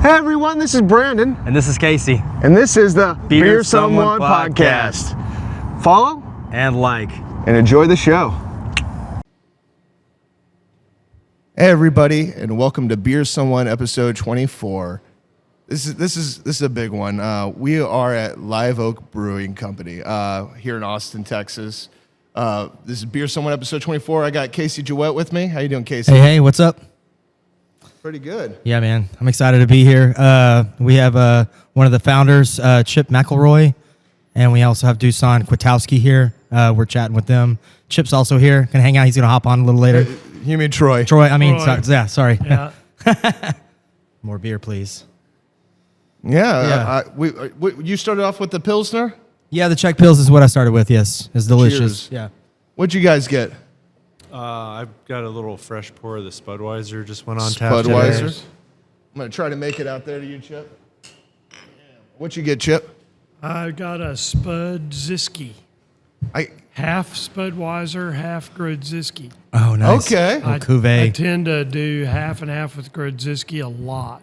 Hey everyone, this is Brandon. And this is Casey. And this is the Beer Someone podcast. Follow and like. And enjoy the show. Hey everybody, and welcome to Beer Someone episode 24. This is a big one. We are at Live Oak Brewing Company here in Austin, Texas. This is Beer Someone episode 24. I got Casey Jewett with me. How you doing, Casey? Hey, what's up? Pretty good. Yeah, man. I'm excited to be here. We have one of the founders, Chip McElroy, and we also have Dusan Kwiatkowski here. We're chatting with them. Chip's also here. Gonna hang out. He's gonna hop on a little later. You mean Troy? Troy. Sorry. Yeah. More beer, please. Yeah. You started off with the Pilsner? Yeah, the Czech Pils is what I started with. Yes, it's delicious. Cheers. Yeah. What'd you guys get? I've got a little fresh pour of the Spudweiser just went on tap. Spudweiser. I'm going to try to make it out there to you, Chip. What'd you get, Chip? I got a Spudziski. Half Spudweiser, half Grodziski. Oh, nice. Okay. Cuvée. I tend to do half and half with Grodziski a lot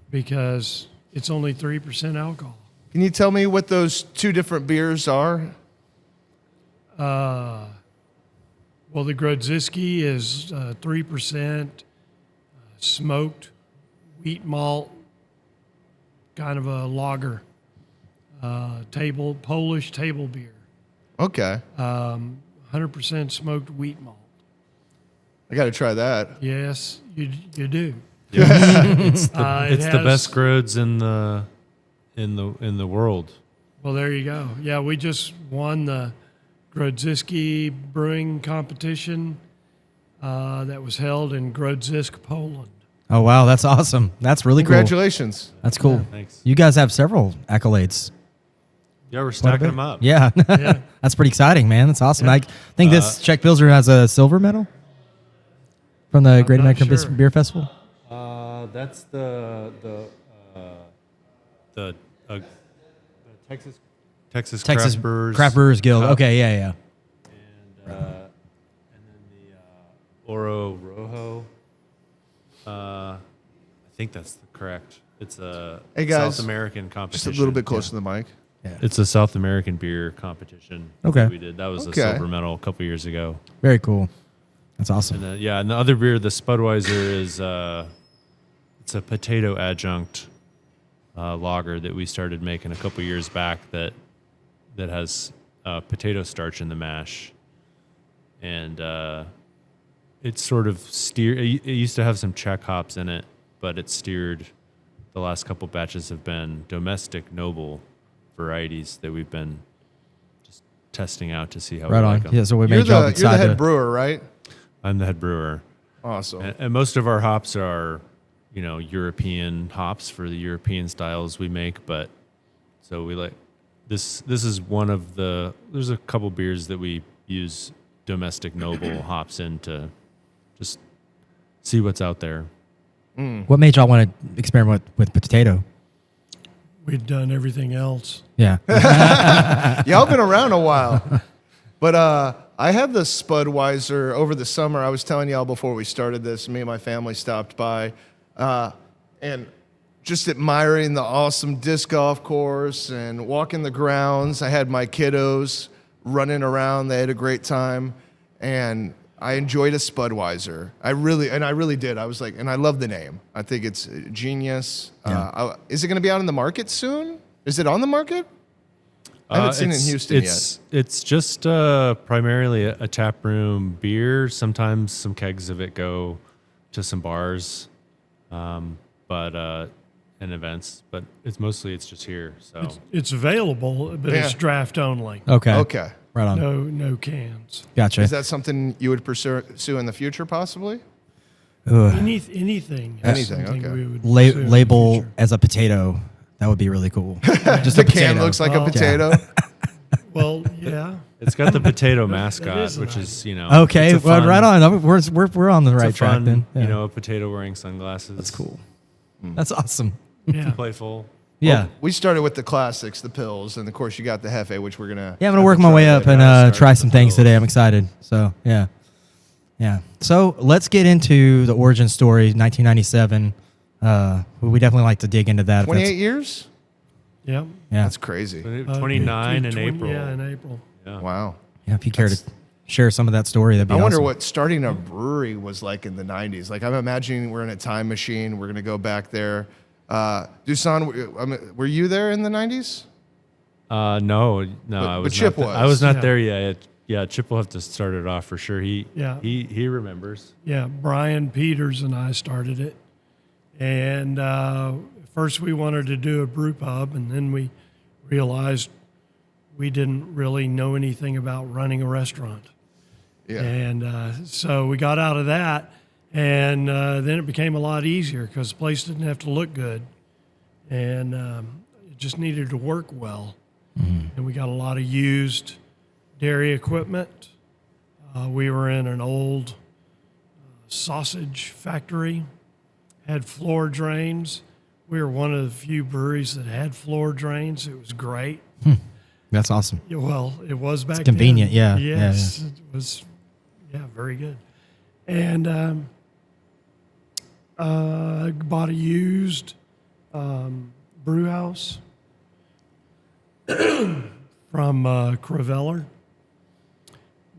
because it's only 3% alcohol. Can you tell me what those two different beers are? Well, the Grodziski is 3% smoked wheat malt, kind of a lager, Polish table beer. Okay. 100% smoked wheat malt. I got to try that. Yes, you do. It's It the has- best Grods in the world. Well, there you go. Yeah, we just won the Grodziski brewing competition that was held in Grodzisk, Poland. Oh, wow. That's awesome. That's really cool. Congratulations. That's cool. Thanks. You guys have several accolades. Yeah, we're stacking them up. Yeah. Yeah. That's pretty exciting, man. That's awesome. I think this Czech Pilsner has a silver medal from the Great not American sure. Beer Festival. That's the Texas Craft Brewers Guild. Cup. Okay, yeah. And then the Oro Rojo. I think that's correct. It's a Hey, guys, South American Just competition. a little bit closer to the mic. It's a South American beer competition. Okay. that we did. That was Okay. a silver medal a couple years ago. Very cool. That's awesome. And and the other beer, the Spudweiser, is it's a potato adjunct lager that we started making a couple years back that has potato starch in the mash, and it's sort of steered. It used to have some Czech hops in it, but it's steered. The last couple batches have been domestic noble varieties that we've been just testing out to see how Right we on. like them. Yeah, so we You're made y'all the decide head to. brewer, right? I'm the head brewer. Awesome. And most of our hops are, European hops for the European styles we make. But so we like this. This is one of the. There's a couple beers that we use domestic noble hops in to just see what's out there. What made y'all want to experiment with potato? We'd done everything else. Yeah. Y'all been around a while. But I had the Spudweiser over the summer. I was telling y'all before we started this, me and my family stopped by and just admiring the awesome disc golf course and walking the grounds. I had my kiddos running around. They had a great time. And I enjoyed a Spudweiser. I really did. I was like, and I love the name. I think it's genius. Is it going to be out in the market soon? Is it on the market? I haven't seen it in Houston yet. It's just primarily a tap room beer. Sometimes some kegs of it go to some bars, and events. But it's just here. So It's available, but it's draft only. Okay. Okay. Right on. No cans. Gotcha. Is that something you would pursue in the future, possibly? Anything. is Anything, something okay. we would pursue in the Label future. as a potato. That would be really cool. Just The a potato. can looks like a Oh. potato. Well, yeah. it's got the potato mascot, is an which is Okay, it's a well, fun- right on. We're on the It's right a track fun, then. Yeah. a potato wearing sunglasses. That's cool. That's awesome. Yeah. Playful. Yeah. We started with the classics, the pills, and of course you got the Hefe, which we're gonna. Yeah, I'm gonna work my way up and try some things today. I'm excited. So yeah. So let's get into the origin story. 1997. We definitely like to dig into that. if 28 that's- years? Yep. Yeah. That's crazy. 29 in April. Yeah, in April. Yeah. Wow. Yeah, if you care to share some of that story, that'd be I wonder awesome. what starting a brewery was like in the 90s. Like, I'm imagining we're in a time machine. We're going to go back there. Dusan, were you there in the 90s? No, But I was Chip not was. I was not Yeah. there yet. Yeah, Chip will have to start it off for sure. He remembers. Yeah, Brian Peters and I started it. And first we wanted to do a brew pub, and then we realized we didn't really know anything about running a restaurant. Yeah. And so we got out of that, and then it became a lot easier because the place didn't have to look good, and it just needed to work well. And we got a lot of used dairy equipment. We were in an old sausage factory, had floor drains. We were one of the few breweries that had floor drains. It was great. That's awesome. Yeah, well, it was back convenient, then. yeah, Yes, it was. Yeah, very good. And bought a used brew house from Creveller.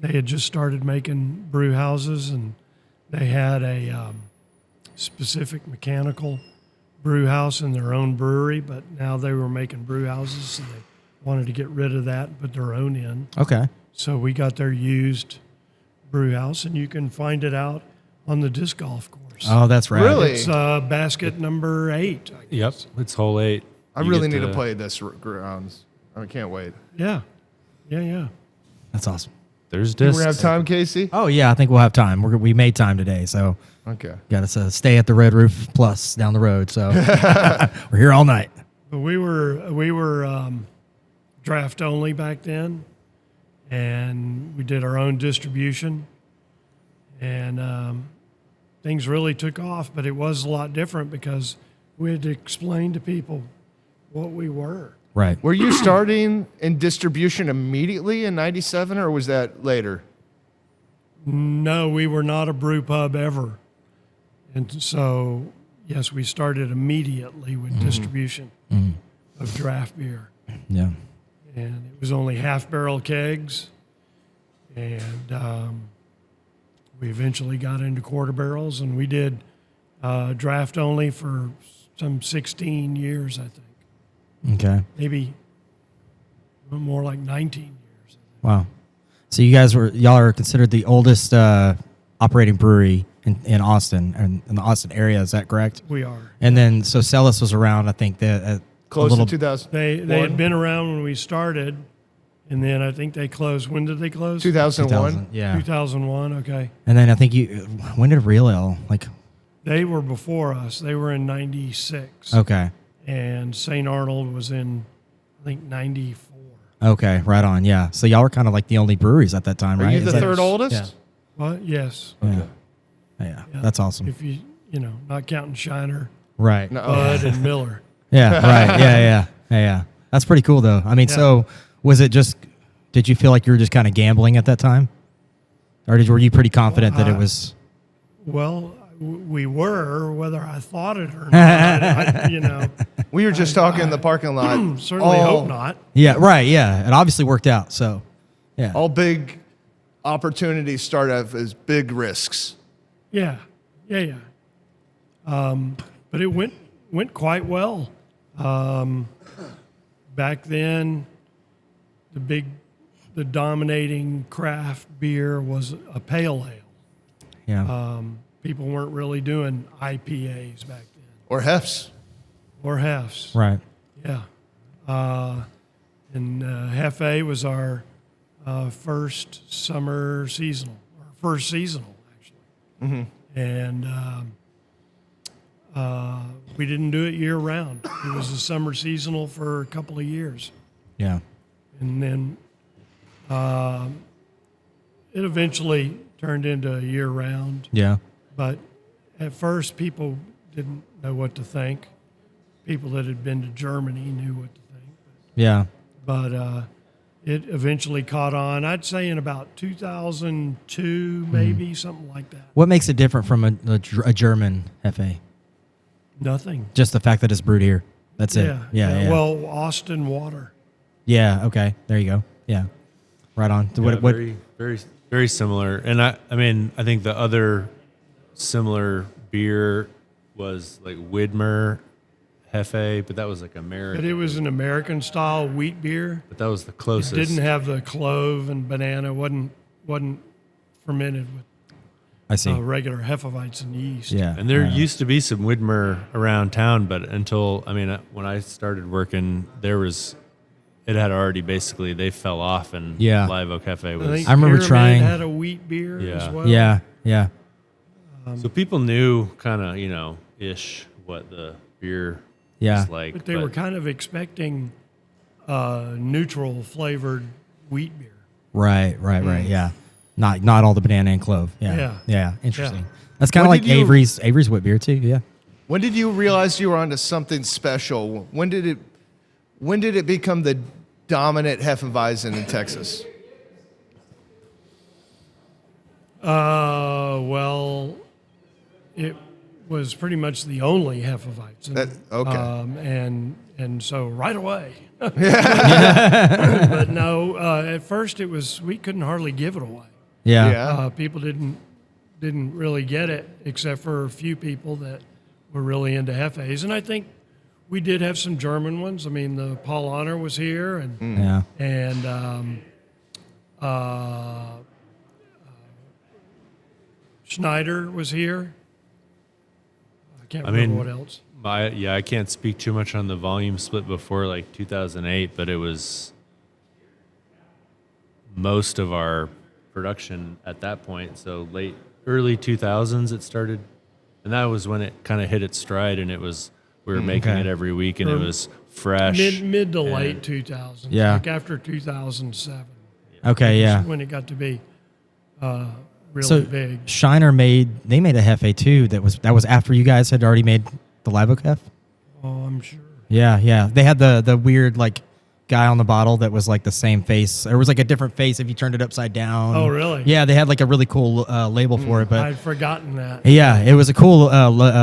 They had just started making brew houses, and they had a specific mechanical brew house in their own brewery, but now they were making brew houses, so they wanted to get rid of that and put their own in. Okay. So we got their used brew house, and you can find it out on the disc golf course. Oh, that's right. Really? It's basket number 8. I Yep, guess. it's hole 8. I You really get need to play this grounds. I can't wait. Yeah. Yeah. That's awesome. There's We're discs. going to have time, Casey? Oh yeah, I think we'll have time. We made time today, so Okay. got to stay at the Red Roof Plus down the road. So we're here all night. But we were draft only back then, and we did our own distribution, and things really took off. But it was a lot different because we had to explain to people what we were. Right. Were you starting in distribution immediately in 97, or was that later? No, we were not a brew pub ever, and so yes, we started immediately with distribution of draft beer. Yeah. And it was only half barrel kegs, and we eventually got into quarter barrels, and we did draft only for some 16 years, I think, Okay. maybe more like 19 years. Wow. So y'all are considered the oldest operating brewery in Austin and in the Austin area. Is that correct? We are. And then so Celis was around. I think that Close to 2000. They had been around when we started, and then I think they closed. When did they close? 2001. Yeah. 2001. Okay. And then I think when did Real Ale They were before us. They were in 96. Okay. And St. Arnold was in, I think, 94. Okay, right on. Yeah. So y'all were kind of like the only breweries at that time, Are right? you Is the that- third oldest? Yeah. What? Yes. Yeah. Yeah. That's awesome. If you not counting Shiner, Right. No. Bud, and Miller. Yeah. Right. Yeah. That's pretty cool, though. I mean, Yeah. so was it just? Did you feel like you were just kind of gambling at that time, or were you pretty confident that it was? Well, we were, whether I thought it or not. We were just talking in the parking lot. Certainly all, hope not. Yeah. Right. Yeah. It obviously worked out. So. Yeah. All big opportunities start out as big risks. Yeah. But it went quite well. Back then, the dominating craft beer was a pale ale. Yeah. People weren't really doing IPAs back then Or hefts. or hefts. Right. Yeah. And Hefe was our first summer seasonal, or first seasonal, actually. And we didn't do it year round. It was a summer seasonal for a couple of years. Yeah. And then it eventually turned into a year round. Yeah. But at first, people didn't know what to think. People that had been to Germany knew what to think. Yeah. But it eventually caught on. I'd say in about 2002, maybe, something like that. What makes it different from a German FA? Nothing. Just the fact that it's brewed here. That's it. Yeah. Yeah. Well, Austin water. Yeah. Okay. There you go. Yeah. Right on. Yeah, very, very, very similar. And I mean, I think the other similar beer was like Widmer Hefe, but that was like American. But it was an American style wheat beer. But that was the closest. It didn't have the clove and banana. wasn't fermented with I see. regular Hefeweizen yeast. Yeah. And there used to be some Widmer around town, but until, I mean, when I started working, it had already basically, they fell off, and Live Oak Hefe was. I remember Pyramid trying- had a wheat beer as well. Yeah. Yeah. So people knew kind of, ish what the beer Yeah. was like. But they were kind of expecting neutral flavored wheat beer. Right. Yeah. Not all the banana and clove. Yeah. Yeah. Interesting. Yeah. That's kind of When like did you- Avery's wheat beer too. Yeah. When did you realize you were onto something special? When did it become the dominant Hefeweizen in Texas? Well, it was pretty much the only Hefeweizen. Okay. And so right away. But no, at first we couldn't hardly give it away. Yeah. Yeah. People didn't really get it, except for a few people that were really into Hefes. And I think we did have some German ones. I mean, the Paul Honor was here, and Yeah. Schneider was here. I can't remember what else. I can't speak too much on the volume split before like 2008, but it was most of our production at that point. So early 2000s it started, and that was when it kind of hit its stride, and we were making it every week, and it was fresh. Mid to late 2000s. Yeah. Like after 2007. Okay. Yeah. When it got to be really So big. Shiner made a Hefe too. That was after you guys had already made the Live Oak Hef. Oh, I'm sure. Yeah. They had the weird like guy on the bottle that was like the same face. There was like a different face if you turned it upside down. Oh, really? Yeah, they had like a really cool label for it. But I'd forgotten that. yeah, it was a cool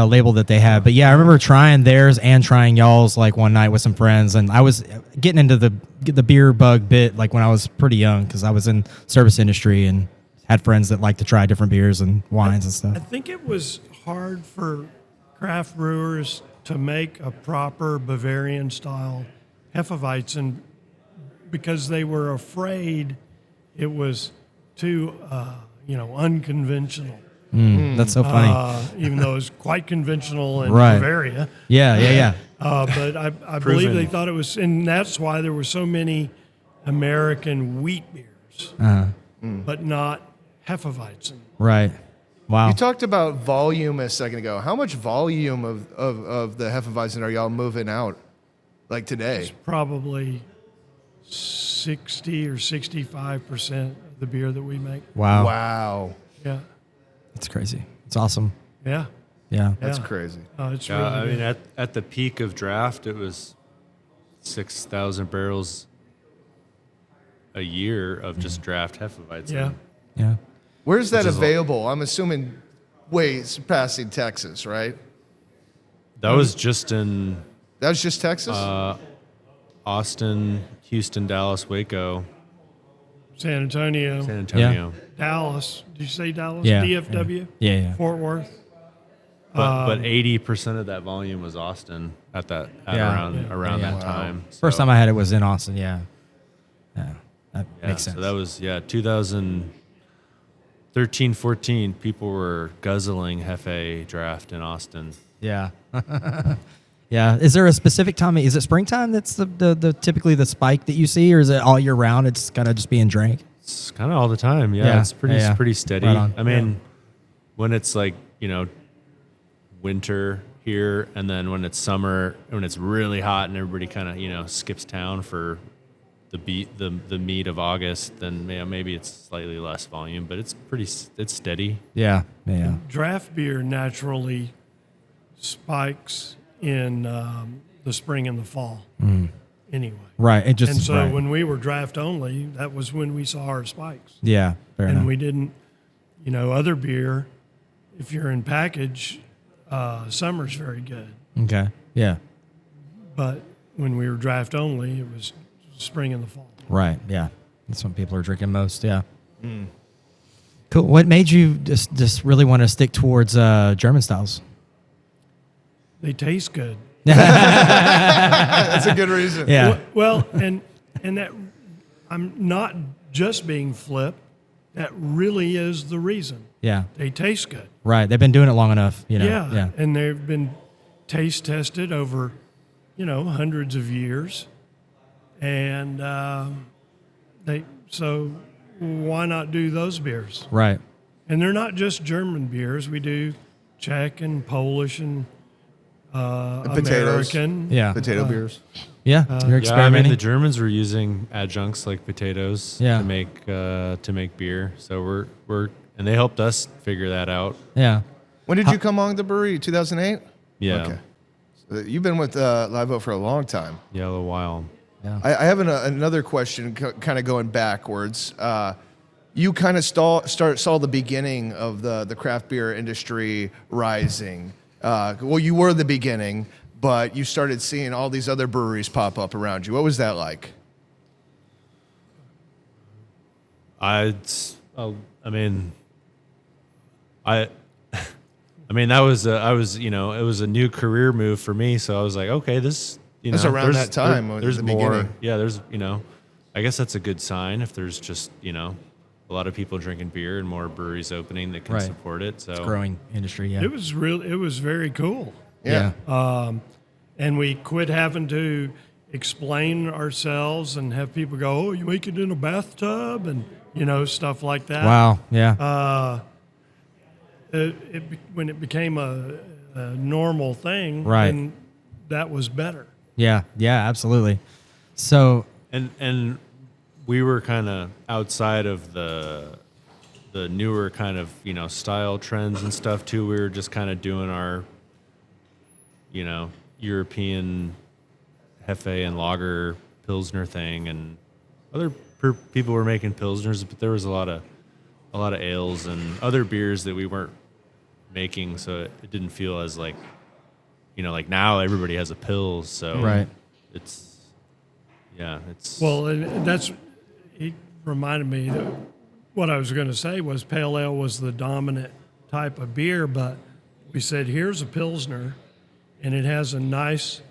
label that they had. But yeah, I remember trying theirs and trying y'all's like one night with some friends, and I was getting into the beer bug bit like when I was pretty young because I was in service industry and had friends that liked to try different beers and wines and I stuff. think it was hard for craft brewers to make a proper Bavarian style Hefeweizen because they were afraid it was too, unconventional. That's so funny. Even though it was quite conventional in Right. Bavaria. Yeah. But I believe they thought it was, and that's why there were so many American wheat beers, but not Hefeweizen. Right. Wow. You talked about volume a second ago. How much volume of the Hefeweizen are y'all moving out like today? Probably 60 or 65% of the beer that we make. Wow. Wow. Yeah. That's crazy. It's awesome. Yeah. Yeah. That's Yeah. crazy. It's Yeah, really I mean, good. at the peak of draft, it was 6,000 barrels a year of just draft Hefeweizen. Yeah. Yeah. Where's that Which is available? I'm assuming way surpassing Texas, right? That was just in That was just Texas? Austin, Houston, Dallas, Waco, San Antonio, San Antonio. Dallas. Did you say Dallas? Yeah. DFW? Yeah. Fort Worth? But 80% of that volume was Austin at around that time. First time I had it was in Austin. Yeah. Yeah. That makes sense. So that was 2013, 14. People were guzzling Hefe draft in Austin. Yeah. Yeah. Is there a specific time? Is it springtime that's the typically the spike that you see, or is it all year round? It's kind of just being drank. It's kind of all the time. Yeah, Yeah. it's pretty steady. Right on. I mean, when it's like winter here, and then when it's summer, when it's really hot and everybody kind of skips town for the meat of August, then maybe it's slightly less volume, but it's steady. Yeah. Yeah. Draft beer naturally spikes in the spring and the fall. Anyway. Right. It just And so right. when we were draft only, that was when we saw our spikes. yeah. Fair And enough. we didn't, other beer, if you're in package, summer's very good. Okay. Yeah. But when we were draft only, it was spring and the fall. Right. Yeah. That's what people are drinking most. Yeah. Cool. What made you just really want to stick towards German styles? They taste good. That's a good reason. Yeah. Well, and that I'm not just being flip. That really is the reason. Yeah. They taste good. Right. They've been doing it long enough. You know. Yeah. Yeah. And they've been taste tested over, hundreds of years. And so why not do those beers? Right. And they're not just German beers. We do Czech and Polish and potatoes. American. Yeah. Potato beers. Yeah. You're Yeah, I mean experimenting. the Germans were using adjuncts like potatoes Yeah. to make beer. So we're and they helped us figure that out. yeah. When did you come along the brewery? 2008? Yeah, Okay. So you've been with Live Oak for a long time. yeah, a little while. Yeah. I have another question kind of going backwards. You kind of saw the beginning of the craft beer industry rising. Well, you were the beginning, but you started seeing all these other breweries pop up around you. What was that like? I mean that was it was a new career move for me. So I was like, okay, this That's around that time, There's the more. beginning. Yeah, there's I guess that's a good sign if there's just a lot of people drinking beer and more breweries opening that can Right. support it. So Growing industry. Yeah. It was very cool. Yeah. And we quit having to explain ourselves and have people go, "Oh, you make it in a bathtub," and stuff like that. Wow. Yeah. When it became a normal thing, Right. then that was better. Yeah. Yeah. Absolutely. So. and we were kind of outside of the newer kind of style trends and stuff too. We were just kind of doing our European Hefe and lager Pilsner thing, and other people were making Pilsners, but there was a lot of ales and other beers that we weren't making, so it didn't feel as like now everybody has a Pils, so Right. it's Well, and it reminded me that what I was going to say was pale ale was the dominant type of beer, but we said, here's a Pilsner, and it has a nice,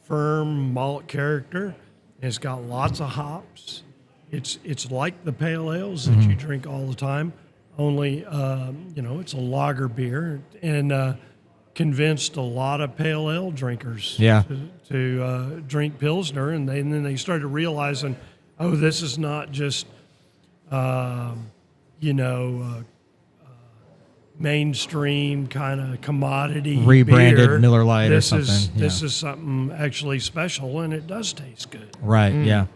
firm malt character. It's got lots of hops. It's like the pale ales that you drink all the time, only, it's a lager beer, and convinced a lot of pale ale drinkers Yeah. to drink Pilsner, and then they started realizing, oh, this is not just, mainstream kind of commodity Rebranded beer. Miller Lite or This is something, This yeah. is something actually special, and it does taste good. Right. Yeah.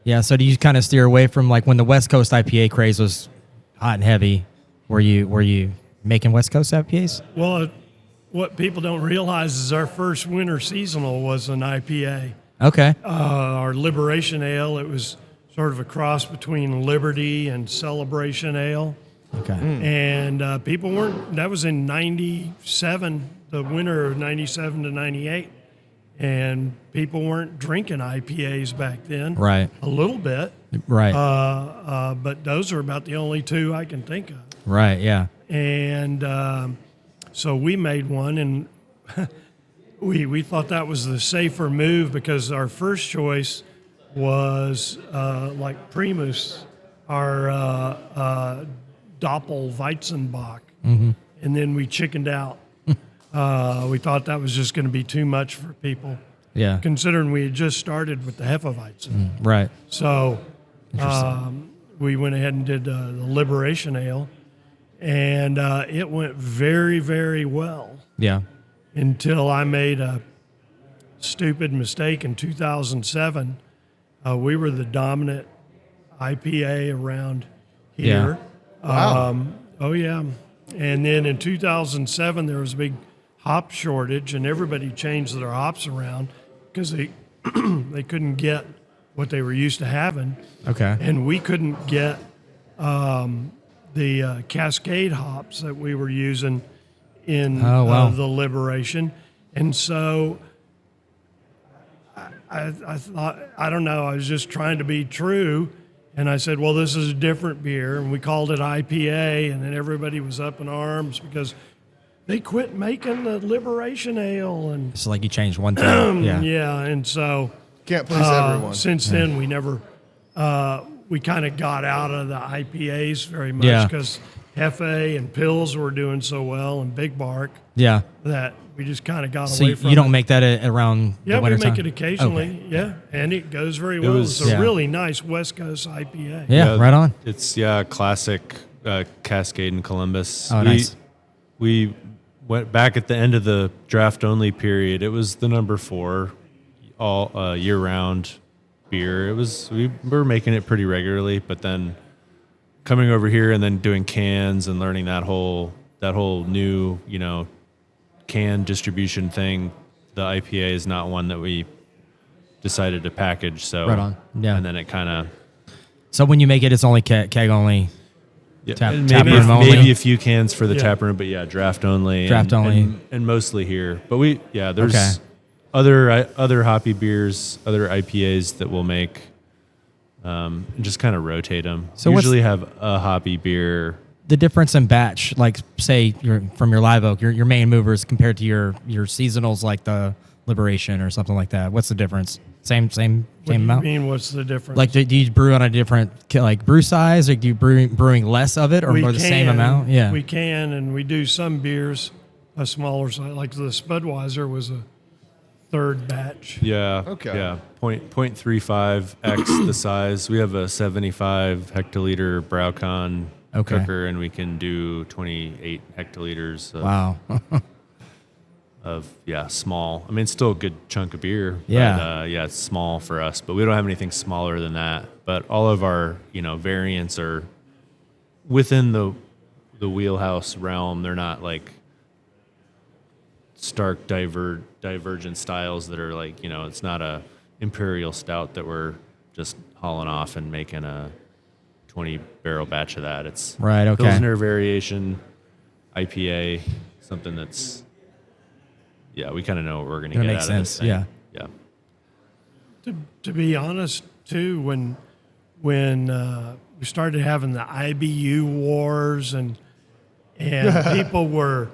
Yeah. So do you kind of steer away from like when the West Coast IPA craze was hot and heavy? Were you making West Coast IPAs? Well, what people don't realize is our first winter seasonal was an IPA. Okay. Our Liberation Ale, it was sort of a cross between Liberty and Celebration Ale. Okay. And people weren't, that was in 97, the winter of 97 to 98. And people weren't drinking IPAs back then. Right. A little bit. Right. But those are about the only two I can think of. Right. Yeah. And so we made one, and we thought that was the safer move because our first choice was like Primus, our Doppelweizenbock, and then we chickened out. We thought that was just going to be too much for people, Yeah. considering we had just started with the Hefeweizen. Right. So we went ahead and did the Liberation Ale, and it went very, very well Yeah. until I made a stupid mistake in 2007. We were the dominant IPA around here. Wow. Oh, yeah. And then in 2007, there was a big hop shortage, and everybody changed their hops around because they couldn't get what they were used to having. Okay. And we couldn't get the Cascade hops that we were using in Oh, wow. the Liberation. And so I thought, I don't know, I was just trying to be true. And I said, well, this is a different beer. And we called it IPA. And then everybody was up in arms because they quit making the Liberation Ale. And It's like you changed one thing. Yeah. yeah. And so Can't please everyone. since then, we never, we kind of got out of the IPAs very much Yeah. because Hefe and Pils were doing so well and Big Bark Yeah. that we just kind of got So away from you don't it. make that around Yeah, the we winter make time? it occasionally. Okay. Yeah, and it goes very well. was- It's a Yeah. really nice West Coast IPA. Yeah, right on. It's classic Cascade and Columbus. Oh, nice. We went back at the end of the draft only period. It was the number 4 all year round beer. We were making it pretty regularly, but then coming over here and then doing cans and learning that whole new, can distribution thing, the IPA is not one that we decided to package. So Right on. Yeah. and then it kind of So when you make it, it's only keg only. Tap and maybe room only? maybe a few cans for the Yeah. tap room, but yeah, draft only. Draft only. and mostly here. But there's Okay. other hoppy beers, other IPAs that we'll make, and just kind of rotate them. So what's- Usually have a hoppy beer. The difference in batch, like say from your live oak, your main movers compared to your seasonals like the Liberation or something like that. What's the difference? Same What do you amount? mean, what's the difference? Like, do you brew on a different like brew size? Like, do you brewing less of it or we the same amount? Yeah. We can, and we do some beers a smaller size. Like the Spudweiser was a third batch. Yeah. Okay. Yeah. 0.35x the size. We have a 75 hectoliter Braucon Okay. cooker, and we can do 28 hectoliters of, Wow. small. I mean, it's still a good chunk of beer. Yeah. But, it's small for us, but we don't have anything smaller than that. But all of our, variants are within the wheelhouse realm. They're not like stark divergent styles that are like, it's not a imperial stout that we're just hauling off and making a 20 barrel batch of that. It's Right, okay. Pilsner variation, IPA, something that's, we kind of know what we're going to That get makes out of this sense, thing. yeah. Yeah. To be honest, too, when we started having the IBU wars and people were,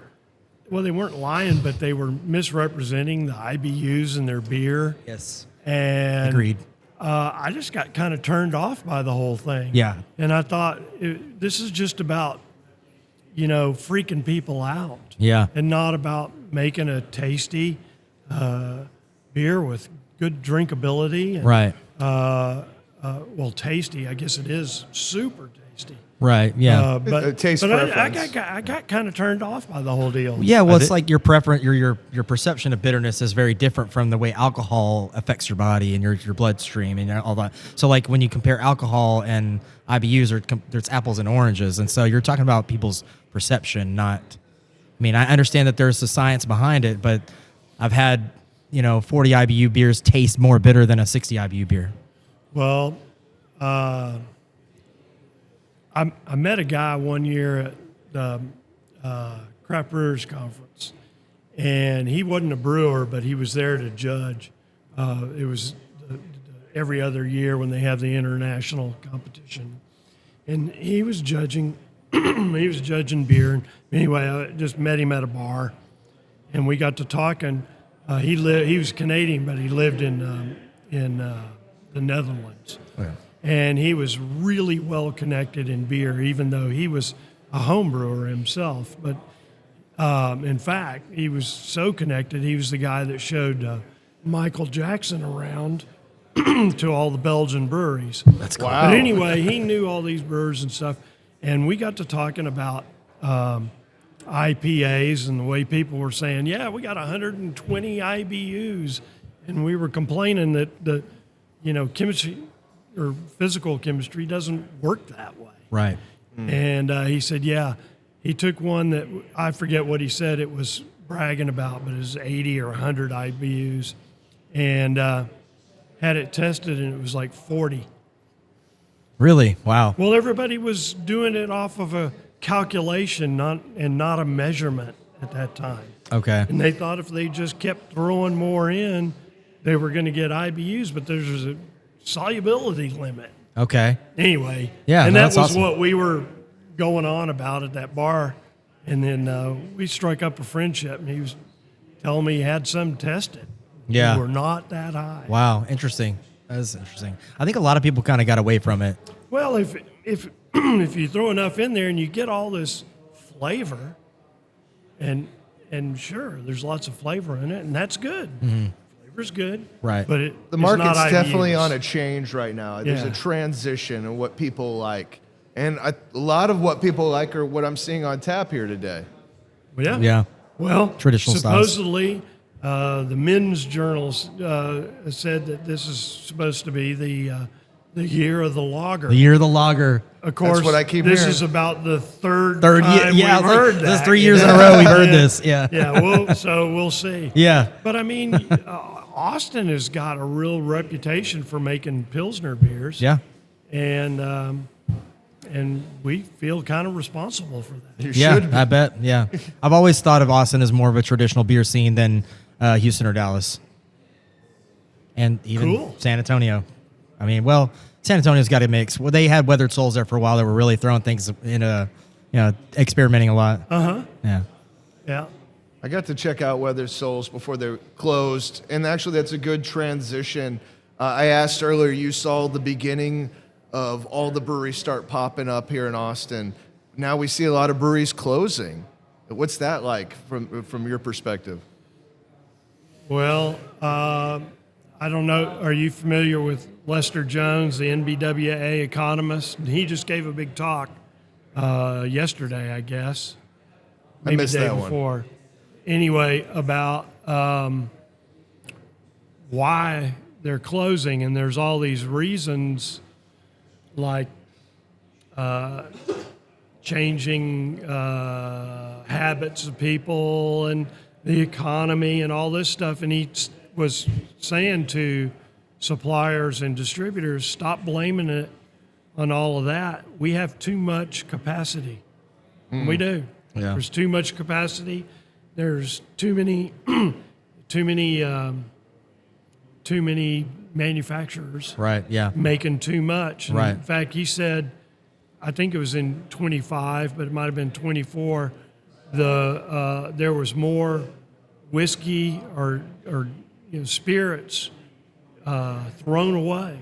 well, they weren't lying, but they were misrepresenting the IBUs in their beer. Yes. And Agreed. I just got kind of turned off by the whole thing. Yeah. And I thought this is just about, freaking people out. Yeah. And not about making a tasty beer with good drinkability. And, Right. well, tasty. I guess it is super tasty. Right. Yeah. But taste but preference. I got kind of turned off by the whole deal. Yeah, well, I it's thi- like your preference, your perception of bitterness is very different from the way alcohol affects your body and your bloodstream and all that. So, like when you compare alcohol and IBUs, there's apples and oranges, and so you're talking about people's perception, not. I mean, I understand that there's the science behind it, but I've had 40 IBU beers taste more bitter than a 60 IBU beer. Well, I met a guy one year at the Craft Brewers Conference, and he wasn't a brewer, but he was there to judge. It was every other year when they have the international competition, and he was judging. He was judging beer. And anyway, I just met him at a bar, and we got to talking. He was Canadian, but he lived in the Netherlands. Yeah. And he was really well connected in beer, even though he was a home brewer himself. But in fact, he was so connected, he was the guy that showed Michael Jackson around to all the Belgian breweries. That's cool. Wow. But anyway, he knew all these brewers and stuff. And we got to talking about IPAs and the way people were saying, yeah, we got 120 IBUs. And we were complaining that the chemistry or physical chemistry doesn't work that way. Right. And he said, yeah, he took one that I forget what he said it was bragging about, but it was 80 or 100 IBUs, and had it tested, and it was like 40. Really? Wow. Well, everybody was doing it off of a calculation, not a measurement. at that time. Okay. And they thought if they just kept throwing more in, they were going to get IBUs, but there's a solubility limit. Okay. Anyway, Yeah, and no, that that's was awesome. what we were going on about at that bar. And then we struck up a friendship, and he was telling me he had some tested. Yeah. They were not that high. Wow. Interesting. That is interesting. I think a lot of people kind of got away from it. Well, if if you throw enough in there and you get all this flavor, and sure, there's lots of flavor in it, and that's good. Flavor's good, Right. But The it's market's not definitely IBUs. on a change right now. There's Yeah. a transition in what people like. And a lot of what people like are what I'm seeing on tap here today. Yeah. Yeah. Well, Traditional styles. supposedly, the men's journals said that this is supposed to be the year of the lager. The year of the lager. Of course, what I keep this hearing. is about the third Year. time Yeah. we've I was heard like, that. that's 3 years in a row we've heard this. Yeah. Yeah, so we'll see. Yeah. But I mean, Austin has got a real reputation for making Pilsner beers. Yeah. And we feel kind of responsible for that. You Yeah. should be. I bet. Yeah. I've always thought of Austin as more of a traditional beer scene than Houston or Dallas. And even Cool. San Antonio. I mean, well, San Antonio's got a mix. Well, they had Weathered Souls there for a while. They were really throwing things in experimenting a lot. Yeah. Yeah. I got to check out Weather Souls before they closed, and actually that's a good transition. I asked earlier, you saw the beginning of all the breweries start popping up here in Austin. Now we see a lot of breweries closing. What's that like from your perspective? Well, I don't know. Are you familiar with Lester Jones, the NBWA economist? He just gave a big talk yesterday, I guess. I Maybe missed the day that one. before. Anyway, about why they're closing, and there's all these reasons like changing habits of people and the economy and all this stuff. And he was saying to suppliers and distributors, stop blaming it on all of that. We have too much capacity. We do. Yeah. There's too much capacity. There's too many manufacturers Right. Yeah. making too much. And Right. In fact, he said, I think it was in 25, but it might have been 24. There was more whiskey or spirits thrown away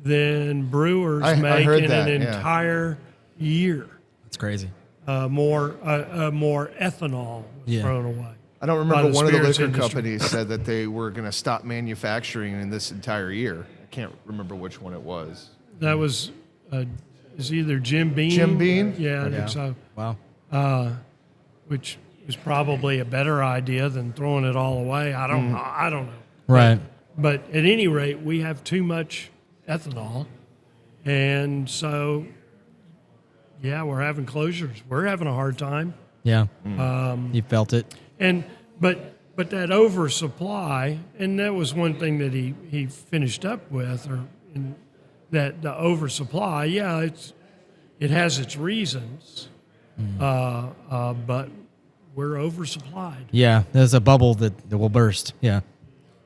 than brewers I make heard in that, an yeah. entire year. It's crazy. More ethanol was Yeah. thrown away. I don't by remember the one of the spirits liquor industry. companies said that they were going to stop manufacturing in this entire year. I can't remember which one it was. That was is either Jim Beam. Jim Beam? Yeah, I Yeah. think so. Wow. Which is probably a better idea than throwing it all away. I don't know. I don't know. Right. But at any rate, we have too much ethanol, and so yeah, we're having closures. We're having a hard time. Yeah. You felt it. And but that oversupply, and that was one thing that he finished up with, that the oversupply. Yeah, it has its reasons, but we're oversupplied. Yeah. There's a bubble that will burst. Yeah.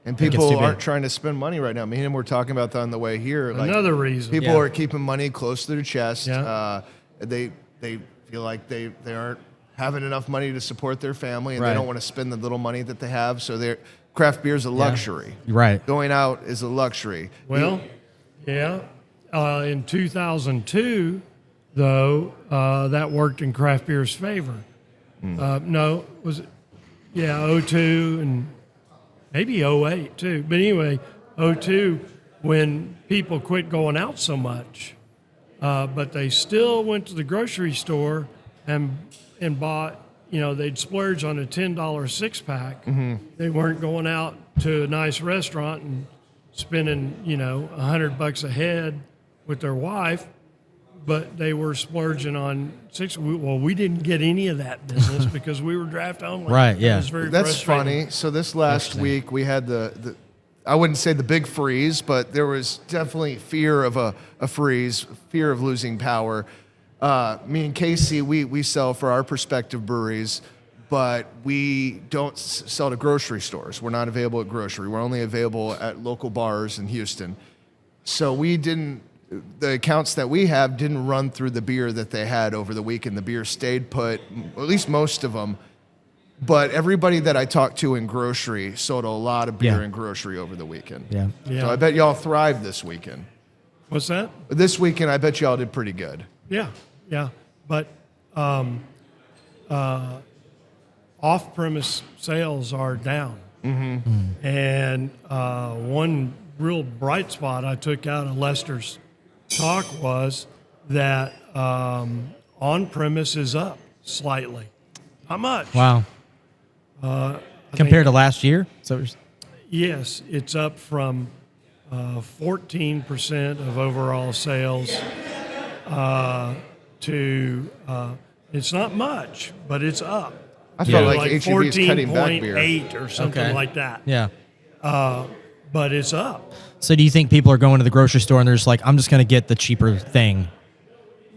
And think it's people too big. aren't trying to spend money right now. Me and him were talking about that on the way here. Like, Another reason. people Yeah. are keeping money close to their chest. Yeah. They feel like they aren't having enough money to support their family, and Right. they don't want to spend the little money that they have. So craft beer is a luxury. Right. Going out is a luxury. Well, yeah. In 2002, though, that worked in craft beer's favor. No, was it? Yeah, 02 and maybe 08 too. But anyway, 02, when people quit going out so much, but they still went to the grocery store and bought, they'd splurge on a $10 six-pack. They weren't going out to a nice restaurant and spending, $100 a head with their wife, but they were splurging on six. Well, we didn't get any of that business because we were draft only. Right, yeah. It was very That's frustrating. funny. So this last week we had the I wouldn't say the big freeze, but there was definitely fear of a freeze, fear of losing power. Me and Casey, we sell for our prospective breweries but we don't sell to grocery stores. We're not available at grocery. We're only available at local bars in Houston. So the accounts that we have didn't run through the beer that they had over the weekend. The beer stayed put, at least most of them. But everybody that I talked to in grocery sold a lot of beer in grocery over the weekend. Yeah. So I bet y'all thrived this weekend. What's that? This weekend, I bet y'all did pretty good. Yeah. But off-premise sales are down. Mm-hmm. And one real bright spot I took out of Lester's talk was that on-premise is up slightly. How much? Wow. Compared to last year? So Yes, it's up from 14% of overall sales to it's not much, but it's up. I felt like HEB is cutting back beer. 14.8 or something like that. Yeah. But it's up. So do you think people are going to the grocery store and they're just like, I'm just going to get the cheaper thing,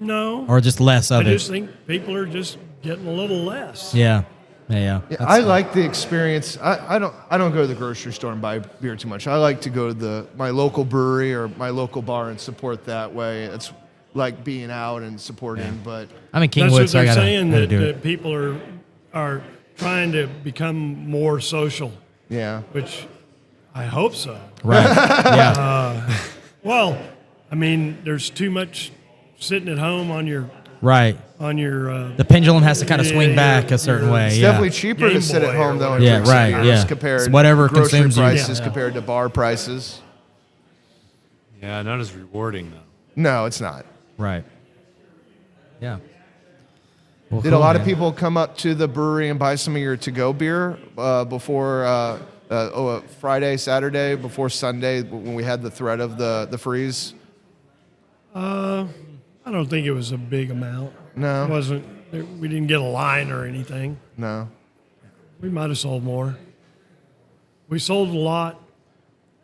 No. or just less of I it? just think people are just getting a little less. Yeah. I like the experience. I don't go to the grocery store and buy beer too much. I like to go to my local brewery or my local bar and support that way. It's like being out and supporting. But I'm in That's Kingwood, what so I they're got saying, to do that it. people are trying to become more social, yeah, which I hope so. Right. Yeah. Well, I mean, there's too much sitting at home on your Right. The pendulum has to kind of swing back a certain way. it's Yeah. definitely cheaper Game to sit at Boy home or though and Yeah, drink some right, beers yeah. compared It's whatever to grocery consumes you. prices Yeah. compared to bar prices. Yeah, not as rewarding though. No, it's not. Right. Yeah. Well, Did cool, a lot of man. people come up to the brewery and buy some of your to-go beer before Friday, Saturday, before Sunday when we had the threat of the freeze? I don't think it was a big amount. No. It wasn't. We didn't get a line or anything. No. We might have sold more. We sold a lot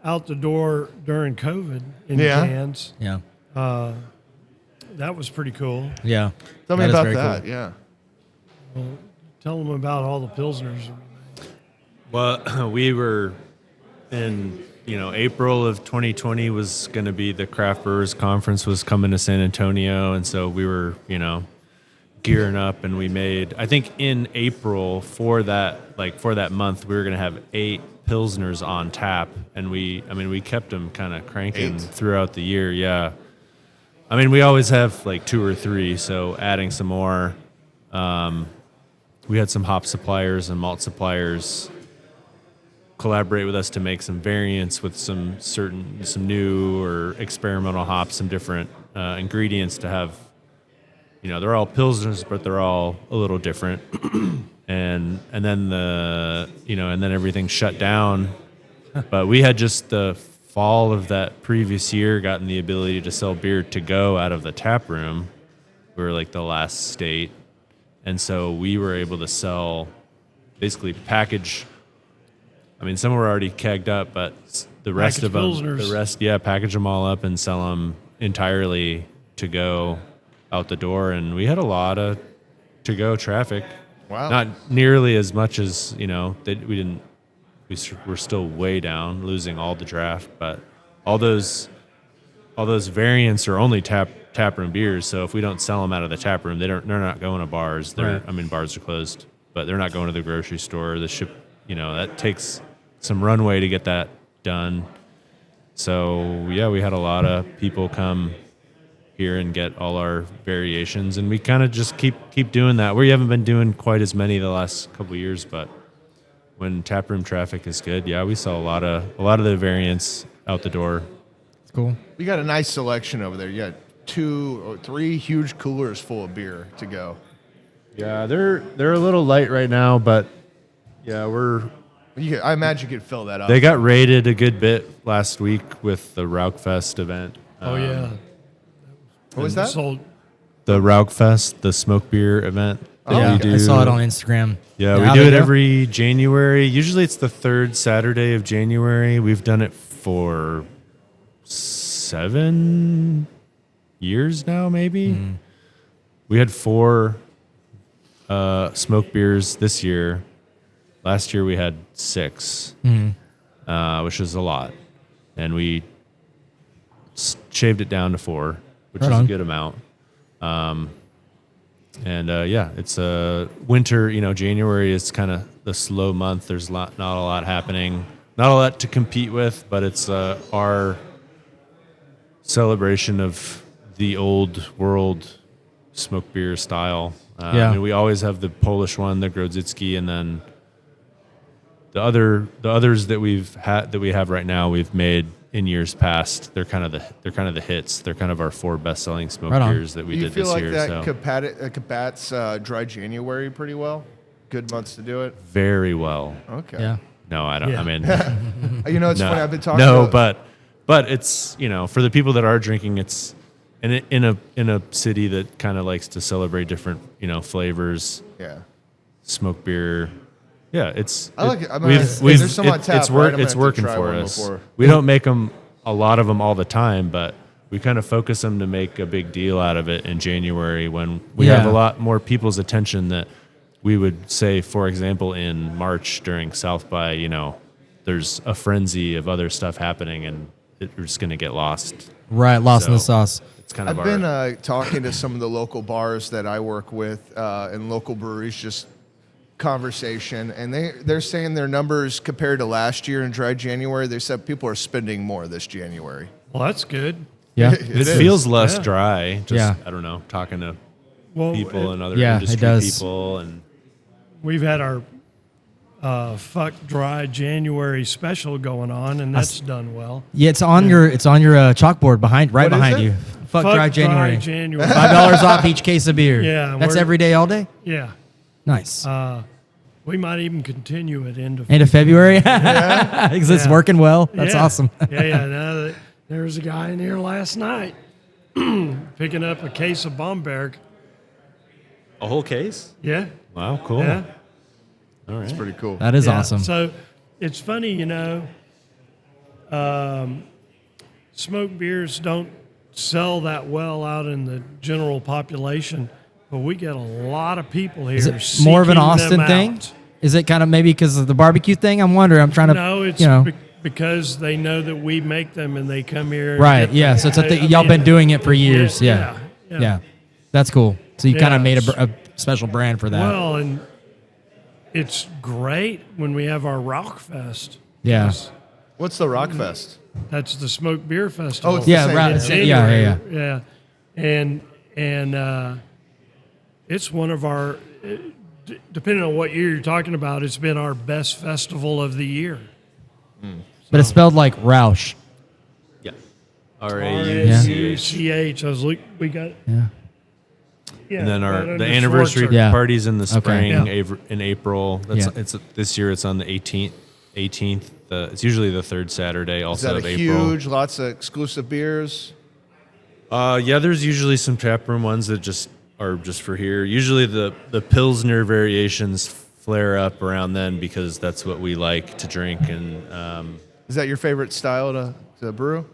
out the door during COVID in Yeah. cans. Yeah. That was pretty cool. Yeah. Tell me That is about very that. cool. Yeah. Tell them about all the Pilsners. Well, we were in, April of 2020 was going to be the Craft Brewers Conference was coming to San Antonio. And so we were, gearing up, and we made, I think in April for that month, we were going to have 8 Pilsners on tap. And we kept them kind of cranking 8? throughout the year. Yeah. I mean, we always have like 2 or 3. So adding some more, we had some hop suppliers and malt suppliers collaborate with us to make some variants with some new or experimental hops, some different ingredients to have. They're all Pilsners, but they're all a little different. and then and then everything shut down. But we had just the fall of that previous year gotten the ability to sell beer to go out of the tap room. We were like the last state. And so we were able to sell, basically package. I mean, some were already kegged up, but the rest of them, Pilsners. package them all up and sell them entirely to go out the door. And we had a lot of to go traffic. Wow. Not nearly as much as, we're still way down, losing all the draft, but all those variants are only taproom beers. So if we don't sell them out of the tap room, they're not going to bars. Bars are closed, but they're not going to the grocery store. That takes some runway to get that done. So yeah, we had a lot of people come here and get all our variations, and we kind of just keep doing that. We haven't been doing quite as many the last couple of years, but when taproom traffic is good, yeah, we saw a lot of the variants out the door. It's cool. You got a nice selection over there. You got 2 or 3 huge coolers full of beer to go. Yeah, they're a little light right now, but yeah, I imagine you could fill that up. they got rated a good bit last week with the Raukfest event. Oh, yeah. What was that? Sold. The Raukfest, the smoke beer event that we do. I saw it on Instagram. Yeah, How we do they it go? every January. Usually it's the 3rd Saturday of January. We've done it for 7 years now, maybe. We had 4 smoke beers this year. Last year we had 6, which is a lot, and we shaved it down to 4, which is a good amount. It's winter. January is kind of the slow month. There's not a lot happening, not a lot to compete with, but it's our celebration of the old world smoke beer style. We always have the Polish one, the Grodzicki, and then the others that we have right now we've made in years past. They're kind of the hits. They're kind of our 4 best-selling smoke beers that we did this year. Do you feel like that combats dry January pretty well? Good months to do it? Very well. Okay. Yeah. No, I don't. Yeah. I mean, it's funny. I've been talking but it's, for the people that are drinking, it's in a city that kind of likes to celebrate different, flavors. Yeah. Smoke beer. Yeah, it's. I like it. I mean, there's some on tap, right? It's working for us. We don't make a lot of them all the time, but we kind of focus them to make a big deal out of it in January when we have a lot more people's attention that we would say, for example, in March during South by, there's a frenzy of other stuff happening and we're just going to get lost. Right, lost in the sauce. It's kind I've of been talking to some of the local bars that I work with and local breweries, just conversation, and they're saying their numbers compared to last year in dry January, they said people are spending more this January. Well, that's good. Yeah. it feels less dry. Just, Yeah. I don't know, talking to Well, people and other it industry does. people. And we've had our fuck dry January special going on, and that's done well. Yeah, it's on your chalkboard behind What is behind it? you. Fuck dry January. January. $5 off each case of beer. Yeah, That's we're- every day, all day. Yeah. Nice. We might even continue it into End of February, because it's working well. That's awesome. yeah. Now there was a guy in here last night picking up a case of Bomberg. a whole case? Yeah. Wow, cool. Yeah. All right. It's pretty cool. That is Yeah. awesome. So it's funny, smoke beers don't sell that well out in the general population, but we get a lot of people here. Is it more of an seeking Austin them thing? out. Is it kind of maybe because of the barbecue thing? I'm wondering. I'm trying to. No, it's because they know that we make them and they come here. and Right. get Yeah. them. So it's a I thing. Y'all mean, been doing it for years. yeah. Yeah. That's cool. So you kind Yeah. of made a special brand for that. Well, and it's great when we have our Rock Fest. Yeah. What's the Rock Fest? That's the Smoke Beer Festival. Oh, it's the Yeah, same right. day. Yeah. And it's one of our, depending on what year you're talking about, it's been our best festival of the year. But it's spelled like Roush. Yeah. R-A-U-C-H. I was like, we got. Yeah. Yeah, And then right under the anniversary Schwarzer. Yeah. parties in the spring, Yeah. in April. It's this year. It's on the 18th. It's usually the third Saturday, Is also that of a April. huge, lots of exclusive beers? There's usually some tap room ones that just are just for here. Usually the Pilsner variations flare up around then because that's what we like to drink. And Is that your favorite style to brew?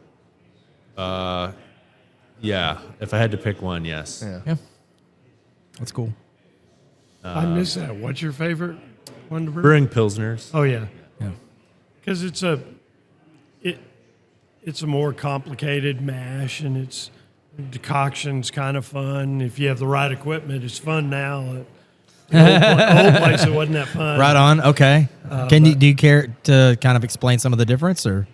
yeah, if I had to pick one, yes. Yeah. That's cool. I miss that. What's your favorite one to brew? Brewing Pilsners. Oh, yeah. Yeah. Because it's a more complicated mash, and its decoction's kind of fun. If you have the right equipment, it's fun now. Old place, it wasn't that fun. Right on. Okay. Do you care to kind of explain some of the difference or?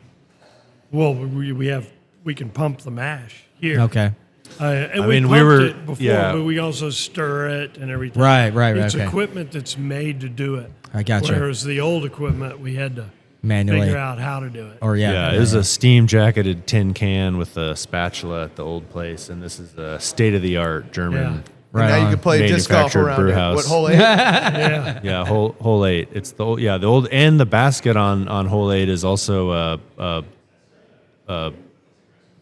Well, we can pump the mash here. Okay. And I we mean, pumped we were- it before, yeah. but we also stir it and everything. Right. It's Okay. equipment that's made to do it. I gotcha. Whereas the old equipment, we had to Manually. figure out how to do it. Or Yeah, it was a steam jacketed tin can with a spatula at the old place, and this is the state of the art German. Yeah. Right And now on. you can play disc golf Manufactured around brew it. house. What, hole 8? Yeah. Yeah, hole 8. It's the old and the basket on hole 8 is also a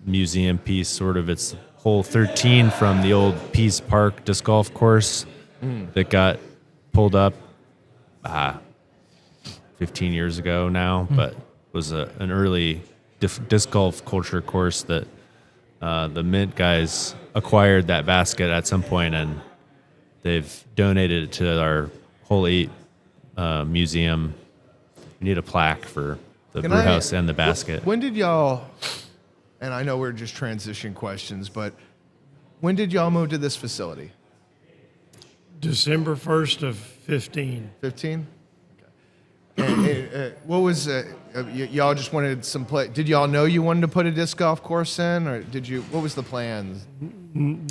museum piece, sort of. It's hole 13 from the old Peace Park disc golf course that got pulled up 15 years ago now, but was an early disc golf culture course that the Mint guys acquired that basket at some point, and they've donated it to our Whole 8 museum. We need a plaque for the brew house and the basket. When did y'all, and I know we're just transition questions, but when did y'all move to this facility? December 1st of 15. 15? And, what was y'all just wanted some play? Did y'all know you wanted to put a disc golf course in, or did you? What was the plan?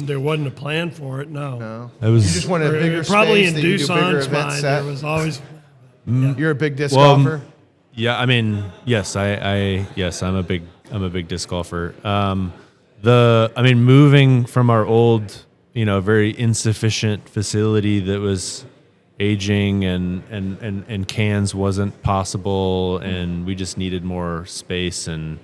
There wasn't a plan for it, no. No, It was you just wanted a bigger Probably space in that you do bigger Dusan's event mind, set. there was always. You're a big disc golfer. Yeah, I mean, yes, I'm a big disc golfer. Moving from our old, very insufficient facility that was aging and cans wasn't possible, and we just needed more space and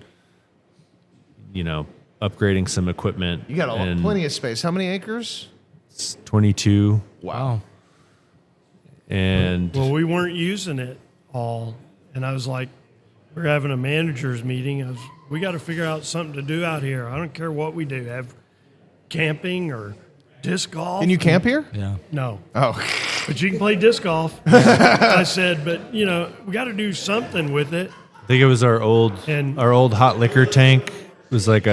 upgrading some equipment. You got and plenty of space. How many acres? It's 22, Wow. and Well, we weren't using it all, and I was like, we're having a managers meeting. We got to figure out something to do out here. I don't care what we do, have camping or disc golf. Can you camp here? Yeah. No, Oh, but you can play disc golf. I said, but we got to do something with it. I think it was our old And- hot liquor tank. It was like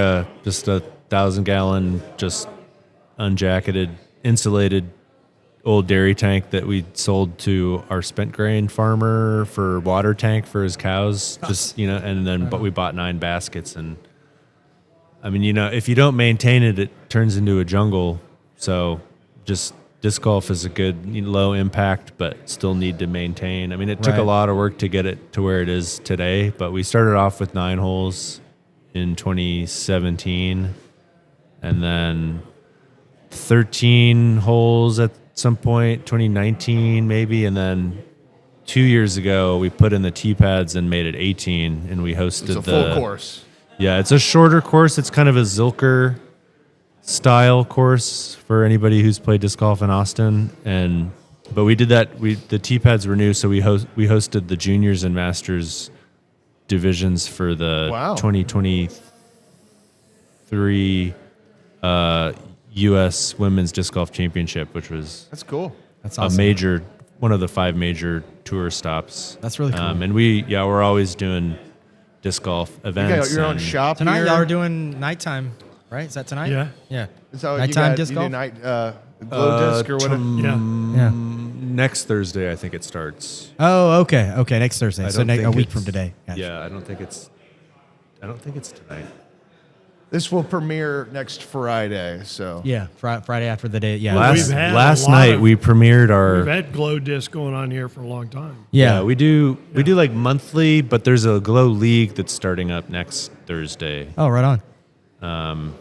just a 1,000-gallon, just unjacketed, insulated old dairy tank that we sold to our spent grain farmer for water tank for his cows. But we bought 9 baskets, and if you don't maintain it, it turns into a jungle. So just disc golf is a good low impact, but still need to maintain. It took a Right. lot of work to get it to where it is today, but we started off with 9 holes in 2017, and then 13 holes at some point, 2019 maybe, and then 2 years ago we put in the tee pads and made it 18, and we hosted it's a full course. Yeah, it's a shorter course. It's kind of a Zilker style course for anybody who's played disc golf in Austin, but we did that. The tee pads were new, so we hosted the juniors and masters divisions for the Wow. 2023 U.S. Women's Disc Golf Championship, which was That's cool. That's a awesome. one of the 5 major tour stops. That's really cool. And we're always doing disc golf You events. got your own and- shop Tonight here? y'all are doing nighttime, right? Is that tonight? Yeah. Yeah. Is that what Nighttime you disc do golf? night glow disc or whatever? Yeah. Yeah. Next Thursday, I think it starts. Oh, okay. Okay, next Thursday. I So don't a think week it's- from today. Gotcha. Yeah, I don't think it's tonight. This will premiere next Friday. So Yeah, Friday after the day. Yeah. Well, we've had Last a lot night of- we premiered We've our. had glow disc going on here for a long time. yeah. We do like monthly, but there's a glow league that's starting up next Thursday. Oh, right on.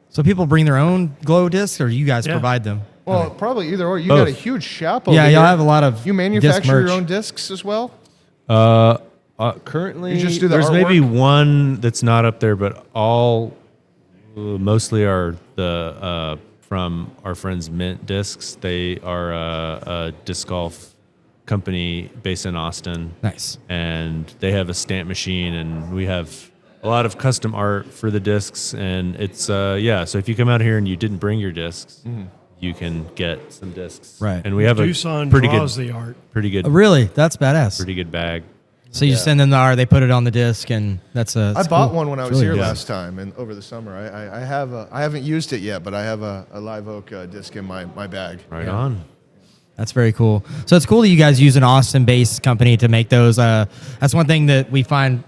So people bring their own glow discs, or you guys Yeah. provide them? well, probably either or. You Both. got a huge shop over Yeah, here. y'all have a lot of You disc manufacture merch. your own discs as well? Currently, You just do the there's maybe artwork? one that's not up there, but mostly are from our friends Mint Discs. They are a disc golf company based in Austin. Nice. And they have a stamp machine, and we have a lot of custom art for the discs. And it's so if you come out here and you didn't bring your discs, you can get some discs. Right. And we have Dusan a pretty draws good the art. Really? That's badass. pretty good bag. So you send them the art, they put it on the disc, and that's I that's bought cool. one when I It's was really here good. last time and over the summer. I haven't used it yet, but I have a Live Oak disc in my bag. Right on. That's very cool. So it's cool that you guys use an Austin-based company to make those. That's one thing that we find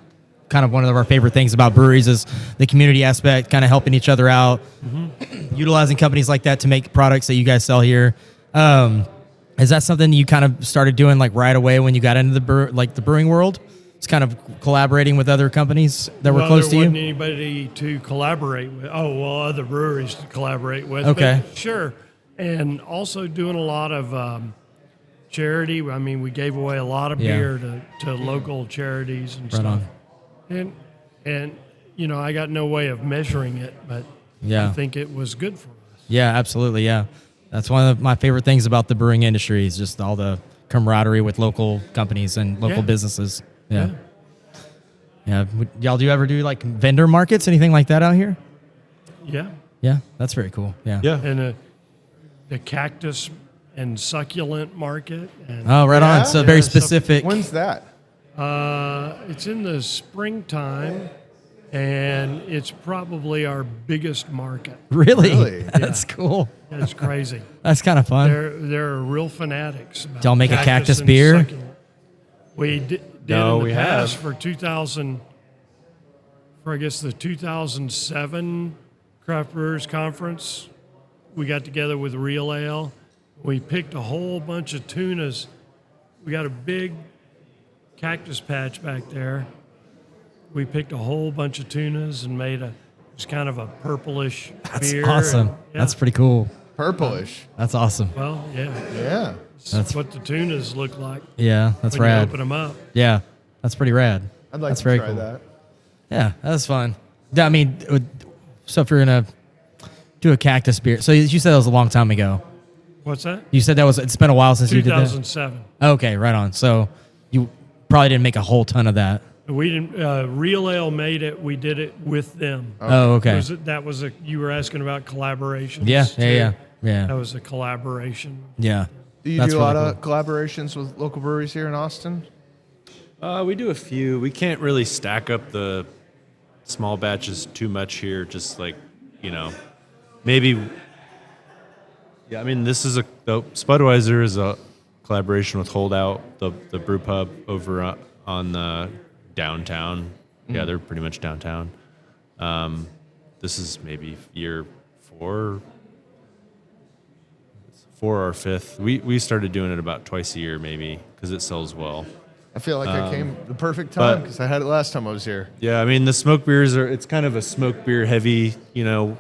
kind of one of our favorite things about breweries is the community aspect, kind of helping each other out, utilizing companies like that to make products that you guys sell here. Is that something you kind of started doing like right away when you got into the brewing world? It's kind of collaborating with other companies that were close to there wasn't you. anybody to collaborate with. Oh, well, other breweries to collaborate with. Okay. But sure. And also doing a lot of charity. I mean, we gave away a lot of Yeah. beer to local charities and Right stuff. on. And I got no way of measuring it, but Yeah. I think it was good for us. Yeah, absolutely. Yeah. That's one of my favorite things about the brewing industry is just all the camaraderie with local companies and local Yeah. businesses. Yeah. Yeah. Y'all do you ever do like vendor markets, anything like that out here? Yeah. Yeah. That's very cool. Yeah. Yeah. And the cactus and succulent market. And Oh, right Yeah? on. So very Yeah, so specific. When's that? it's in the springtime, and it's probably our biggest market. Really? Really? That's cool. It's crazy. That's kind of fun. They're real fanatics. About Y'all make a cactus and beer? succulent. We did No, in the we past have. for 2000, for I guess the 2007 Craft Brewers Conference. We got together with Real Ale. We picked a whole bunch of tunas. We got a big cactus patch back there. We picked a whole bunch of tunas and made it's kind of a purplish That's beer. awesome. and- yeah. That's pretty cool. Purplish. That's awesome. Well, yeah. Yeah. That's what the tunas look like Yeah, that's when you rad. open them up. Yeah, that's pretty rad. I'd like That's to very try cool. that. Yeah, that's fun. I mean, so if you're gonna do a cactus beer, so you said that was a long time ago. What's that? You said it's been a while since you did that. 2007. Okay, right on. So you probably didn't make a whole ton of that. We didn't. Real Ale made it. We did it with them. Oh, okay. That was you were asking about collaborations. Yeah, too. yeah. That was a collaboration. Yeah. Do you That's do a lot really of collaborations with local breweries here in Austin? We do a few. We can't really stack up the small batches too much here. Just like, maybe. Yeah, I mean, the Spudweiser is a collaboration with Holdout, the brew pub over on the downtown. Yeah, they're pretty much downtown. This is maybe year 4 or 5th. We started doing it about twice a year, maybe, because it sells well. I feel like I came the perfect time but- because I had it last time I was here. Yeah, I mean, the smoke beers it's kind of a smoke beer heavy,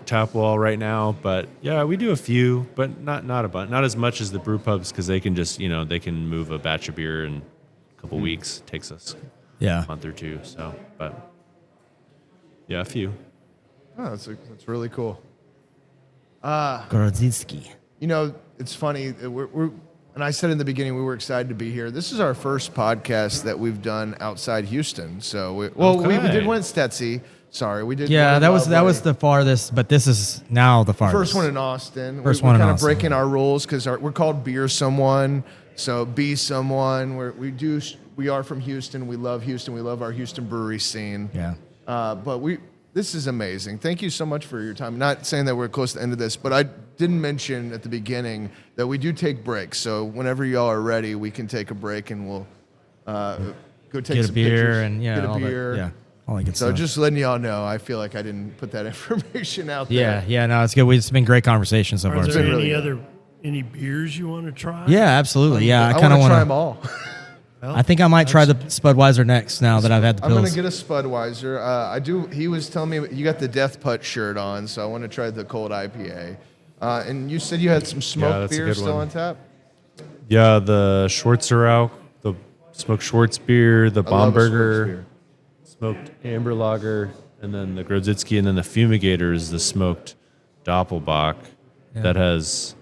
tap wall right now. But yeah, we do a few, but not a bunch, not as much as the brew pubs because they can just, they can move a batch of beer in a couple weeks. It takes us Yeah. a month or two. So, but yeah, a few. Oh, that's really cool. Grodzicki. It's funny. And I said in the beginning we were excited to be here. This is our first podcast that we've done outside Houston. So, we did one in Stetsy. Sorry, we did. Yeah, one that in was Loveland. the farthest, but this is now the farthest. First one in Austin. First we're one in kind of Austin. breaking our rules because we're called Beer Someone. So be someone. We are from Houston. We love Houston. We love our Houston brewery scene. Yeah. But this is amazing. Thank you so much for your time. Not saying that we're close to the end of this, but I didn't mention at the beginning that we do take breaks. So whenever y'all are ready, we can take a break and we'll go take Get a some beer pictures, and get a all beer. that. Yeah. All that good So stuff. just letting y'all know, I feel like I didn't put that information out Yeah, there. yeah, no, it's good. It's been great conversation so Are far. there too. really any beers you want to try? Yeah, absolutely. Yeah, I I kind of want to try want them to. all. I think I might try the Spudweiser next now that I've had the I'm pills. gonna get a Spudweiser. I do. He was telling me you got the Death Putt shirt on, so I want to try the cold IPA. And you said you had some smoked that's a beer good still one. on tap. Yeah, the Schwarzerau, the smoked Schwartz beer, the I love a Schwartz Bomberger, beer. smoked amber lager, and then the Grodzicki, and then the Fumigator is the smoked Doppelbock that has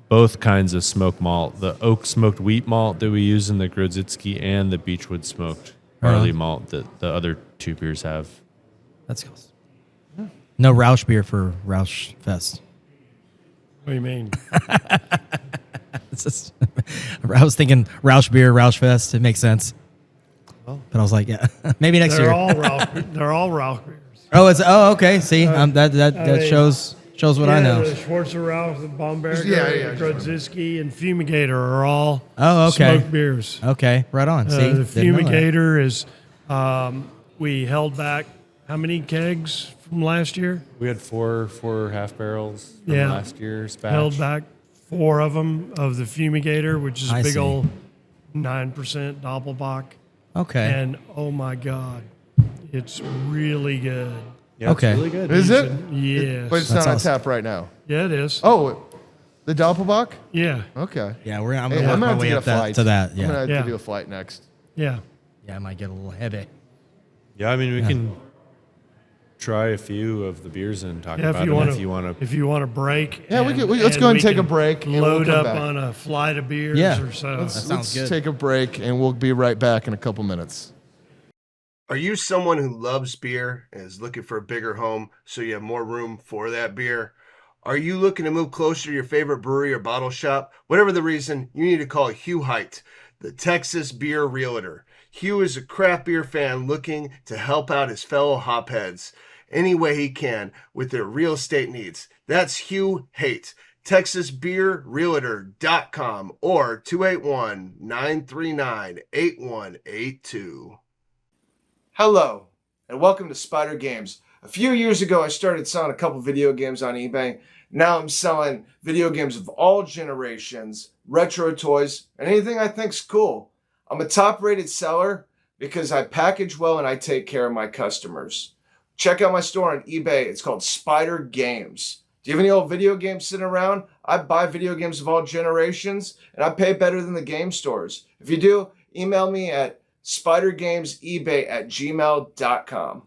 both kinds of smoked malt. The oak smoked wheat malt that we use in the Grodzicki and the Beechwood smoked barley malt that the other two beers have. That's cool. No Roush beer for Roush Fest. What do you mean? It's just, I was thinking Roush beer, Roush Fest. It makes sense. But I was like, yeah, maybe next They're year. all Rauch beers. Okay. See, that mean, shows what I know. The Schwarzerau, the Bomberger, Yeah. the Grodzicki, and Fumigator are all Okay. smoked beers. Okay, right on. See, The didn't know that. Fumigator is, we held back how many kegs from last year? We had four half barrels from Yeah. last year's batch. Held back 4 of them of the Fumigator, which is I big see. old 9% Doppelbock. Okay. And oh my God, it's really good. Yeah, Okay. it's really good. Is it? Yes. But it's That's not on awesome. tap right now. Yeah, it is. Oh, the Doppelbock? Yeah. Okay. Yeah, I'm Hey, gonna I'm work gonna my have to way get a up that, flight. to that. I'm gonna Yeah, have Yeah. to do a flight next. Yeah. yeah, I might get a little heavy. Yeah, I mean, we can try a few of the beers and talk Yeah, about if you them want if to, you want to. if you want to break. Yeah, let's go and we take a can break and we'll Load come up back. on a flight of beers Yeah. or so. That sounds Let's good. take a break and we'll be right back in a couple minutes. Are you someone who loves beer and is looking for a bigger home so you have more room for that beer? Are you looking to move closer to your favorite brewery or bottle shop? Whatever the reason, you need to call Hugh Height, the Texas Beer Realtor. Hugh is a craft beer fan looking to help out his fellow hopheads any way he can with their real estate needs. That's Hugh Haight, TexasBeerRealtor.com or 281-939-8182. Hello, and welcome to Spider Games. A few years ago, I started selling a couple video games on eBay. Now I'm selling video games of all generations, retro toys, and anything I think's cool. I'm a top-rated seller because I package well and I take care of my customers. Check out my store on eBay. It's called Spider Games. Do you have any old video games sitting around? I buy video games of all generations, and I pay better than the game stores. If you do, email me at spidergamesebay@gmail.com.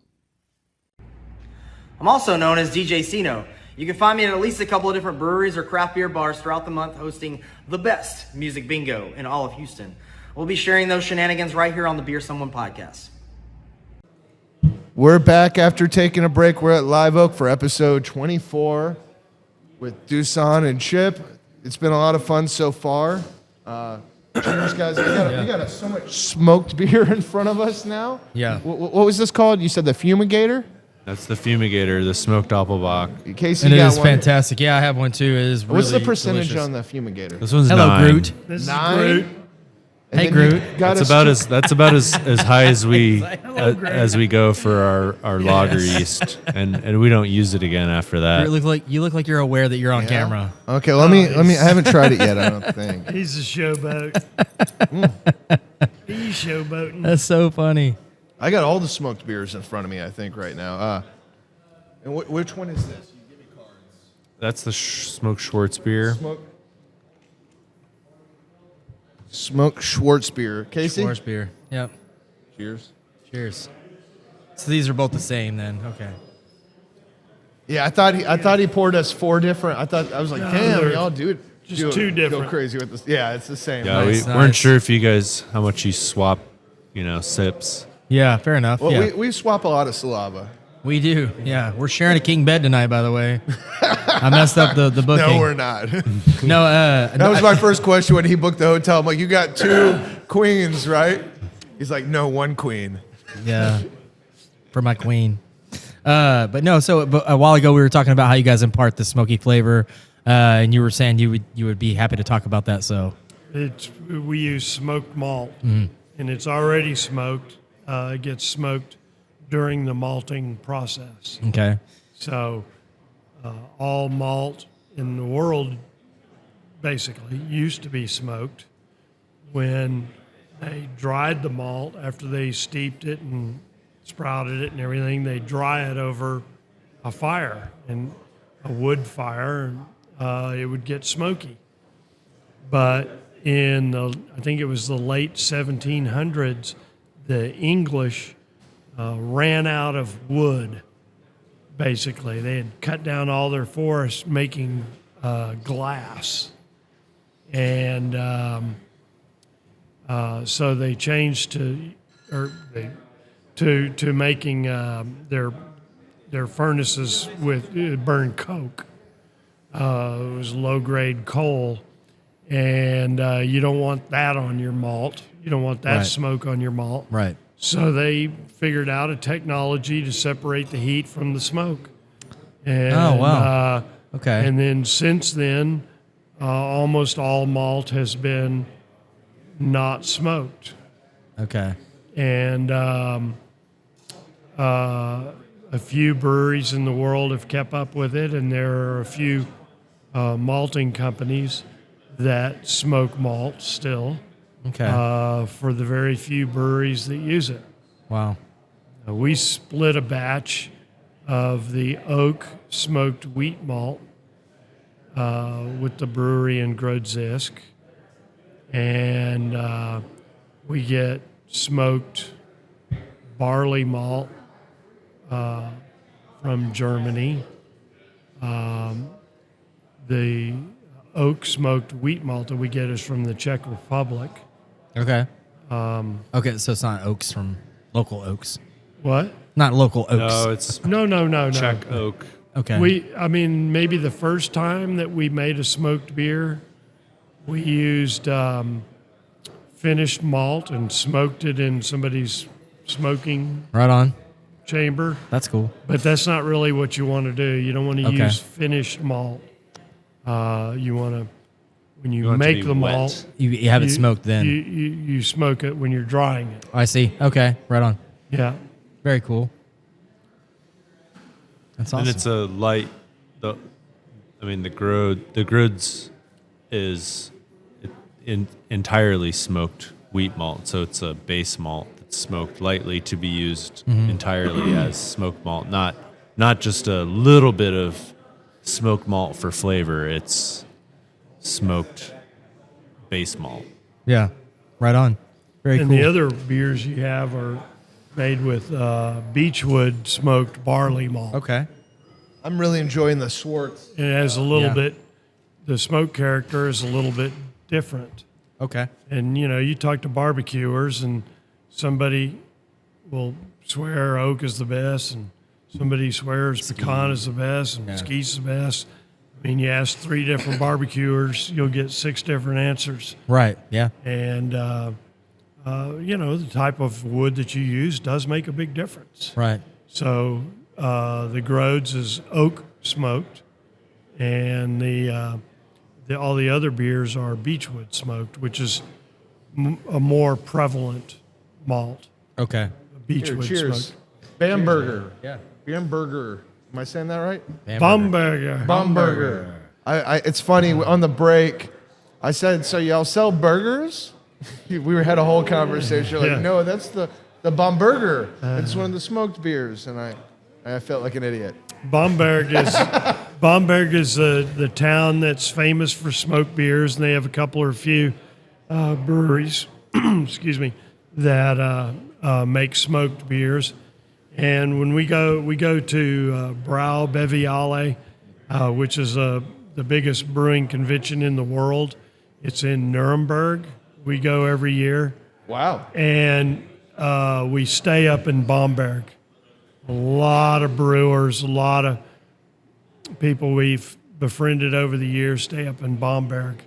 I'm also known as DJ Sino. You can find me at least a couple of different breweries or craft beer bars throughout the month hosting the best music bingo in all of Houston. We'll be sharing those shenanigans right here on the Beer Someone podcast. We're back after taking a break. We're at Live Oak for episode 24 with Dusan and Chip. It's been a lot of fun so far. Cheers, guys. We got so much smoked beer in front of us now. Yeah. What was this called? You said the Fumigator? That's the Fumigator, the smoked Doppelbock. Casey And it got is one. fantastic. Yeah, I have one too. It is really What's the percentage delicious. on the Fumigator? This one's Hello, 9. Groot. This 9? is Groot. And Hey, then Groot. you got That's about as high as we Hello, Groot. as we go for our lager yeast, and we don't use it again after that. You look like you're aware that you're on camera. Okay, let me. I haven't tried it yet. I don't think. He's a showboat. He's showboating. That's so funny. I got all the smoked beers in front of me. I think right now. And which one is this? You give me cards. That's the smoked Schwartz beer. Smoke Schwartz beer. Casey. Schwartz beer. Yep. Cheers. Cheers. So these are both the same then. Okay. Yeah, I thought he poured us 4 different. I was like, damn, they're y'all do it. just do 2 it, different. Go crazy with this. Yeah, it's the same. Yeah, Nice, we weren't nice. sure if you guys how much you swap, sips. Yeah, fair enough. Well, yeah. we swap a lot of saliva. We do. Yeah. We're sharing a king bed tonight, by the way. I messed up the booking. No, we're not. No, That was my first question when he booked the hotel. I'm like, you got 2 queens, right? He's like, no, 1 queen. Yeah. For my queen. But no, but a while ago we were talking about how you guys impart the smoky flavor, and you were saying you would be happy to talk about that. So We use smoked malt, and it's already smoked. It gets smoked during the malting process. okay, So all malt in the world basically used to be smoked. When they dried the malt after they steeped it and sprouted it and everything, they dry it over a fire, and a wood fire, and it would get smoky. But I think it was the late 1700s, the English ran out of wood. Basically, they had cut down all their forests making glass, and so they changed to making their furnaces with burn coke. It was low grade coal, and you don't want that on your malt. You don't want that Right. smoke on your malt. right. So they figured out a technology to separate the heat from the smoke. And, Oh, wow. Okay. And then since then, almost all malt has been not smoked. Okay. And a few breweries in the world have kept up with it, and there are a few malting companies that smoke malt still. Okay. For the very few breweries that use it. Wow. We split a batch of the oak smoked wheat malt with the brewery in Grodzisk, and we get smoked barley malt from Germany. The oak smoked wheat malt that we get is from the Czech Republic. Okay. Okay, so it's not oaks from local oaks. What? Not local oaks. No, it's No. Czech oak. Okay. I mean, maybe the first time that we made a smoked beer, we used finished malt and smoked it in somebody's smoking Right on. chamber. That's cool. But that's not really what you want to do. You don't want to Okay. use finished malt. You want to, when you want it to make be the wet. malt, You have it smoked then. You smoke it when you're drying it. I see. Okay. Right on. Yeah. Very cool. That's awesome. And it's a light. The Gruds is entirely smoked wheat malt, so it's a base malt that's smoked lightly to be used entirely as smoked malt, not just a little bit of smoked malt for flavor. It's smoked base malt. Yeah. Right on. Very And cool. the other beers you have are made with beechwood smoked barley malt. Okay. I'm really enjoying the Swartz. It has a little Yeah. bit, the smoke character is a little bit different. Okay. And, you talk to barbecuers and somebody will swear oak is the best and somebody swears pecan is the best and mesquite's the best. I mean, you ask 3 different barbecuers, you'll get 6 different answers. Right. Yeah. And, the type of wood that you use does make a big difference. Right. So the Grodes is oak smoked, and all the other beers are beechwood smoked, which is a more prevalent malt. Okay. Beechwood Cheers. smoked. Bamberger. Yeah. Bamberger. Am I saying that right? Bamberger. Bamberger. It's funny, on the break, I said, so y'all sell burgers? We had a whole conversation. Like, Yeah. no, that's the Bamberger. It's one of the smoked beers. And I felt like an idiot. Bamberg is the town that's famous for smoked beers, and they have a couple or a few breweries, excuse me, that make smoked beers. And when we go to Brau Beviale, which is the biggest brewing convention in the world. It's in Nuremberg. We go every year, Wow. and we stay up in Bamberg. A lot of brewers, a lot of people we've befriended over the years stay up in Bamberg,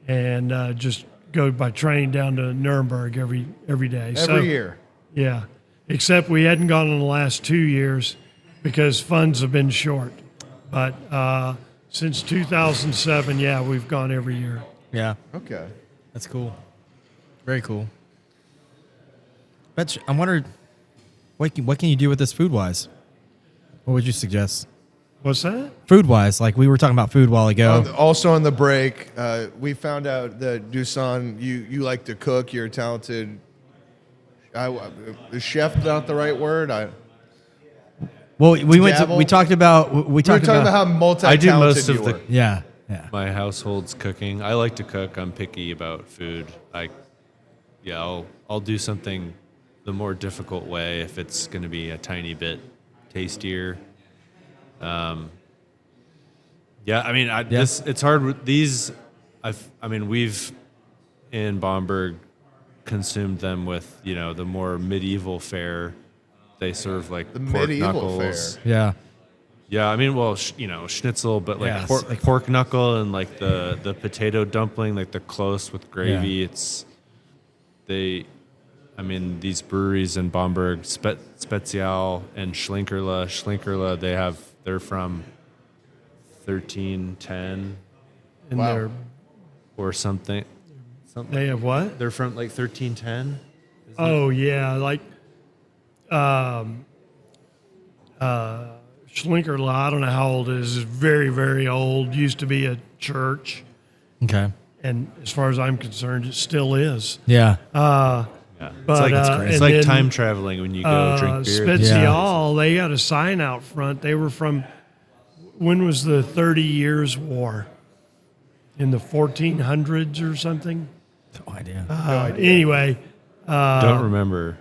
and just go by train down to Nuremberg every day. Every year. Yeah, except we hadn't gone in the last 2 years because funds have been short. But since 2007, yeah, we've gone every year. Yeah. Okay. That's cool. Very cool. But I wondered, what can you do with this food wise? What would you suggest? What's that? Food wise, like we were talking about food a while ago. Also on the break, we found out that Dusan, you like to cook. You're a talented. Is chef not the right word? Well, we dabble? talked about We were talking about how multi-talented I do most of you the were. yeah. my household's cooking. I like to cook. I'm picky about food. I'll do something the more difficult way if it's going to be a tiny bit tastier. It's hard with these. We've in Bamberg consumed them with the more medieval fare. They serve like The pork medieval knuckles. fare. Yeah. Yeah, schnitzel, but like Yeah, pork, it's like- pork knuckle and like the potato dumpling, like the close with gravy. Yeah. These breweries in Bamberg, Spezial and Schlinkerla, they're from 1310 And Wow. or something. they have what? They're from like 1310. Oh yeah, like Schlinkerla. I don't know how old it is. It's very, very old. Used to be a church, Okay. and as far as I'm concerned, it still is. Yeah. Yeah, But it's and like then, time traveling when you go drink beer. Spezial, they got a sign out front. They were from, when was the 30 Years' War? In the 1400s or something? No idea. Anyway, Don't remember.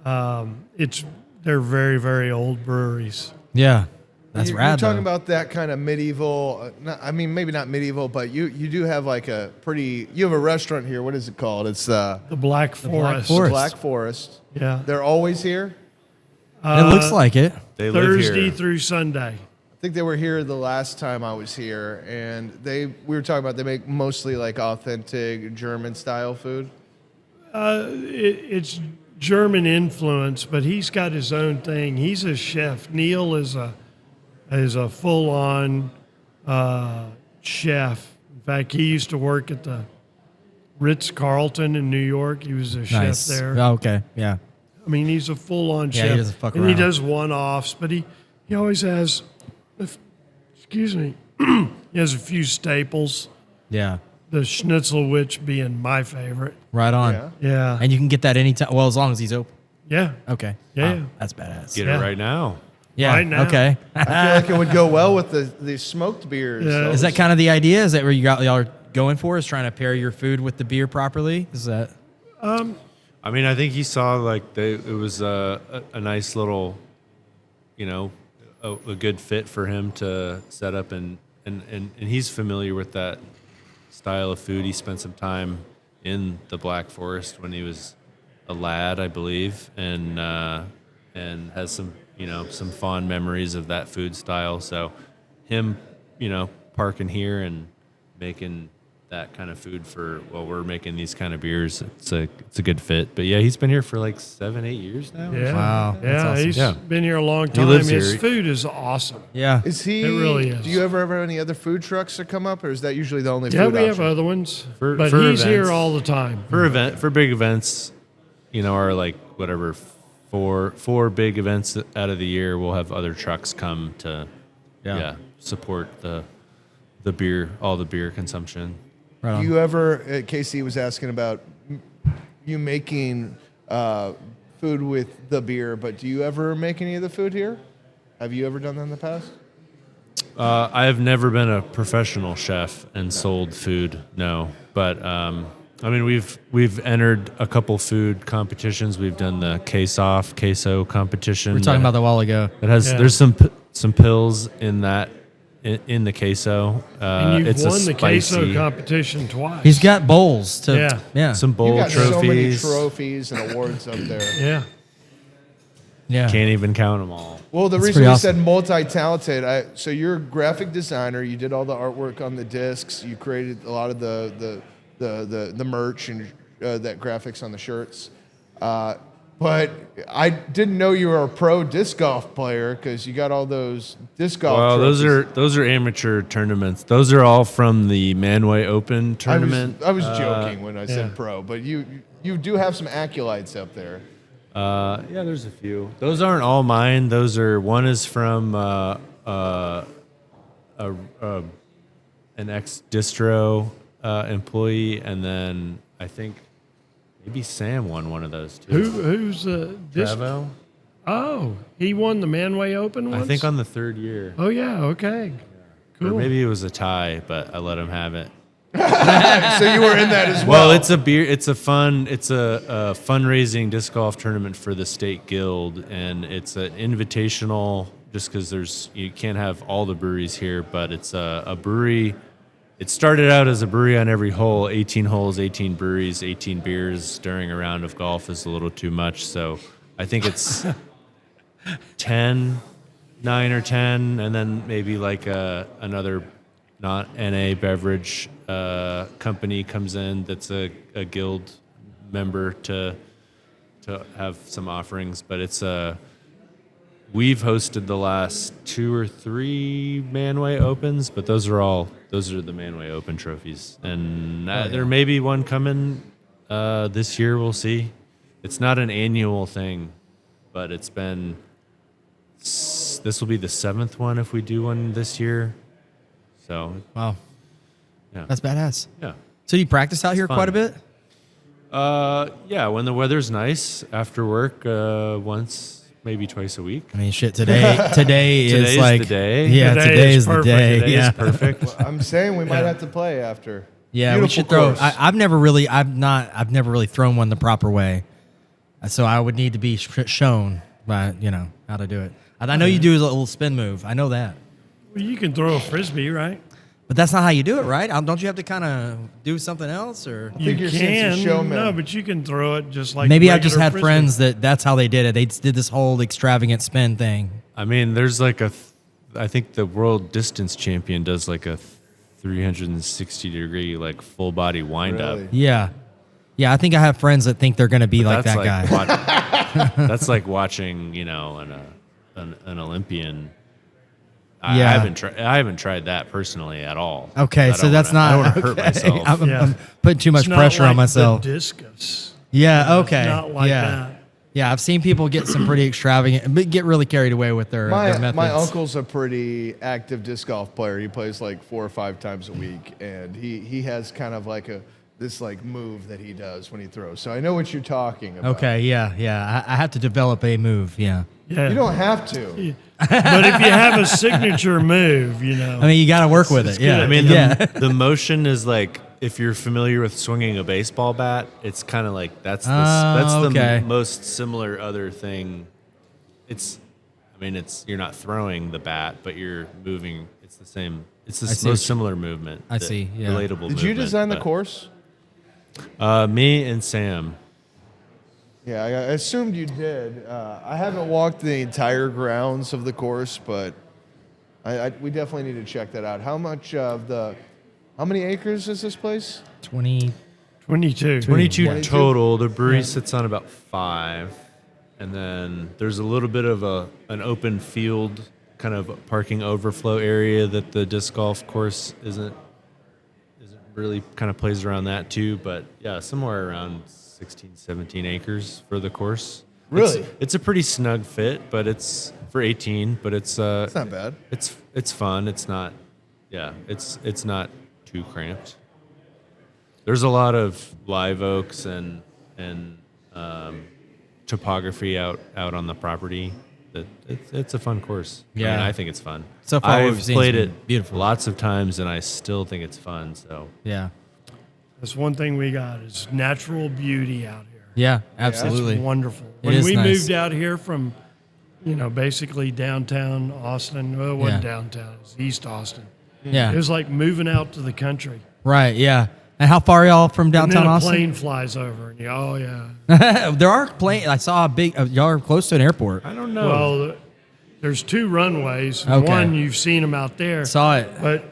they're very, very old breweries. Yeah. That's You're rad. talking though. about that kind of medieval. Maybe not medieval, but you do have like a pretty. You have a restaurant here. What is it called? It's The Black Forest. Forest. Black Forest. Yeah. They're always here. It looks like it. They live Thursday here. through Sunday. think they were here the last time I was here, and we were talking about they make mostly like authentic German style food. It's German influence, but he's got his own thing. He's a chef. Neil is a full-on chef. In fact, he used to work at the Ritz-Carlton in New York. He was a chef there. Oh, okay, yeah. I mean, he's a full-on Yeah, chef. he doesn't fuck and around. he does one-offs, but he always has, excuse me, he has a few staples. Yeah, The Schnitzelwich being my favorite. right on. Yeah. Yeah. And you can get that anytime. Well, as long as he's open. Yeah. Okay. Yeah. Wow, that's badass. Get Yeah. it right now. Yeah. Right now. Okay. I feel like it would go well with the smoked beers. Yeah. Is that kind of the idea? Is that where y'all are going for? Is trying to pair your food with the beer properly? Is that? I mean, I think he saw like it was a nice little, a good fit for him to set up, and he's familiar with that style of food. He spent some time in the Black Forest when he was a lad, I believe, and has some fond memories of that food style. So him, parking here and making that kind of food while we're making these kind of beers, it's a good fit. But yeah, he's been here for like 7-8 years now. Yeah. Wow, that's Yeah. awesome. He's Yeah. been here a long time. lives His here. food is awesome. Yeah. Is he? It really is. Do you ever have any other food trucks that come up, or is that usually the only Yeah, food we option? have other ones. For But he's events. here all the time. For big events, are like whatever four big events out of the year, we'll have other trucks come to support the beer, all the beer consumption. Right on. Do you ever? Casey was asking about you making food with the beer, but do you ever make any of the food here? Have you ever done that in the past? I have never been a professional chef and sold food, no. But I mean, we've entered a couple food competitions. We've done the queso competition. We were talking about that a while ago. It has Yeah. there's some pills in that in the queso. And you've it's won a the spicy, queso competition twice. He's got bowls to. Yeah. Yeah. some You bowl got trophies. so many trophies and awards up there. Yeah. Yeah. Can't even count them all. Well, the That's reason pretty we awesome. said multi-talented, so you're a graphic designer. You did all the artwork on the discs. You created a lot of the merch and that graphics on the shirts. But I didn't know you were a pro disc golf player because you got all those disc golf. Well, trophies. those are amateur tournaments. Those are all from the Manway Open tournament. I was joking when I said yeah. pro, but you do have some acolytes up there. Yeah, there's a few. Those aren't all mine. One is from an ex-distro employee, and then I think maybe Sam won one of those too. Who's this? Bravo? Oh, he won the Manway Open once? I think on the third year. Oh, yeah. Okay. Or Cool. maybe it was a tie, but I let him have it. So you were in that as well. Well, it's a fundraising disc golf tournament for the state guild, and it's an invitational. Just because you can't have all the breweries here, but it's a brewery. It started out as a brewery on every hole, 18 holes, 18 breweries, 18 beers during a round of golf is a little too much. So I think it's 9 or 10, and then maybe like another not NA beverage company comes in that's a guild member to have some offerings. But we've hosted the last 2 or 3 Manway Opens, but those are the Manway Open trophies. And there may be one coming this year. We'll see. It's not an annual thing, but this will be the 7th one if we do one this year. So, Wow. yeah. That's badass. Yeah. So you practice out here fun. quite a bit? Yeah, when the weather's nice after work, once, maybe twice a week. I mean, shit. Today Today's is like the day. Yeah, Today today is is the perfect. day. Today Yeah, is perfect. I'm saying we might have to play after. yeah. We Beautiful should throw. course. I've never really thrown one the proper way, so I would need to be shown by how to do it. And I know you do a little spin move. I know that, Well, you can throw a frisbee, right? but that's not how you do it, right? Don't you have to kind of do something else, or I think You you're seeing some showman. No, but you can throw it just like maybe I just regular had frisbee. friends that's how they did it. They did this whole extravagant spin thing. I mean, there's like I think the world distance champion does like a 360-degree like full body wind up. Really? Yeah. Yeah, I think I have friends that think they're going to be like That's that guy. That's like watching, you know, an Olympian. Yeah. I haven't tried that personally at all. Okay, so that's not. I don't want to hurt okay. myself. I'm putting too much It's not pressure like on myself. The discus. Yeah. Okay. Not like yeah. that. Yeah, I've seen people get some pretty extravagant, but get really carried away with their methods. My uncle's a pretty active disc golf player. He plays like 4 or 5 times a week, and he has kind of like this like move that he does when he throws. So I know what you're talking about. Okay. Yeah. Yeah. I have to develop a move. Yeah. Yeah. You don't have to. But if you have a signature move, you know. I mean, you got to work with it. Yeah. I mean, yeah. the motion is like, if you're familiar with swinging a baseball bat, it's kind of like that's the okay. most similar other thing. You're not throwing the bat, but you're moving. It's the same. It's the most similar movement. I see, yeah. Relatable. Did you movement, design the but, course? Me and Sam. Yeah, I assumed you did. I haven't walked the entire grounds of the course, but we definitely need to check that out. How many acres is this place? 22. 22 total. The brewery sits on about 5, and then there's a little bit of an open field, kind of parking overflow area that the disc golf course isn't really kind of plays around that too. But yeah, somewhere around 16, 17 acres for the course. Really? It's a pretty snug fit, but it's for 18. But it's not bad. It's fun. It's not. Yeah, it's not too cramped. There's a lot of live oaks and topography out on the property. It's a fun course. Yeah. I mean, I think it's fun. So far, I've we've seen played some it beautiful. lots of times, and I still think it's fun. So Yeah. That's one thing we got is natural beauty out here. Yeah, That's absolutely. wonderful. It When is we nice. moved out here from, basically downtown Austin, well, it wasn't Yeah. downtown, it was East Austin. Yeah. It was like moving out to the country. Right. Yeah. And how far are y'all from And downtown then a Austin? plane flies over, and you go, oh, yeah. There are planes. I saw a big. Y'all are close to an airport. I don't know. Well, there's 2 runways. Okay. One, you've seen them out there. Saw it. But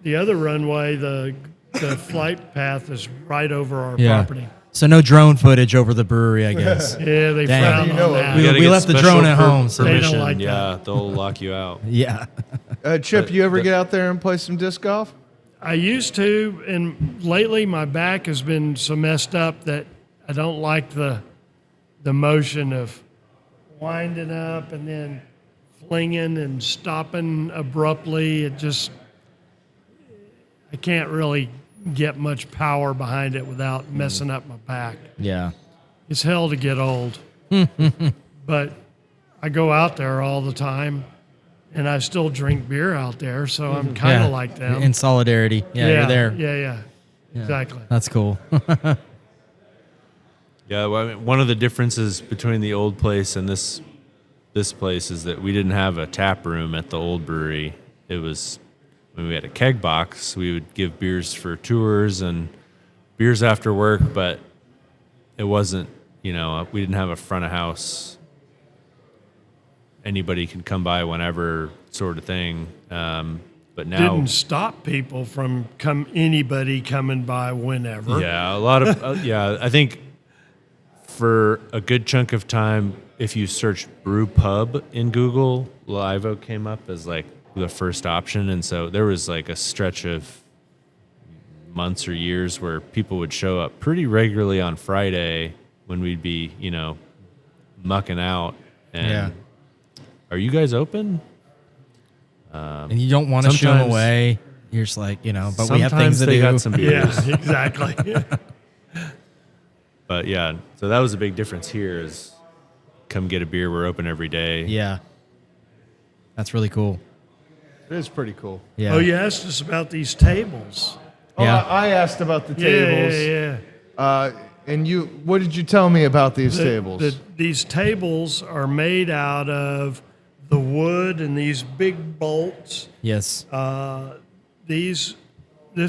the other runway, the flight path is right over our Yeah. property. So no drone footage over the brewery, I guess. Yeah, they Damn. frown You know on it. that. We gotta get left the special drone at home, so- They don't permission. like yeah, they'll lock you out. Yeah. Chip, you ever get out there and play some disc golf? I used to, and lately my back has been so messed up that I don't like the motion of winding up and then flinging and stopping abruptly. I can't really get much power behind it without messing up my back. Yeah. It's hell to get old. But I go out there all the time, and I still drink beer out there, so I'm kind of Yeah. like them. In solidarity. Yeah, you're there. Yeah. Exactly. That's cool. Yeah, well, I mean, one of the differences between the old place and this place is that we didn't have a tap room at the old brewery. It was when we had a keg box, we would give beers for tours and beers after work, but it wasn't, we didn't have a front of house. Anybody can come by whenever sort of thing. But now, Didn't stop people from anybody coming by whenever. yeah, a lot of, I think for a good chunk of time, if you searched brew pub in Google, Live Oak came up as like the first option. And so there was like a stretch of months or years where people would show up pretty regularly on Friday when we'd be, mucking out. And Yeah. are you guys open? And you don't want to shoo them Sometimes- away. You're just like, but we have things Sometimes to they do. got some beers. Yeah, exactly. But yeah, so that was a big difference here is come get a beer. We're open every day. Yeah. That's really cool. It is pretty cool. Yeah. Oh, you asked us about these tables. Yeah. Oh, I asked about the tables. Yeah. And what did you tell me about these The- tables? These tables are made out of the wood and these big bolts. Yes. This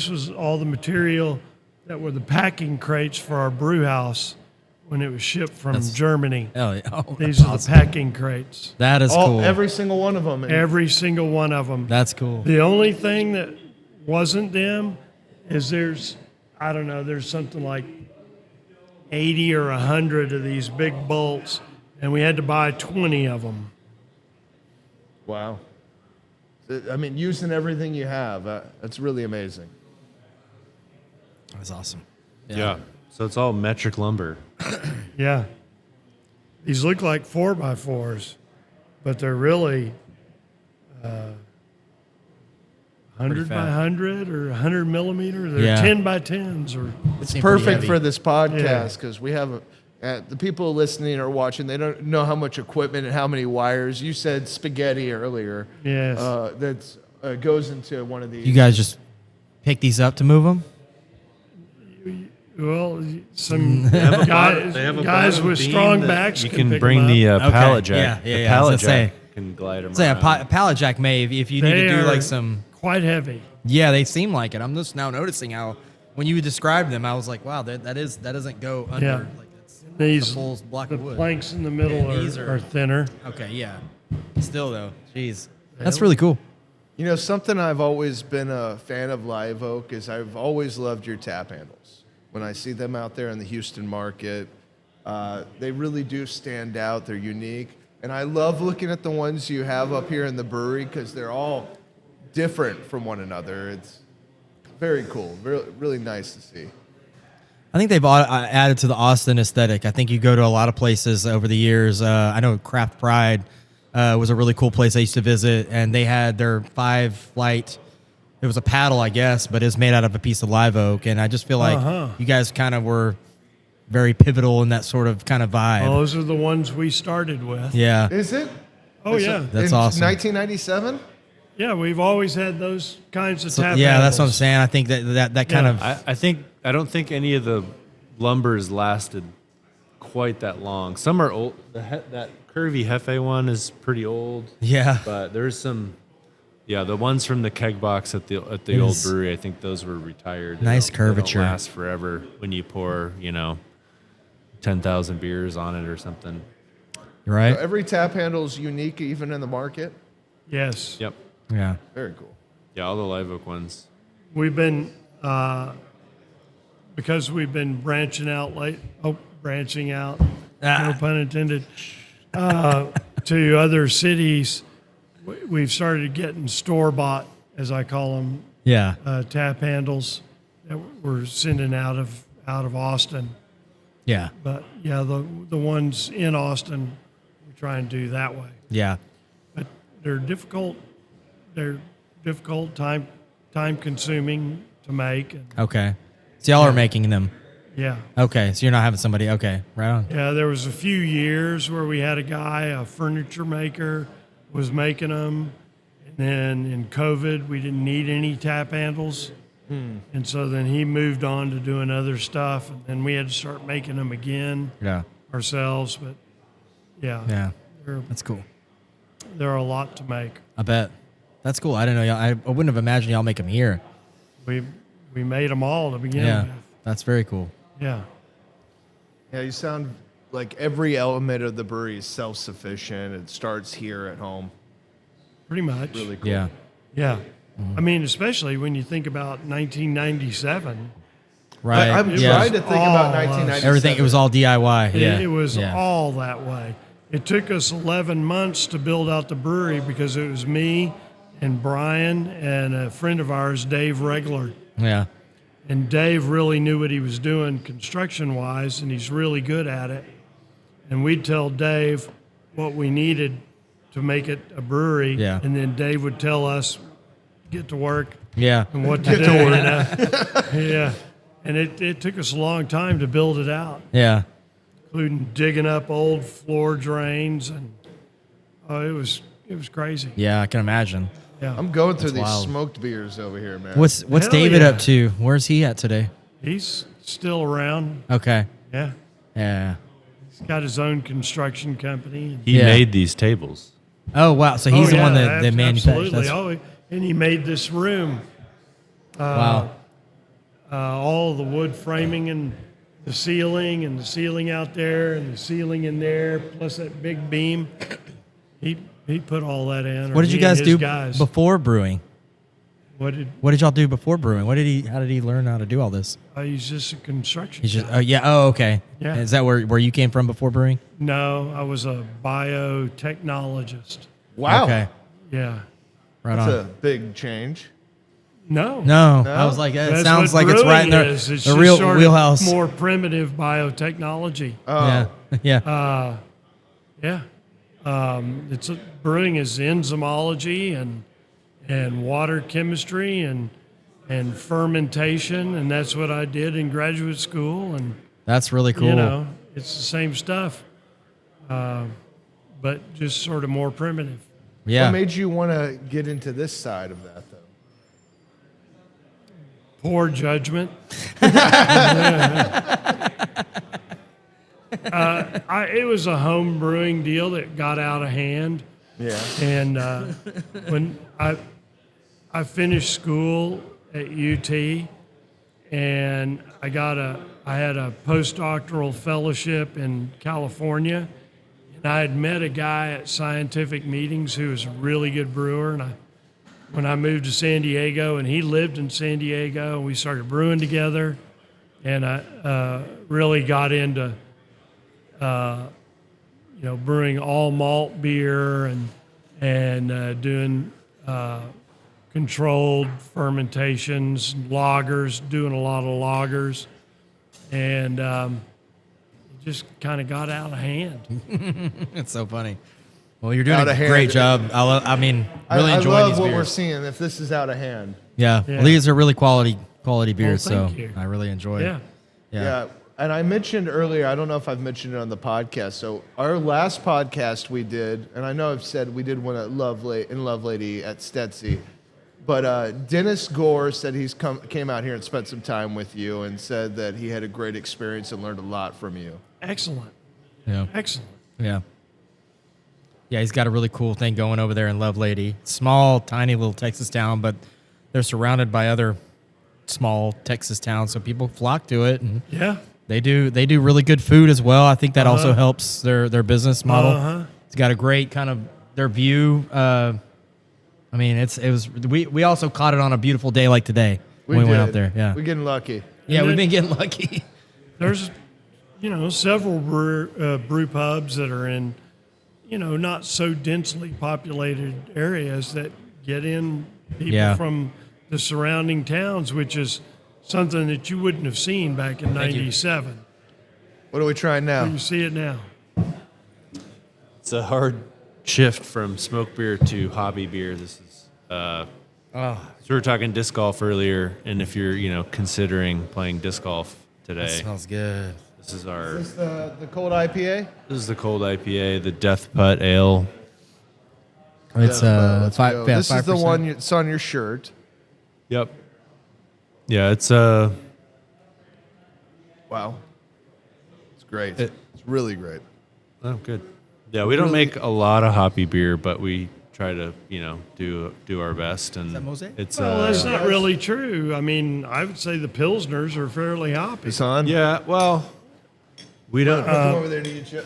was all the material that were the packing crates for our brew house when it was shipped from Germany. Oh, oh, These that's are awesome. the packing crates. That is cool. Every single one of them. Every single one of them. That's cool. The only thing that wasn't them is there's something like 80 or 100 of these big bolts, and we had to buy 20 of them. Wow. I mean, using everything you have, that's really amazing. That's awesome. Yeah. So it's all metric lumber. Yeah. These look like 4x4s, but they're really 100 by 100 or 100 millimeter. They're 10 by 10s. Or It's perfect for this podcast because we have the people listening or watching, they don't know how much equipment and how many wires. You said spaghetti earlier. Yes. That goes into one of these. You guys just pick these up to move them? Well, some guys with strong backs You can can pick bring them the up. pallet jack. Yeah, The yeah, I was pallet gonna say. jack can glide them Say a around. pallet jack may if you need They to do are like some. quite heavy. Yeah, they seem like it. I'm just now noticing how when you described them, I was like, wow, that doesn't go under. Yeah. Like it's These a full block the of wood. planks in the middle Yeah, these are thinner. Okay, yeah. Still though, jeez, that's really cool. You know, something I've always been a fan of Live Oak is I've always loved your tap handles. When I see them out there in the Houston market, they really do stand out. They're unique. And I love looking at the ones you have up here in the brewery because they're all different from one another. It's very cool. Really, really nice to see. I think they've added to the Austin aesthetic. I think you go to a lot of places over the years. I know Craft Pride was a really cool place I used to visit, and they had their 5-flight. It was a paddle, I guess, but it's made out of a piece of live oak. And I just feel like you guys kind of were very pivotal in that sort of kind of vibe. Well, those are the ones we started with. Yeah. Is it? Oh, yeah. That's in awesome. 1997? Yeah, we've always had those kinds of tap Yeah, that's what I'm handles. saying. I think that kind of. I don't think any of the lumbers lasted quite that long. Some are old. That curvy Hefe one is pretty old. Yeah. But there's some. Yeah, the ones from the keg box at the old is brewery, I think those were retired. Nice They curvature. don't last forever when you pour 10,000 beers on it or something. Right? So every tap handle is unique, even in the market. Yes. Yep. Yeah. Very cool. Yeah, all the Live Oak ones. We've been, because we've been branching out, no pun intended, to other cities, we've started getting store-bought, as I call them, Yeah. tap handles that we're sending out of Austin. Yeah. But yeah, the ones in Austin, we try and do that way. Yeah. But they're difficult. They're difficult, time consuming to make. And Okay. So y'all are making them. yeah. Okay. So you're not having somebody. Okay. Right on. Yeah, there was a few years where we had a guy, a furniture maker, was making them. And then in COVID, we didn't need any tap handles. And so then he moved on to doing other stuff. And then we had to start making them again Yeah. ourselves. But yeah, Yeah. they're, That's cool. they're a lot to make. I bet. That's cool. I didn't know y'all. I wouldn't have imagined y'all make them here. We made them all to begin Yeah. with. That's very cool. Yeah. Yeah, you sound like every element of the brewery is self-sufficient. It starts here at home. Pretty much. Really cool. Yeah. Yeah. I mean, especially when you think about 1997. Right. I'm yeah. trying to think about all 1997. Everything. It was all DIY. Yeah. It was yeah. all that way. It took us 11 months to build out the brewery because it was me and Brian and a friend of ours, Dave Regler. Yeah. And Dave really knew what he was doing construction-wise, and he's really good at it. And we'd tell Dave what we needed to make it a brewery, Yeah. and then Dave would tell us, get to work Yeah. and what to do. You know? Yeah. And it took us a long time to build it out, Yeah. including digging up old floor drains, and it was crazy. Yeah. I can imagine. Yeah. I'm going through That's these wild. smoked beers over here, man. What's Hell David yeah. up to? Where's he at today? He's still around. Okay. Yeah. Yeah. He's got his own construction company. He Yeah. made these tables. Oh wow. So he's the one that manufactured. Absolutely. That's, And he made this room. wow. All the wood framing and the ceiling out there and the ceiling in there, plus that big beam. He put all that in. or What did you he and guys his do before brewing? What did What did y'all do before brewing? How did he learn how to do all this? he's just a construction He's just, guy. yeah. Oh, okay. Yeah. Is that where you came from before brewing? No, I was a biotechnologist. Wow. Okay. Yeah. Right That's on. a big change. No. No, No? I was like, it That's sounds what like it's right in brewing the, is. It's the just real sort of wheelhouse. more primitive biotechnology. Oh. Yeah. Yeah. Yeah. Brewing is enzymology and water chemistry and fermentation, and that's what I did in graduate school. And That's really cool. you know, it's the same stuff, but just sort of more primitive. Yeah. What made you want to get into this side of that, though? Poor judgment. It was a home brewing deal that got out of hand. Yeah. And when I finished school at UT, and I had a postdoctoral fellowship in California, and I had met a guy at scientific meetings who was a really good brewer, and when I moved to San Diego, and he lived in San Diego, and we started brewing together, and I really got into brewing all malt beer and doing controlled fermentations, lagers, doing a lot of lagers, and it just kind of got out of hand. It's so funny. Well, you're doing Out a of hand. great job. I mean, really I enjoying love these what beers. we're seeing. If this is out of hand. Yeah. Yeah. Well, these are really quality beers, so thank you. I really enjoy Yeah. it. Yeah. And I mentioned earlier, I don't know if I've mentioned it on the podcast. So our last podcast we did, and I know I've said we did one at Love Lady at Stetsy, but Dennis Gore said came out here and spent some time with you and said that he had a great experience and learned a lot from you. Excellent. Yeah. Excellent. Yeah. Yeah, he's got a really cool thing going over there in Lovelady. Small, tiny little Texas town, but they're surrounded by other small Texas towns, so people flock to it. And Yeah. they do really good food as well. I think that also helps their business model. It's got a great kind of their view. I mean, we also caught it on a beautiful day like today when we went out there. Yeah. We're getting lucky. Yeah, we've then- been getting lucky. There's, several brew pubs that are in, not so densely populated areas that get in people Yeah. from the surrounding towns, which is something that you wouldn't have seen back in Thank you. '97. What are we trying now? You see it now. It's a hard shift from smoke beer to hobby beer. This is so we were talking disc golf earlier, and if you're considering playing disc golf today, Smells good. this is Is this the cold IPA? the cold IPA, the Death Putt Ale. It's Let's five. go. Yeah, This is the 5%. one it's on your shirt. Yep. Yeah, it's Wow. It's great. It- It's really great. oh good. Yeah, we don't make a lot of hoppy beer, but we try to do our best. And that Mosaic? it's Well, that's not really true. I mean, I would say the Pilsners are fairly hoppy, It's on. yeah. Well, we don't Come over there to you, Chip.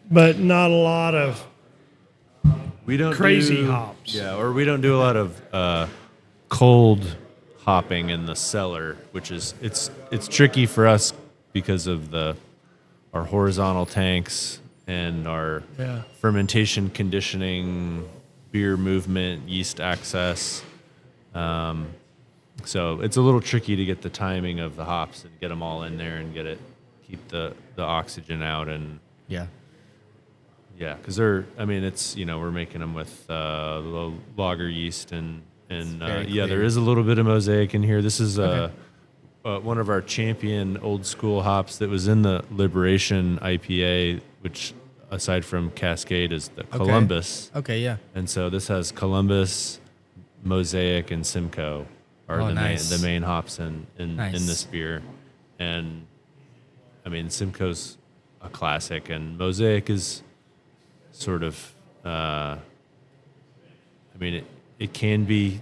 but not a lot of crazy do, hops. Yeah, or we don't do a lot of cold hopping in the cellar, which is it's tricky for us because of our horizontal tanks and our Yeah. fermentation conditioning, beer movement, yeast access. So it's a little tricky to get the timing of the hops and get them all in there and keep the oxygen out and Yeah. yeah, because we're making them with the lager yeast and very yeah, there clear. is a little bit of mosaic in here. This is one of our champion old school hops that was in the Liberation IPA, which aside from Cascade is the Columbus. Okay. Yeah. And so this has Columbus, Mosaic, and Simcoe are Oh, the nice. main hops in Nice. this beer. And I mean, Simcoe's a classic, and Mosaic is sort of it can be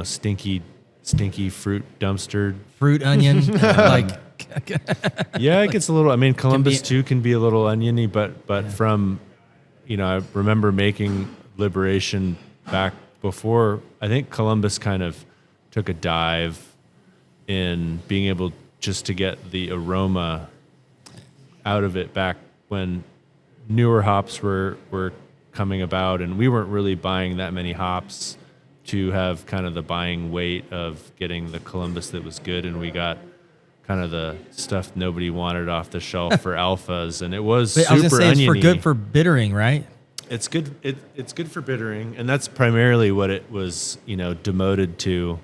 stinky fruit dumpstered. Fruit, onion, like Yeah, it gets a little. I mean, Columbus too can be a little oniony, but from, I remember making Liberation back before. I think Columbus kind of took a dive in being able just to get the aroma out of it back when newer hops were coming about, and we weren't really buying that many hops to have kind of the buying weight of getting the Columbus that was good, and we got kind of the stuff nobody wanted off the shelf for alphas, and it was But super I was gonna say oniony. it's good for bittering, right? It's good. It's good for bittering, and that's primarily what it was, demoted to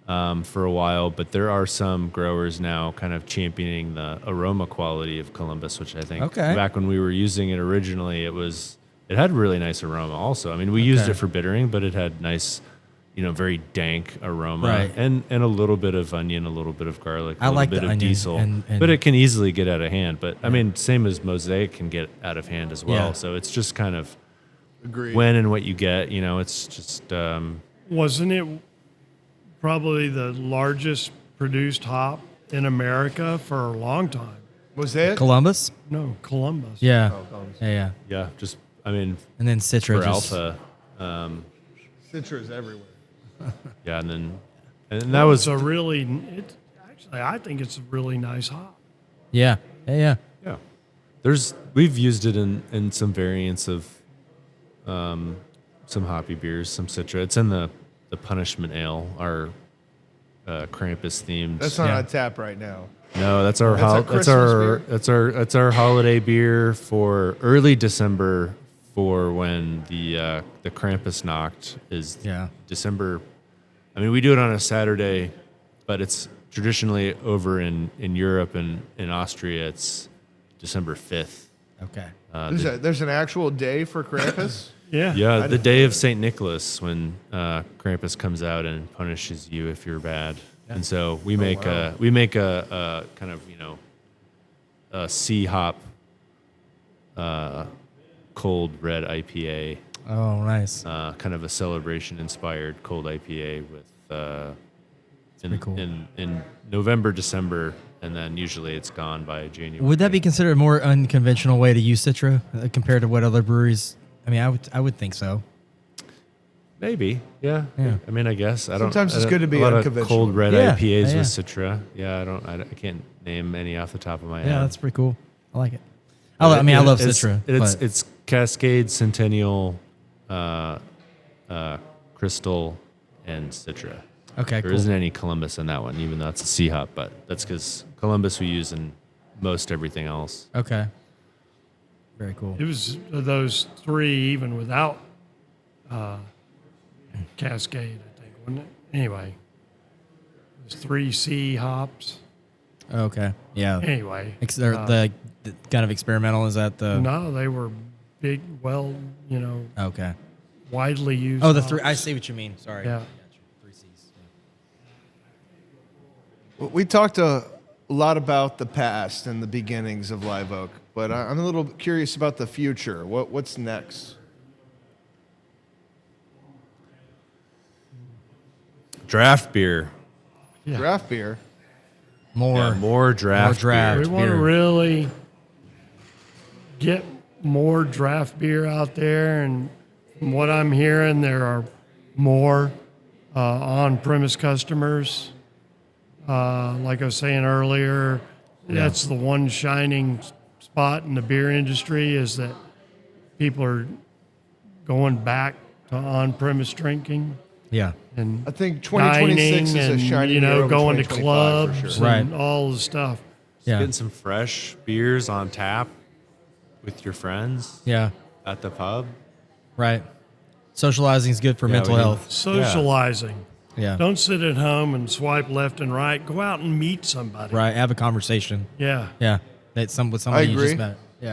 for a while. But there are some growers now kind of championing the aroma quality of Columbus, which I think back when we were using it originally, it had really nice aroma. Also, I mean, we used it for bittering, but it had nice, very dank aroma, Right. and a little bit of onion, a little bit of garlic, a I little like bit the of onion diesel, and- but it can easily get out of hand. But I mean, same as Mosaic can get out of hand as well. Yeah. So it's just kind of Agreed. when and what you get. It's just Wasn't it probably the largest produced hop in America for a long time? Was that? Columbus. No, Columbus. Yeah. Columbus. Yeah. yeah, just I mean And then Citra for just, alpha, Citra's everywhere. yeah, and that was It's a really, actually, I think it's a really nice hop. Yeah. Yeah. yeah. We've used it in some variants of some hoppy beers, some Citra. It's in the Punishment Ale, our Krampus themed. That's not on tap right now. No, that's our That's a Christmas our holiday beer for early December for when the Krampus knocked is Yeah. December. I mean, we do it on a Saturday, but it's traditionally over in Europe and in Austria. It's December 5th. Okay. There's an actual day for Krampus? Yeah. Yeah, the day of St. Nicholas when Krampus comes out and punishes you if you're bad. And so we make a kind of a C hop cold red IPA, Oh, nice. kind of a celebration inspired cold IPA with pretty cool. in November, December, and then usually it's gone by January. Would that be considered a more unconventional way to use Citra compared to what other breweries? I mean, I would think so. Maybe, yeah. Yeah. I mean, I guess Sometimes it's good to be a lot of unconventional. cold red Yeah, IPAs yeah. with Citra. Yeah, I can't name any off the top of my head. Yeah, that's pretty cool. I like it. I love It's- Citra. but- It's Cascade, Centennial, Crystal, and Citra. okay, There cool. not any Columbus in that one, even though it's a C hop, but that's because Columbus we use in most everything else. Okay. Very cool. It was those three, even without Cascade, I think, wasn't it? Anyway, it was 3C hops. Okay. Yeah. Anyway, They're the kind of experimental. Is that the? no, they were big, Okay. widely used. Oh, the three. I hops. see what you mean. Sorry. Yeah. Gotcha. 3 C's. Yeah. We talked a lot about the past and the beginnings of Live Oak, but I'm a little curious about the future. What's next? Draft beer. Yeah. Draft beer. More. Yeah, more draft draft. We beer. want to beer. really get more draft beer out there, and from what I'm hearing, there are more on-premise customers. Like I was saying earlier, that's the one shining spot in the beer industry is that people are going back to on-premise drinking Yeah. and I think dining 2026 is a and shining year over going to 2025 for clubs sure. and Right. all the stuff. Yeah. Getting some fresh beers on tap with your friends Yeah. at the pub. Right. Socializing is good for mental we- health. Socializing. Yeah. Don't sit at home and swipe left and right. Go out and meet somebody. Right. Have a conversation. Yeah. Yeah. That's with somebody you agree. just met. Yeah.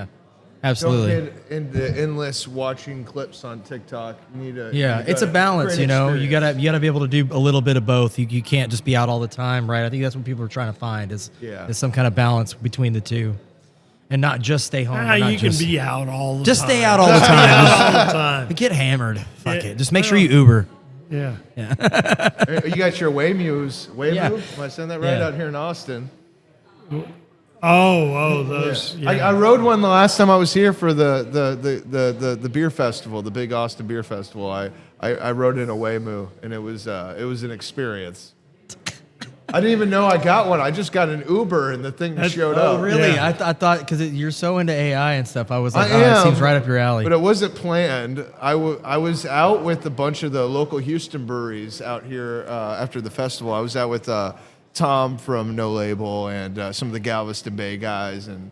Don't Absolutely. get into endless watching clips on TikTok. You need to. Yeah, it's a balance, you know. You gotta be able to do a little bit of both. You can't just be out all the time, right? I think that's what people are trying to find is some kind of balance between the two, and not just stay home. or not You can just, be out all the time. just stay out all the time. all the time. Get hammered. Fuck Yeah, it. Just make sure you Uber. Yeah. You got your Waymuse. Waymu? Yeah. Am I saying that right? Yeah. Out here in Austin. Those. Yeah. I rode one the last time I was here for the beer festival, the big Austin Beer Festival. I rode in a Waymo, and it was an experience. I didn't even know I got one. I just got an Uber, and the thing showed up. Oh, really? Yeah. I thought because you're so into AI and stuff, I was like, I it am, seems right up your alley. But it wasn't planned. I was out with a bunch of the local Houston breweries out here after the festival. I was out with Tom from No Label and some of the Galveston Bay guys and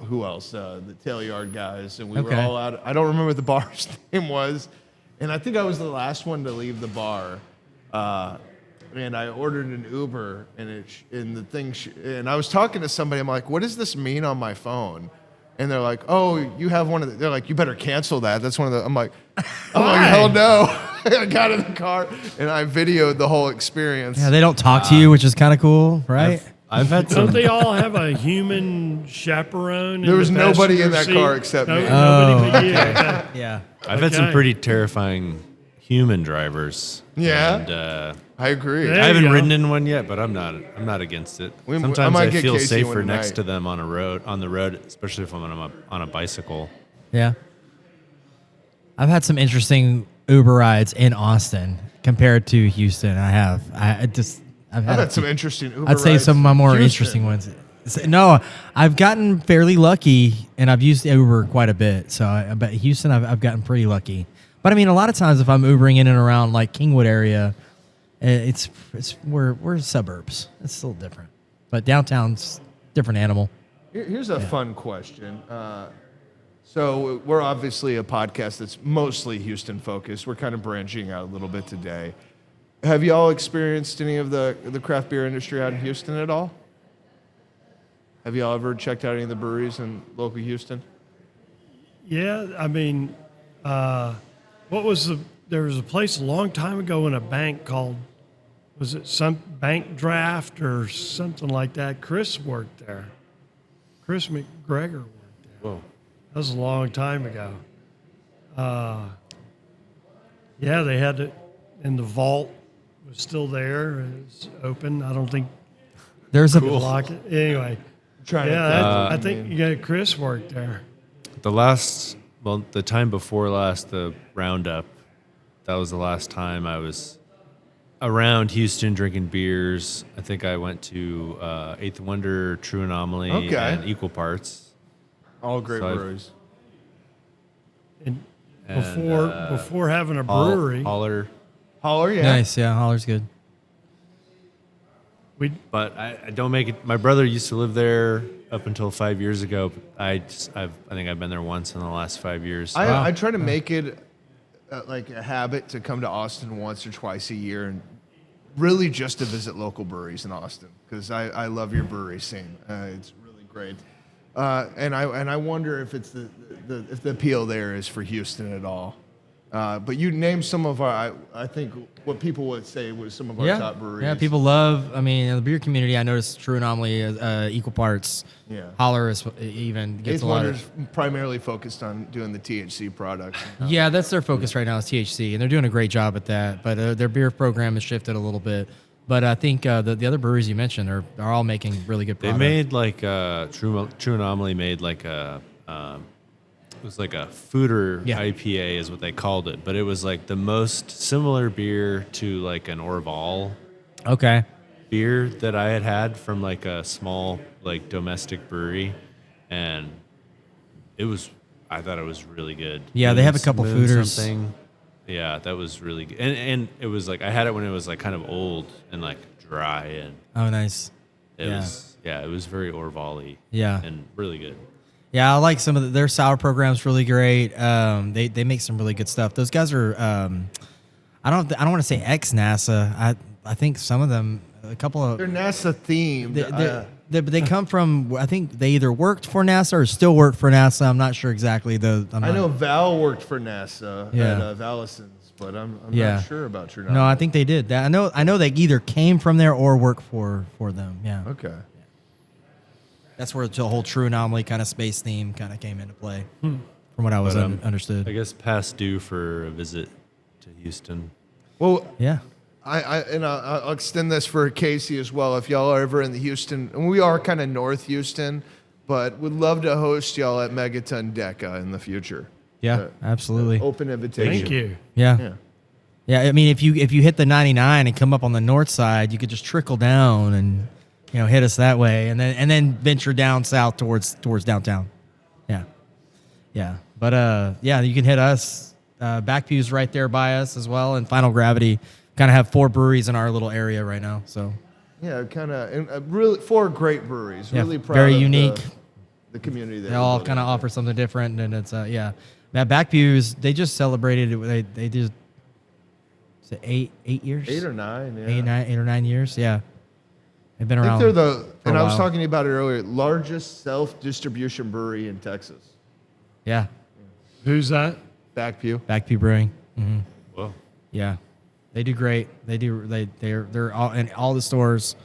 who else? The Tail Yard guys. And we were all out. I don't remember what the bar's name was. And I think I was the last one to leave the bar. And I ordered an Uber, and I was talking to somebody. I'm like, "What does this mean on my phone?" And they're like, "Oh, you have one of the." They're like, "You better cancel that. That's one of the." I'm like, "Hell no!" I got in the car and I videoed the whole experience. Yeah, they don't talk to you, which is kind of cool, right? I've had Don't some. they all have a human chaperone? There was the nobody in passenger that car seat? except me. Nobody but you. Okay. Yeah. I've had some Okay. pretty terrifying human drivers. Yeah? And I agree. There I haven't you go. ridden in one yet, but I'm not against it. I Sometimes might I get feel Casey one safer next tonight. to them on the road, especially if I'm on a bicycle. Yeah. I've had some interesting Uber rides in Austin compared to Houston. I've I've had had some interesting Uber I'd say rides. some of my more Houston. interesting ones. No, I've gotten fairly lucky, and I've used Uber quite a bit. So, but Houston, I've gotten pretty lucky. But I mean, a lot of times if I'm Ubering in and around like Kingwood area, we're suburbs. It's a little different. But downtown's different animal. Here's a fun question. So we're obviously a podcast that's mostly Houston focused. We're kind of branching out a little bit today. Have you all experienced any of the craft beer industry out in Houston at all? Have you all ever checked out any of the breweries in local Houston? Yeah, I mean, there was a place a long time ago in a bank called, was it some Bank Draft or something like that? Chris worked there. Chris McGregor worked there. Whoa. That was a long time ago. Yeah, they had it, and the vault was still there. It's open. I don't think There's they lock it. Anyway, Trying yeah, I think. think you got Chris worked there. The time before last, the roundup, that was the last time I was around Houston drinking beers. I think I went to Eighth Wonder, True Anomaly, Okay. and Equal Parts. All great So I've- breweries. And And, before having a brewery, Holler. Holler, yeah. nice. Yeah, Holler's good. we But I don't make it. My brother used to live there up until 5 years ago. I think I've been there once in the last 5 years. I try to make it like a habit to come to Austin once or twice a year and really just to visit local breweries in Austin because I love your brewery scene. It's really great. And I wonder if it's if the appeal there is for Houston at all. But you named some of our, I think what people would say was some of our top breweries. Yeah, people love. I mean, in the beer community, I noticed True Anomaly, Equal Parts. Yeah. Holler is even gets Eighth a lot Wonder's of. primarily focused on doing the THC products. Yeah, that's their focus right now is THC, and they're doing a great job at that. But their beer program has shifted a little bit. But I think the other breweries you mentioned are all making really good They product. made like True Anomaly made like it was like a fooder Yeah. IPA is what they called it, but it was like the most similar beer to like an Orval Okay. beer that I had from like a small like domestic brewery, and I thought it was really good. Yeah, they have a couple Moon fooders. something. Yeah, that was really good, and it was like I had it when it was like kind of old and like dry, and Oh, nice. it was very Orval-y. Yeah. and really good. Yeah, I like some of their sour program's really great. They make some really good stuff. Those guys are I don't want to say ex NASA. I think some of them, a couple of They're NASA themed. they come from. I think they either worked for NASA or still work for NASA. I'm not sure exactly. I know Val worked for NASA Yeah. at Vallison's, but I'm Yeah. not sure about True No, I think they did. That I know they either came from there or work for them. Yeah. Okay. That's where the whole True Anomaly kind of space theme kind of came into play, from what I was But, understood. I guess past due for a visit to Houston. Well, Yeah. I'll extend this for Casey as well. If y'all are ever in the Houston, and we are kind of North Houston, but would love to host y'all at Megaton Deca in the future. Yeah, absolutely. Open invitation. Thank you. Yeah. Yeah, I mean, if you hit the 99 and come up on the north side, you could just trickle down and hit us that way, and then venture down south towards downtown. Yeah. But you can hit us. Backview's right there by us as well, and Final Gravity. Kind of have 4 breweries in our little area right now. So yeah, kind of really 4 great breweries. Yeah, really proud. very of unique. The community. They all kind of offer something different, and it's That Backview's, they just celebrated it. They did. Is it 8 years? 8 or 9, yeah. 8 or 9 years, yeah. They've been I around. think they're I I was talking about it earlier, largest self-distribution brewery in Texas. Yeah, Who's that? Backview. Backview Brewing. Mm-hmm. Whoa. Yeah, they do great. They're all in all the stores.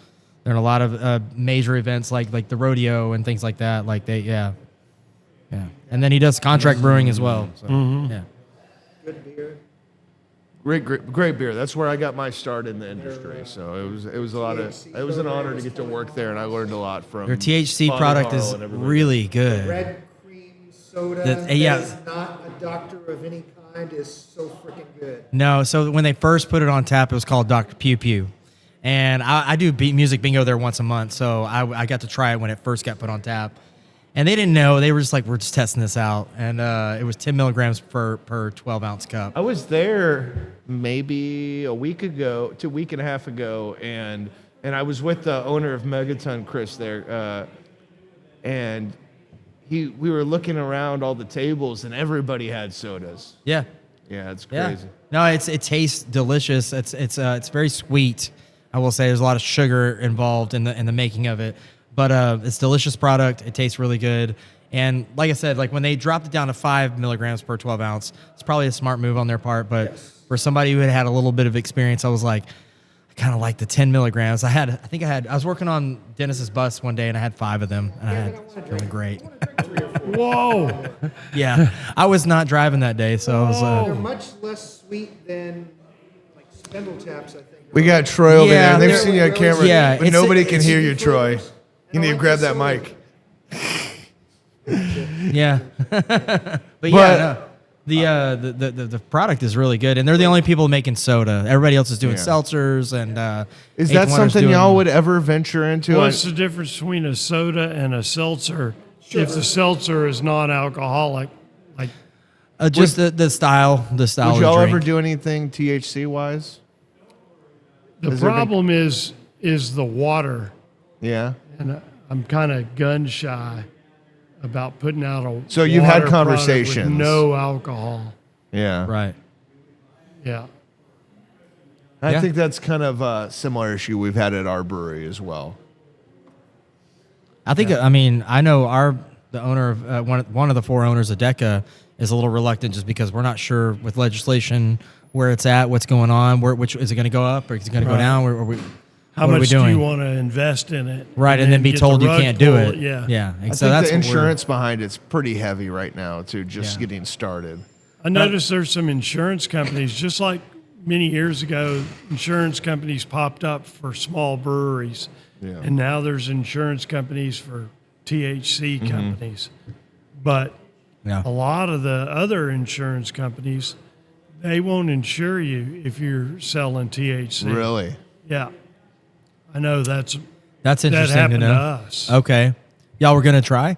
They're in a lot of major events like the rodeo and things like that. Yeah. And then he does contract brewing as well. So, yeah. Good beer. Great beer. That's where I got my start in the industry. So it was an honor to get to work there, and I learned a lot from Their THC Bonnie product Carl is and everybody. really good. Red cream soda That- yeah. that is not a doctor of any kind is so freaking good. No, so when they first put it on tap, it was called Dr. Pew Pew. And I do music bingo there once a month, so I got to try it when it first got put on tap. And they didn't know. They were just like, we're just testing this out. And it was 10 milligrams per 12-ounce cup. I was there maybe a week and a half ago, and I was with the owner of Megaton, Chris, there, and we were looking around all the tables, and everybody had sodas. Yeah. Yeah, it's Yeah. crazy. No, it tastes delicious. It's very sweet. I will say there's a lot of sugar involved in the making of it. But it's a delicious product. It tastes really good. And like I said, like when they dropped it down to 5 milligrams per 12 ounce, it's probably a smart move on their part. But for somebody who had a little bit of experience, I was like, I kind of like the 10 milligrams. I was working on Dennis's bus one day and I had 5 of them. And I feeling great. Whoa. Yeah. I was not driving that day. So I was, They're much less sweet than like Spindle Taps, I think. We got Troy over Yeah, there. They've they're- seen you on camera, Yeah, but it's- nobody can it's- hear you, Troy. You need to grab that mic. yeah. But yeah, no. The product is really good, and they're the only people making soda. Everybody else is doing Yeah. seltzers and. Is Eighth that Wonder's something doing- y'all would ever venture into? What's the difference between a soda and a seltzer? If the seltzer is non-alcoholic, like Just the style Would of y'all drink. ever do anything THC wise? the Is there problem is the water, Yeah. and I'm kind of gun shy about putting out a. So you've had water product with conversations. no alcohol. Yeah. Right. Yeah. I Yeah. think that's kind of a similar issue we've had at our brewery as well. I think. I mean, I know the owner of one of the 4 owners of Deca is a little reluctant just because we're not sure with legislation where it's at, what's going on, which is it going to go up or is it going to go down? How what are we much do doing? you want to invest in it? Right, and then be get told the you rug can't do pulled? it. Yeah. Yeah. I So think that's the what we're- insurance behind it's pretty heavy right now too, just Yeah. getting started. I noticed there's some insurance companies, just like many years ago, insurance companies popped up for small breweries. Yeah. And now there's insurance companies for THC Mm-hmm. companies. But Yeah. a lot of the other insurance companies, they won't insure you if you're selling THC. Really? Yeah. I know That's that interesting to happened to know. us. Okay. Y'all were going to try?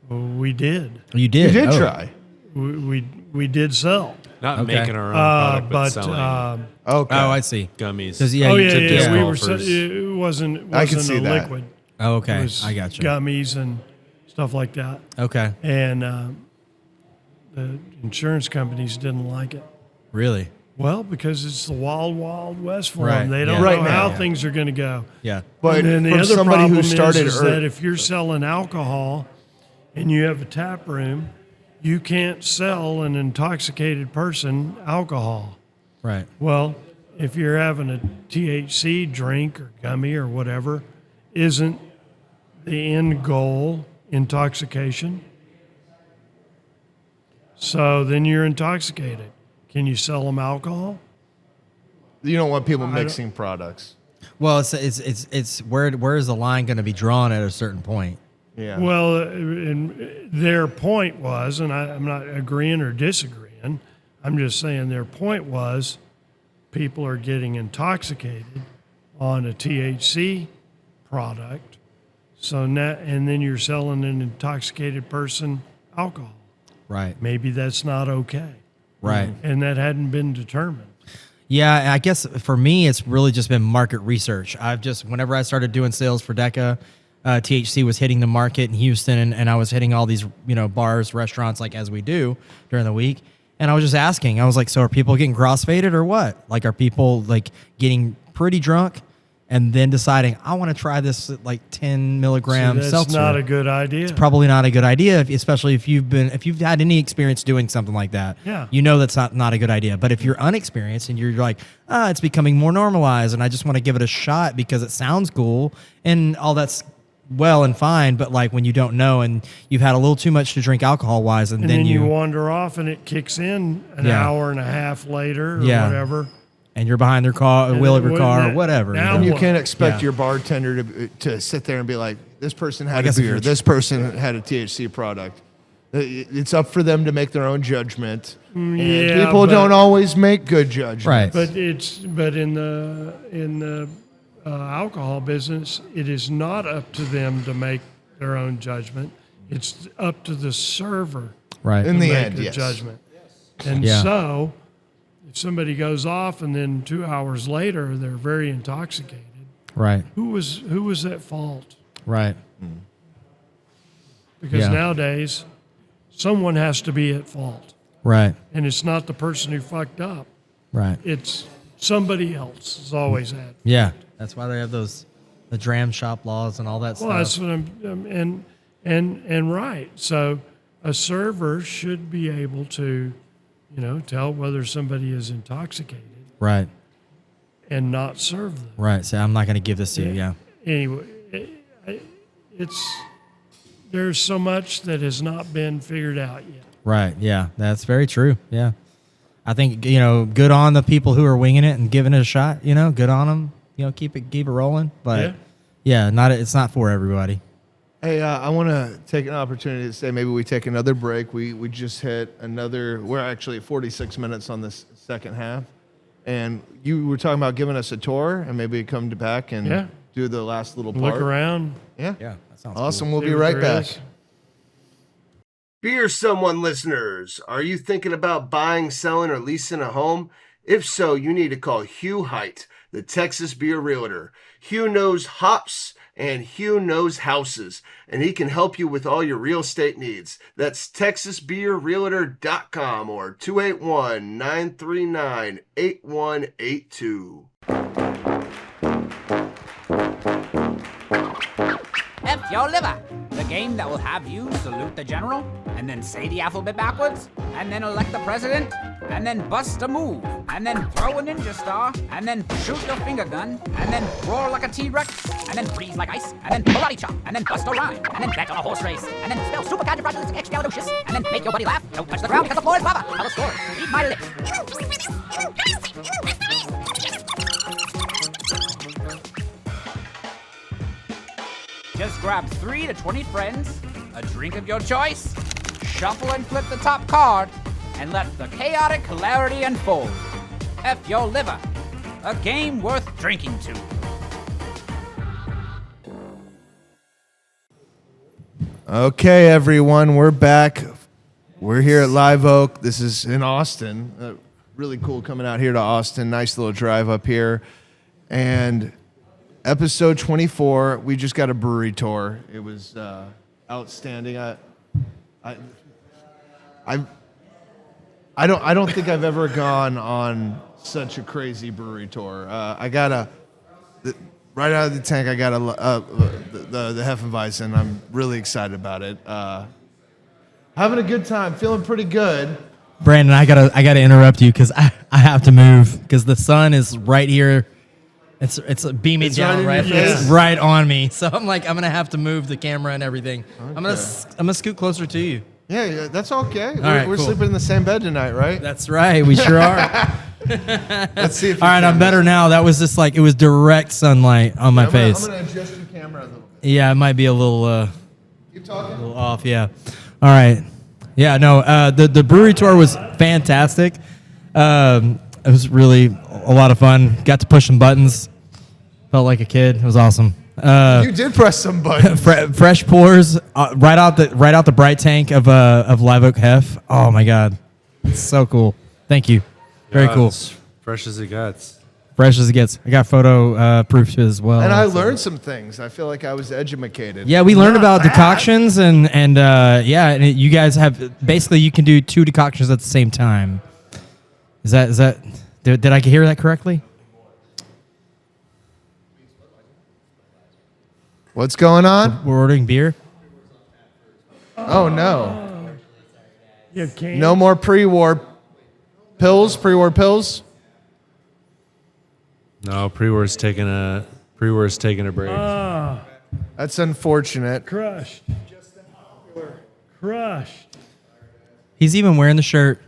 We did. You You did? did Oh. try. We did sell. Not Okay. making our own product, but, But selling Okay. Oh, I see. gummies. 'Cause, yeah, oh you yeah, took yeah. disc We were. golfers. It wasn't I can see a that. liquid. Oh, It okay. was I got you. gummies and stuff like that. Okay. And the insurance companies didn't like it. Really? Well, because it's the wild, wild west for Right, them. They yeah. don't Right know now. how things are going to go. Yeah. But And then the from other somebody problem who started is that if you're selling alcohol and you have a tap room, you can't sell an intoxicated person alcohol. Right. Well, if you're having a THC drink or gummy or whatever, isn't the end goal intoxication? So then you're intoxicated. Can you sell them alcohol? You don't want people mixing products. Well, it's where is the line going to be drawn at a certain point? Yeah. Well, and their point was, and I'm not agreeing or disagreeing, I'm just saying their point was people are getting intoxicated on a THC product. So now, and then you're selling an intoxicated person alcohol. Right. Maybe that's not okay. Right. And that hadn't been determined. Yeah, I guess for me, it's really just been market research. Whenever I started doing sales for Deca, THC was hitting the market in Houston, and I was hitting all these, bars, restaurants, like as we do during the week. And I was just asking, I was like, so are people getting crossfaded or what? Like, are people like getting pretty drunk and then deciding, I want to try this like 10 milligram That's seltzer? not a good idea. It's probably not a good idea, especially if you've had any experience doing something like that. Yeah. That's not a good idea. But if you're unexperienced and you're like, it's becoming more normalized and I just want to give it a shot because it sounds cool and all that's well and fine, but like when you don't know and you've had a little too much to drink alcohol wise and then you wander off and it kicks in an hour and a half later or whatever. And you're behind their car, wheel of your car, or whatever. Now And you what? can't expect your bartender to sit there and be like, this person had a guess if beer, you're- this person had a THC product. It's up for them to make their own judgment. And Yeah, people but- don't always make good judgments. Right. But in the alcohol business, it is not up to them to make their own judgment. It's up to the server Right. In to the make end, a yes. judgment. And Yeah. so, if somebody goes off and then 2 hours later they're very intoxicated, Right. who was at fault? Right. Because Yeah. nowadays, someone has to be at fault, Right. and it's not the person who fucked up. Right. It's somebody else is always at. Yeah. That's why they have the dram shop laws and all that Well, stuff. that's what I'm and right. So a server should be able to, tell whether somebody is intoxicated Right. and not serve them. Right. So I'm not going to give this to you. Yeah. Anyway, there's so much that has not been figured out yet. Right. Yeah. That's very true. Yeah. I think, good on the people who are winging it and giving it a shot, good on them, keep it rolling. But yeah, it's not for everybody. Hey, I want to take an opportunity to say maybe we take another break. We just hit we're actually at 46 minutes on this second half. And you were talking about giving us a tour and maybe come back and do the last little part. Look around. Yeah. Yeah. That sounds Awesome. cool. We'll See be what right there back. is. Beer Someone listeners, are you thinking about buying, selling, or leasing a home? If so, you need to call Hugh Height, the Texas Beer Realtor. Hugh knows hops and Hugh knows houses, and he can help you with all your real estate needs. That's TexasBeerRealtor.com or 281-939-8182. F your liver, the game that will have you salute the general, and then say the alphabet backwards, and then elect the president, and then bust a move, and then throw a ninja star, and then shoot your finger gun, and then roar like a T-Rex, and then freeze like ice, and then karate chop, and then bust a rhyme, and then bet on a horse race, and then spell supercalifragilisticexpialidocious, and then make your buddy laugh. Don't touch the ground because the floor is lava. Tell a story. Read my lips. Just grab 3 to 20 friends, a drink of your choice, shuffle and flip the top card, and let the chaotic hilarity unfold. F your liver, a game worth drinking to. Okay, everyone, we're back. We're here at Live Oak. This is in Austin. Really cool coming out here to Austin. Nice little drive up here. And episode 24, we just got a brewery tour. It was outstanding. I don't think I've ever gone on such a crazy brewery tour. Right out of the tank, I got the Hefeweizen. I'm really excited about it. Having a good time, feeling pretty good. Brandon, I gotta interrupt you because I have to move because the sun is right here. It's beaming It's down right in your it's face. right on me. So I'm gonna have to move the camera and everything. I'm gonna scoot closer to you. Yeah, that's okay. right, We're cool. sleeping in the same bed tonight, right? That's right. We sure are. Let's see if All right, I'm better now. That was just like it was direct sunlight on my face. I'm gonna adjust your camera a little bit. Yeah, it might be a little Keep talking. off. Yeah. All right. Yeah. No. The brewery tour was fantastic. It was really a lot of fun. Got to push some buttons. Felt like a kid. It was awesome. You did press some buttons. Fresh pours right out the bright tank of Live Oak Hef. Oh my God, it's so cool. Thank you. Very cool. It's fresh as it gets. Fresh as it gets. I got photo proof as well. And I learned some things. I feel like I was educated. Yeah, we learned about Not bad. decoctions and you guys have basically you can do 2 decoctions at the same time. Is that did I hear that correctly? What's going on? We're ordering beer. Oh no. You have cans? No more pre-war pills. No, pre-war's taking a break. That's unfortunate. Crushed. Crushed. He's even wearing the shirt.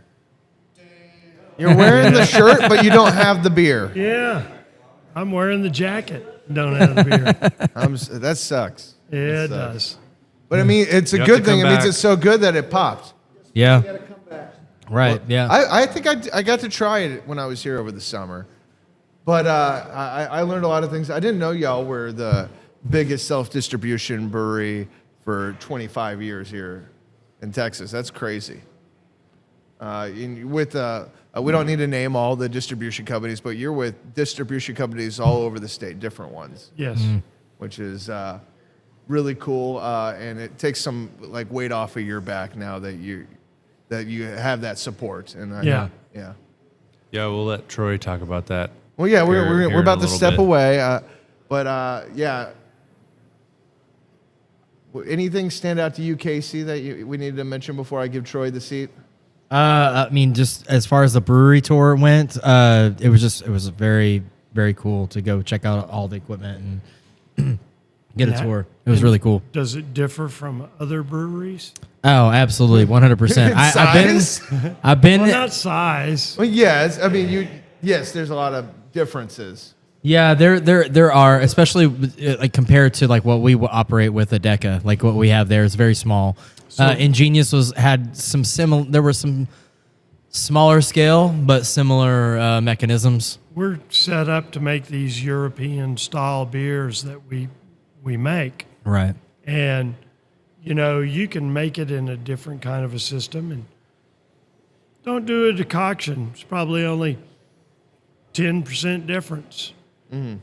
You're wearing the shirt, but you don't have the beer. Yeah. I'm wearing the jacket. Don't have the beer. That sucks. Yeah, it sucks. does. But I mean, it's a You have good to come thing. It means back. it's so good that it popped. Yeah. Right. Yeah. I think I got to try it when I was here over the summer. But I learned a lot of things. I didn't know y'all were the biggest self-distribution brewery for 25 years here in Texas. That's crazy. We don't need to name all the distribution companies, but you're with distribution companies all over the state, different ones, Yes. which is really cool. And it takes some like weight off of your back now that you have that support. And Yeah. yeah. Yeah, we'll let Troy talk about that. Well, yeah, here we're in about a to little step bit. away, yeah. Anything stand out to you, Casey, that we needed to mention before I give Troy the seat? I mean, just as far as the brewery tour went, it was very, very cool to go check out all the equipment and get a Yeah. tour. It was really cool. Does it differ from other breweries? Oh, absolutely, 100%. Size? I've been, Well, not size. Well, yes. I mean, yes. There's a lot of differences. yeah, there are, especially like compared to like what we operate with a Deca, like what we have there is very small. Ingenious had some there were some smaller scale but similar mechanisms. We're set up to make these European style beers that we make. Right. And, you can make it in a different kind of a system. And don't do a decoction. It's probably only 10% difference.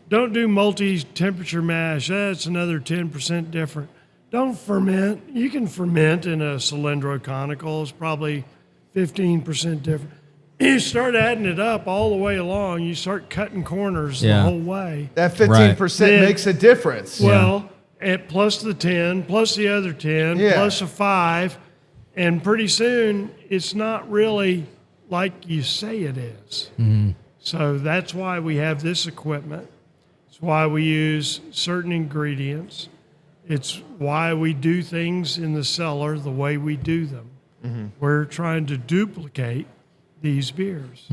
Don't do multi-temperature mash. That's another 10% different. Don't ferment. You can ferment in a cylindro-conical. It's probably 15% different. You start adding it up all the way along. You start cutting corners the Yeah. whole way. That 15% Right. makes a difference. Well, plus the 10, plus the other 10, Yeah. plus a 5, and pretty soon it's not really like you say it is. So that's why we have this equipment. It's why we use certain ingredients. It's why we do things in the cellar the way we do them. We're trying to duplicate these beers.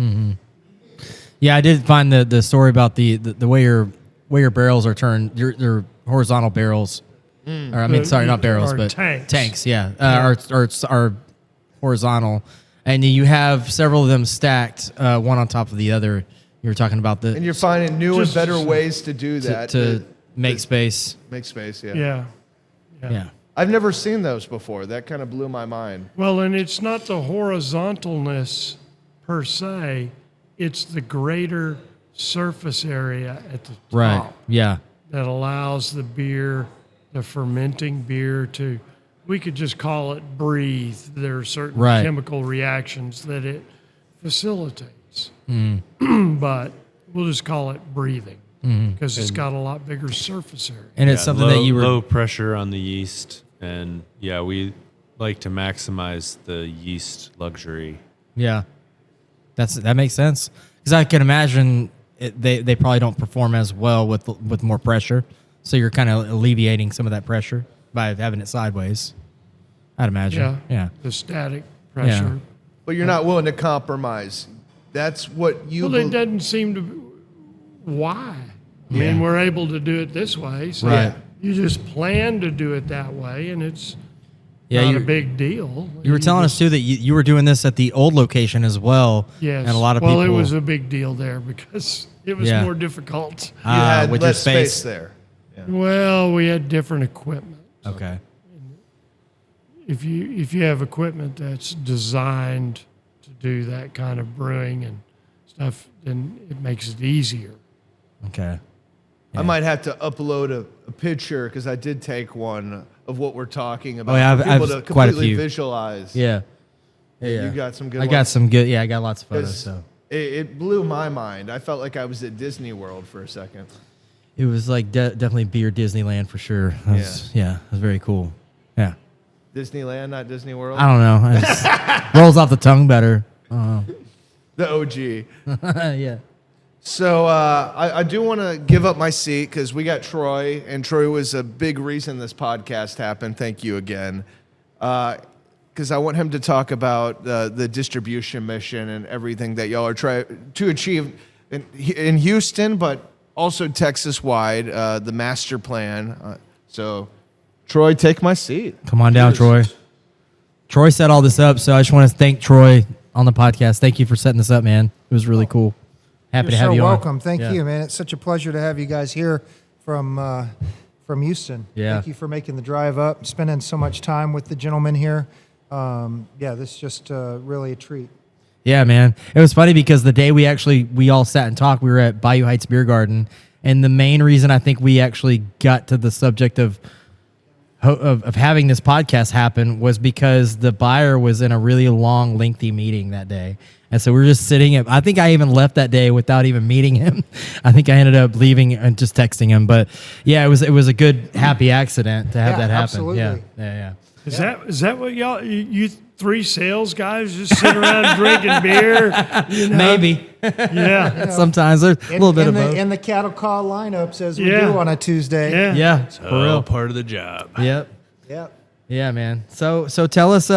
Yeah, I did find the story about the way your barrels are turned. Your horizontal barrels, or I mean, sorry, not barrels, Or but tanks. Yeah, are horizontal, and you have several of them stacked, one on top of the other. You were talking about And you're finding new and Just- better ways to do that. to make space. make space, yeah. Yeah. Yeah. I've never seen those before. That kind of blew my mind. Well, and it's not the horizontalness per se, it's the greater surface area at the top Right. Yeah. that allows the beer, the fermenting beer to, we could just call it breathe. There are certain Right. chemical reactions that it facilitates. Mm. But we'll just call it breathing because it's got a lot bigger surface area. And it's something low, that you were low pressure on the yeast, and yeah, we like to maximize the yeast luxury. Yeah, that makes sense because I can imagine they probably don't perform as well with more pressure. So you're kind of alleviating some of that pressure by having it sideways. I'd imagine. Yeah. Yeah. The static pressure. But you're not willing to compromise That's what you. Well, it doesn't seem to. Why? I mean, we're able to do it this way, so Right. you just plan to do it that way, and it's Yeah, not you- a big deal. You were telling us too that you were doing this at the old location as well. Yes. And a lot of well, people. it was a big deal there because it was Yeah. more difficult. You had with your less space there. Well, we had different equipment. Okay. If you have equipment that's designed to do that kind of brewing and stuff, then it makes it easier. Okay. I might have to upload a picture because I did take one of what we're talking about. Oh, yeah, for I've people to quite a completely few. visualize. Yeah. Yeah. You got some good I got ones? some good. Yeah, I got lots of photos. 'Cause So it blew my mind. I felt like I was at Disney World for a second. it was like definitely beer Disneyland for sure. Yeah. It was very cool. Yeah. Disneyland, not Disney World. I don't know. It just rolls off the tongue better. The OG. Yeah. So I do want to give up my seat because we got Troy, and Troy was a big reason this podcast happened. Thank you again. Because I want him to talk about the distribution mission and everything that y'all are trying to achieve in Houston, but also Texas-wide, the master plan. So, Troy, take my seat. Come on down, Troy. Troy set all this up, so I just want to thank Troy on the podcast. Thank you for setting this up, man. It was really cool. Happy You're to have so you welcome. on. Thank Yeah. you, man. It's such a pleasure to have you guys here from Houston. Yeah. Thank you for making the drive up, spending so much time with the gentlemen here. This is just really a treat. Yeah, man. It was funny because the day we all sat and talked, we were at Bayou Heights Beer Garden, and the main reason I think we actually got to the subject of having this podcast happen was because the buyer was in a really long, lengthy meeting that day. And so we were just sitting I think I even left that day without even meeting him. I think I ended up leaving and just texting him. But yeah, it was a good, happy accident to have that happen. Absolutely. Yeah. Is that what y'all you three sales guys just sit around drinking beer? You know? Maybe. Yeah. Sometimes there's a little bit of both. In the cattle call lineups as we Yeah. do on a Tuesday. Yeah. Yeah, for real. Part of the job. Yep. Yep. Yeah, man. So tell us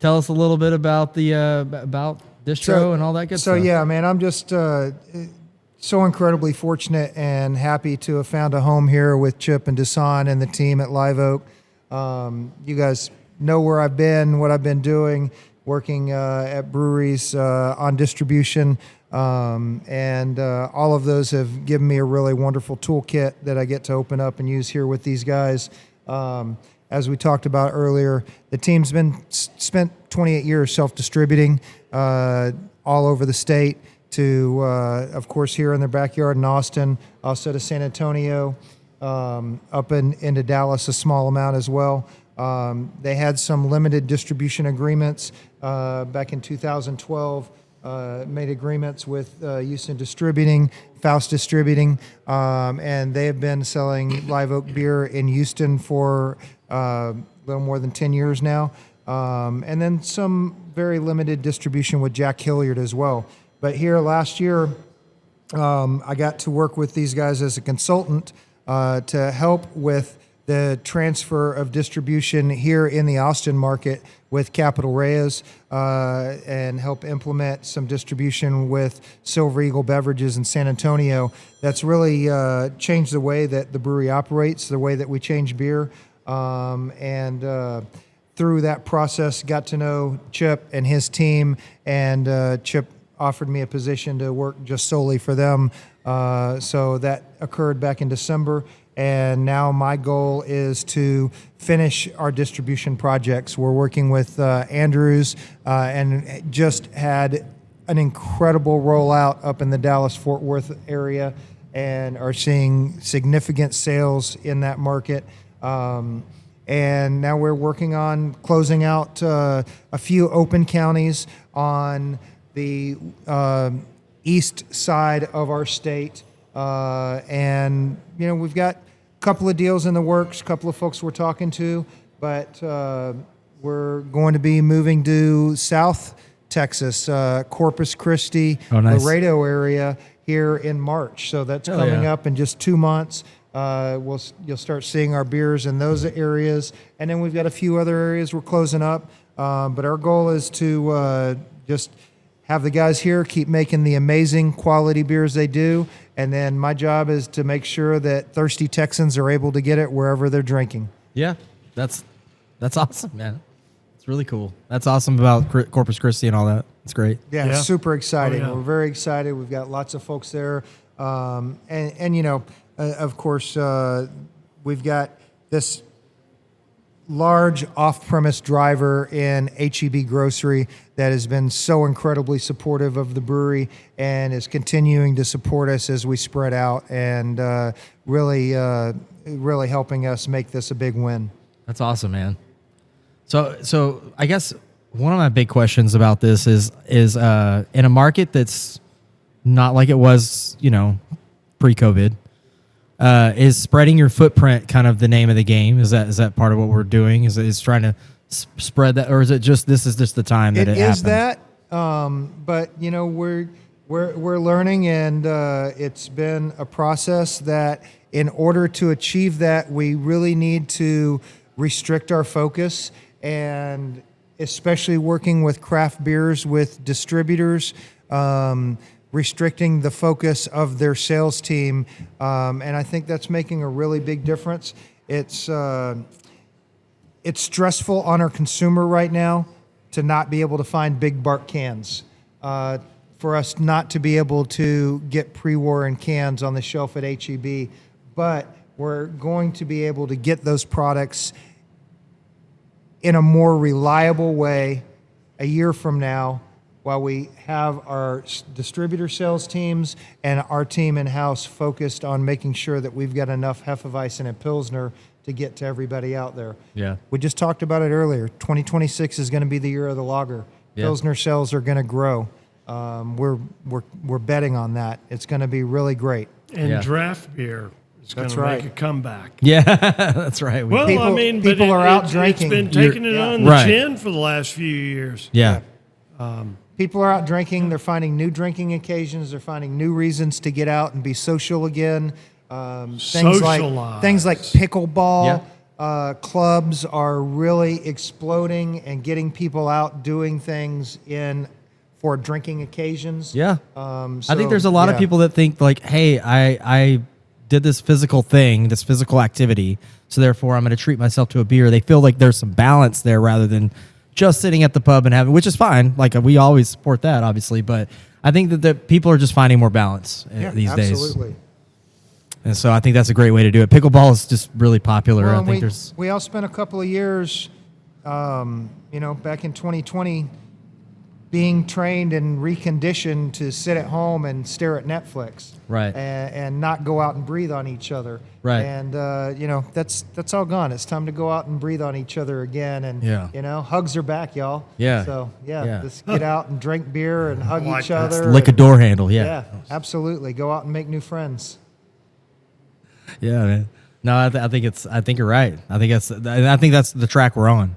tell us a little bit about the about distro and all that good stuff. So yeah, man, I'm just so incredibly fortunate and happy to have found a home here with Chip and Dusan and the team at Live Oak. You guys know where I've been, what I've been doing, working at breweries on distribution, and all of those have given me a really wonderful toolkit that I get to open up and use here with these guys. As we talked about earlier, the team's spent 28 years self-distributing all over the state to, of course, here in their backyard in Austin, also to San Antonio, up into Dallas a small amount as well. They had some limited distribution agreements back in 2012, made agreements with Houston Distributing, Faust Distributing, and they have been selling Live Oak beer in Houston for a little more than 10 years now. And then some very limited distribution with Jack Hilliard as well. But here last year, I got to work with these guys as a consultant to help with the transfer of distribution here in the Austin market with Capital Reyes and help implement some distribution with Silver Eagle Beverages in San Antonio. That's really changed the way that the brewery operates, the way that we change beer. And through that process, got to know Chip and his team, and Chip offered me a position to work just solely for them. So that occurred back in December. And now my goal is to finish our distribution projects. We're working with Andrews and just had an incredible rollout up in the Dallas-Fort Worth area and are seeing significant sales in that market. And now we're working on closing out a few open counties on the east side of our state. And, you know, we've got a couple of deals in the works, a couple of folks we're talking to, but we're going to be moving to South Texas, Corpus Christi, Laredo area here in March. So that's coming up in just 2 months. You'll start seeing our beers in those areas. And then we've got a few other areas we're closing up. But our goal is to just have the guys here keep making the amazing quality beers they do, and then my job is to make sure that thirsty Texans are able to get it wherever they're drinking. Yeah, that's awesome, man. It's really cool. That's awesome about Corpus Christi and all that. It's great. Yeah, Yeah. it's super exciting. Oh, yeah. We're very excited. We've got lots of folks there. And you know, of course, we've got this large off-premise driver in HEB Grocery that has been so incredibly supportive of the brewery and is continuing to support us as we spread out and really helping us make this a big win. That's awesome, man. So I guess one of my big questions about this is in a market that's not like it was, pre-COVID, is spreading your footprint kind of the name of the game? Is that part of what we're doing? Is trying to spread that, or is it just this is just the time that it is happens? that, but we're learning, and it's been a process that in order to achieve that, we really need to restrict our focus, and especially working with craft beers with distributors, restricting the focus of their sales team, and I think that's making a really big difference. It's stressful on our consumer right now to not be able to find big bark cans, for us not to be able to get pre-war in cans on the shelf at HEB, but we're going to be able to get those products in a more reliable way a year from now, while we have our distributor sales teams and our team in-house focused on making sure that we've got enough Hefeweizen and Pilsner to get to everybody out there. Yeah. We just talked about it earlier. 2026 is going to be the year of the lager. Yeah. Pilsner sales are going to grow. We're betting on that. It's going to be really great. And Yeah. draft beer is going That's to right. make a comeback. Yeah, that's right. Well, People- I mean, people are out drinking. It's been taking it on the Right. chin for the last few years. yeah. People are out drinking. They're finding new drinking occasions. They're finding new reasons to get out and be social again. Things like Socialize. pickleball clubs are really exploding and getting people out doing things for drinking occasions. Yeah. So, I think there's a lot of yeah. people that think like, hey, I did this physical thing, this physical activity, so therefore I'm going to treat myself to a beer. They feel like there's some balance there rather than just sitting at the pub and having, which is fine. Like we always support that, obviously, but I think that the people are just finding more balance these days. Absolutely. And so I think that's a great way to do it. Pickleball is just really popular. Well, I think there's we all spent a couple of years, back in 2020, being trained and reconditioned to sit at home and stare at Netflix, Right. and not go out and breathe on each other, Right. And that's all gone. It's time to go out and breathe on each other again, and Yeah. hugs are back, y'all. Yeah. So Yeah. let's get out and drink beer and hug like each that. other. lick a and- door handle. Yeah, absolutely. Go out and make new friends. Yeah, man. No, I think you're right. I think that's the track we're on.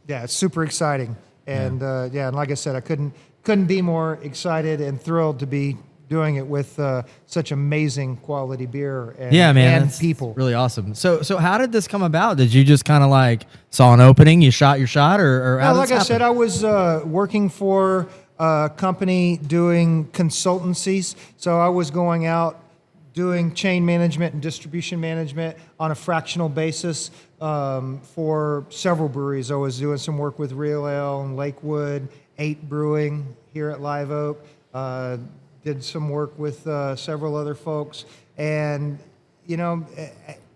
Yeah, it's super exciting, and and like I said, I couldn't be more excited and thrilled to be doing it with such amazing quality beer and, Yeah, man, and that's people. really awesome. So how did this come about? Did you just kind of like saw an opening, you shot your shot, or how Well, did like this I said, happen? I was working for a company doing consultancies, so I was going out doing chain management and distribution management on a fractional basis for several breweries. I was doing some work with Real Ale and Lakewood, 8 Brewing here at Live Oak. Did some work with several other folks, and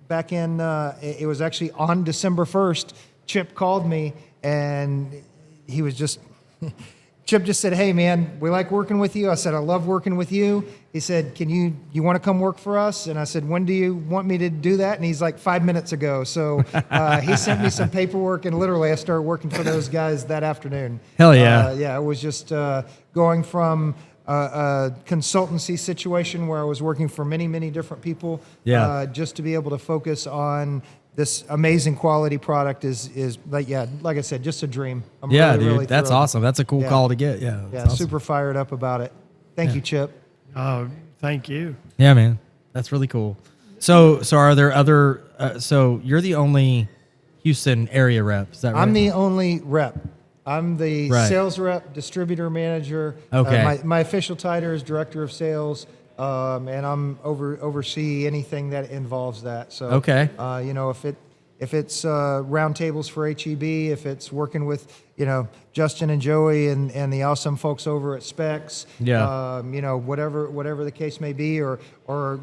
back in it was actually on December 1st. Chip called me, and he was just. Chip just said, "Hey, man, we like working with you." I said, "I love working with you." He said, "Can you want to come work for us?" And I said, "When do you want me to do that?" And he's like, 5 minutes ago. So he sent me some paperwork, and literally I started working for those guys that afternoon. Hell yeah. Yeah, it was just going from a consultancy situation where I was working for many, many different people. Yeah. Just to be able to focus on this amazing quality product is like I said, just a dream. I'm Yeah, really, dude, really that's thrilled. awesome. That's a cool Yeah. call to get. Yeah, that's Yeah, awesome. super fired up about it. Thank you, Chip. Oh, thank you. Yeah, man, that's really cool. So are there other? So you're the only Houston area rep. Is that right? I'm the only rep. I'm the Right. sales rep, distributor manager. Okay. My official title is director of sales, and I'm oversee anything that involves that. So, Okay. If it's roundtables for HEB, if it's working with Justin and Joey and the awesome folks over at Specs, Yeah. whatever the case may be, or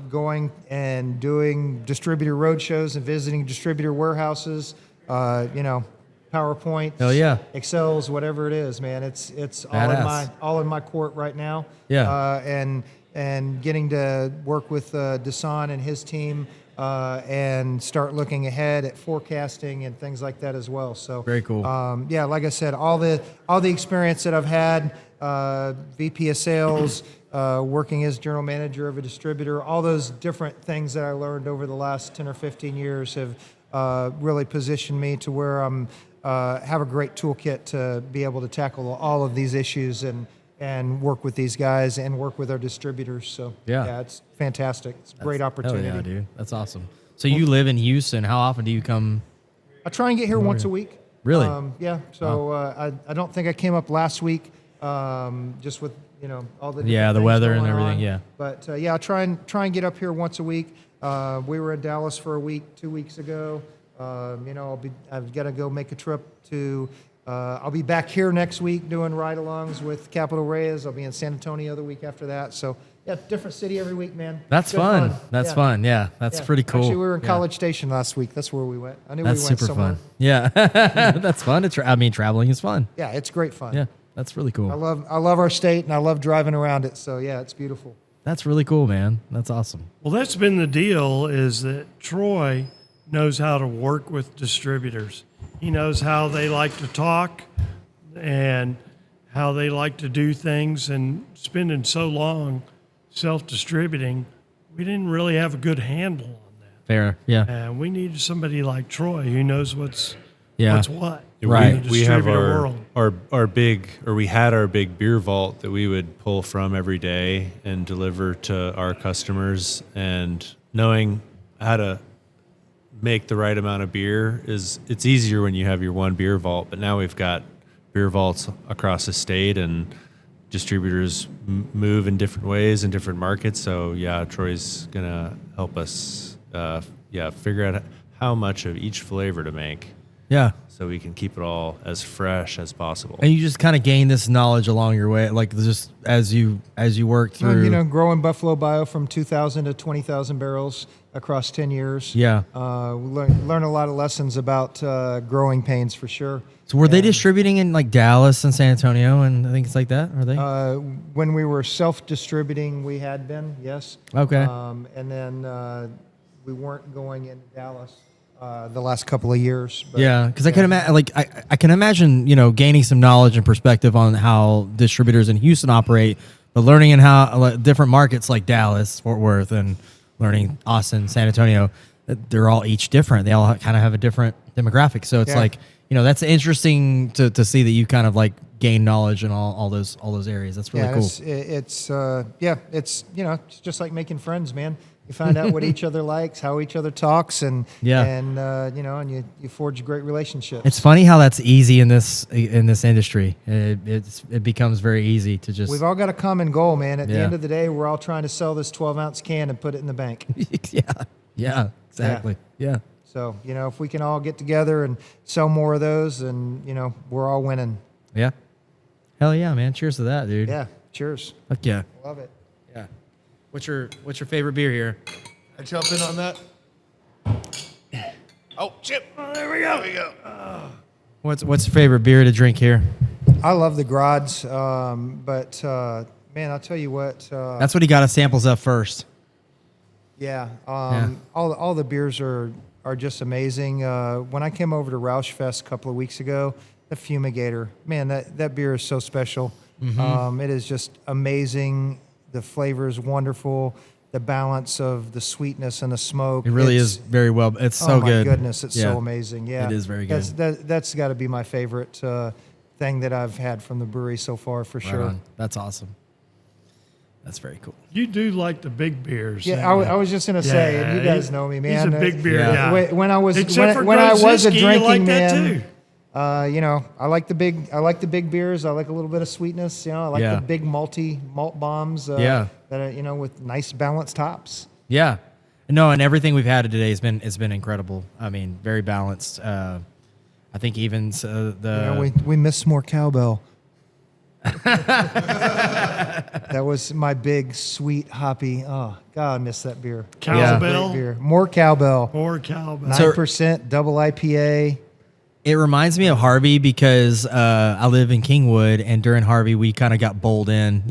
going and doing distributor road shows and visiting distributor warehouses, PowerPoint, Hell yeah. Excels, whatever it is, man. It's Badass. all in my court right now. Yeah. And getting to work with Dusan and his team. And start looking ahead at forecasting and things like that as well. So Very cool. Like I said, all the experience that I've had, VP of sales, working as general manager of a distributor, all those different things that I learned over the last 10 or 15 years have really positioned me to where I'm have a great toolkit to be able to tackle all of these issues and work with these guys and work with our distributors. So Yeah. it's fantastic. It's a great opportunity. Hell yeah, dude. That's awesome. So you live in Houston. How often do you come? I try and get here once a week. Really? Yeah. So I don't think I came up last week, just with all the The different weather things and going everything. on. Yeah. But I try and get up here once a week. We were in Dallas for a week 2 weeks ago. I've got to go make a trip to. I'll be back here next week doing ride-alongs with Capital Reyes. I'll be in San Antonio the week after that. So different city every week, man. That's Good fun. That's fun. Yeah. That's Yeah. pretty cool. Actually, we were in Yeah. College Station last week. That's where we went. I knew That's we went super somewhere. fun. Yeah. That's fun. Traveling is fun. Yeah, it's great fun. Yeah. That's really cool. I love our state and I love driving around it. So yeah, it's beautiful. That's really cool, man. That's awesome. Well, that's been the deal, is that Troy knows how to work with distributors. He knows how they like to talk and how they like to do things, and spending so long self-distributing, we didn't really have a good handle on that. Fair. Yeah. And we needed somebody like Troy who knows what's Yeah. what. Right. In the We have distributor world. we had our big beer vault that we would pull from every day and deliver to our customers, and knowing how to make the right amount of beer it's easier when you have your one beer vault. But now we've got beer vaults across the state, and distributors move in different ways in different markets. So yeah, Troy's gonna help us figure out how much of each flavor to make, Yeah. so we can keep it all as fresh as possible. And you just kind of gain this knowledge along your way, like just as you work through. Growing Buffalo Bio from 2,000 to 20,000 barrels across 10 years. Yeah. We learn a lot of lessons about growing pains for sure. So were they distributing in like Dallas and San Antonio and things like that? Are they? When we were self-distributing, we had been, yes. Okay. And then we weren't going into Dallas the last couple of years. But, Yeah, because I can imagine, I can imagine, gaining some knowledge and perspective on how distributors in Houston operate, but learning in how different markets like Dallas, Fort Worth, and learning Austin, San Antonio, they're all each different. They all kind of have a different demographic. So it's that's interesting to see that you kind of like gain knowledge in all those areas. That's really cool. It's just like making friends, man. You find out what each other likes, how each other talks, and you forge great relationships. It's funny how that's easy in this industry. It becomes very easy to just. We've all got a common goal, man. At the end of the day, we're all trying to sell this 12-ounce can and put it in the bank. Yeah, exactly. Yeah. So if we can all get together and sell more of those, then we're all winning. Yeah. Hell yeah, man! Cheers to that, dude. Yeah. Cheers. Fuck yeah. Love it. Yeah. What's your favorite beer here? I jump in on that. Oh, Chip. Oh, there we go. There we go. What's your favorite beer to drink here? I love the Grods, but man, I'll tell you what. That's what he got us samples of first. Yeah. All the beers are just amazing. When I came over to Roush Fest a couple of weeks ago, the Fumigator, man, that beer is so special. Mm-hmm. It is just amazing. The flavor is wonderful. The balance of the sweetness and the smoke. It really is very well. It's so good. Oh my goodness, it's so amazing. Yeah, it is very good. That's got to be my favorite thing that I've had from the brewery so far, for sure. On. That's awesome. That's very cool. You do like the big beers. Yeah, I was just gonna say, and you guys know me, man. He's a big beer guy. When I was Except for when I was a Grodzisky, drinking you like man. that too. I like the big beers. I like a little bit of sweetness. I like the big malt bombs. That are, with nice balanced hops. Yeah. No, and everything we've had today has been incredible. I mean, very balanced. I think even we missed more cowbell. That was my big sweet hoppy. Oh God, I miss that beer. Cowbell? Great beer. More cowbell. More cowbell. 9% double IPA. It reminds me of Harvey because I live in Kingwood, and during Harvey we kind of got bowled in,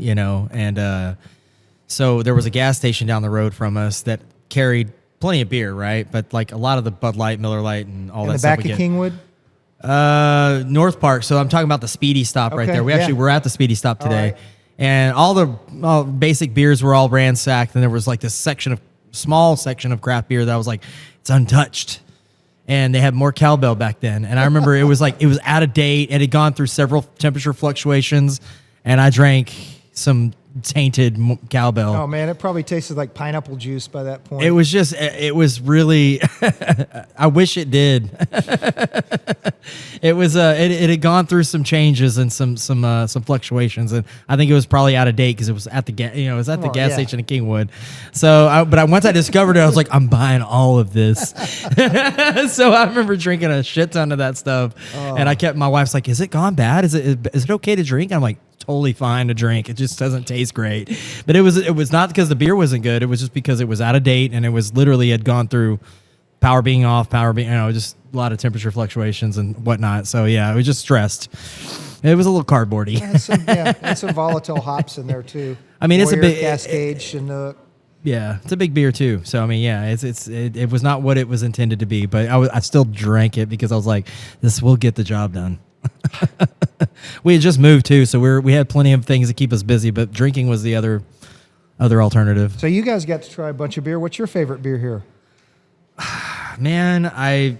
and so there was a gas station down the road from us that carried plenty of beer, right? But like a lot of the Bud Light, Miller Light, and all In that the stuff. back of Kingwood. North Park. So I'm talking about the Speedy Stop right Okay, there. We're at the Speedy Stop today, right. and all the basic beers were all ransacked, and there was like this small section of craft beer that was like, it's untouched. And they had more cowbell back then. And I remember it was out of date. It had gone through several temperature fluctuations, and I drank some tainted cowbell. Oh man, it probably tasted like pineapple juice by that point. It was really, I wish it did. It was, it had gone through some changes and some fluctuations, and I think it was probably out of date because it was at the gas station in Kingwood. So, once I discovered it, I was like, I'm buying all of this. So I remember drinking a shit ton of that stuff, and my wife's like, "Is it gone bad? Is it okay to drink?" I'm like, totally fine to drink. It just doesn't taste great. But it was not because the beer wasn't good. It was just because it was out of date, and it was literally had gone through power being off, just a lot of temperature fluctuations and whatnot. So yeah, it was just stressed. It was a little cardboardy. And some volatile hops in there too. I mean, it's a big Cascade, Chinook. Yeah, it's a big beer too. So I mean, yeah, it was not what it was intended to be, but I still drank it because I was like, this will get the job done. We had just moved too, so we had plenty of things to keep us busy, but drinking was the other alternative. So you guys got to try a bunch of beer. What's your favorite beer here? Man, I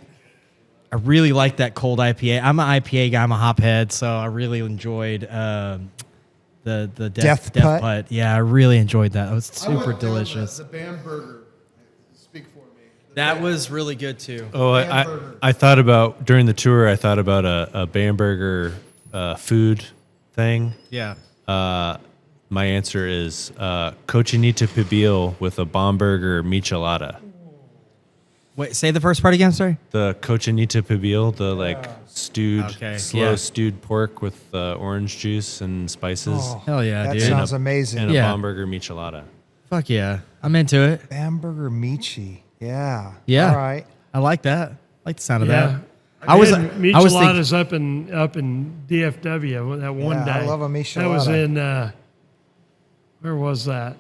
really like that cold IPA. I'm an IPA guy. I'm a hophead, so I really enjoyed the Death Putt. Yeah, I really enjoyed that. It was super delicious. The Bamberger. Speak for me. That was really good too. Oh, I thought about during the tour. I thought about a Bamberger food thing. Yeah. My answer is cochinita pibil with a Bamberger michelada. Wait, say the first part again. Sorry. The cochinita pibil, the stewed pork with orange juice and spices, Oh, Hell yeah, that dude. sounds amazing. and a Yeah. Bamberger michelada. Fuck yeah, I'm into it. Bamberger Michi. Yeah. Yeah. All right. I like that. I like the sound of Yeah. that. I was thinking, Micheladas up in DFW that one Yeah, day. I love a michelada. That was in where was that?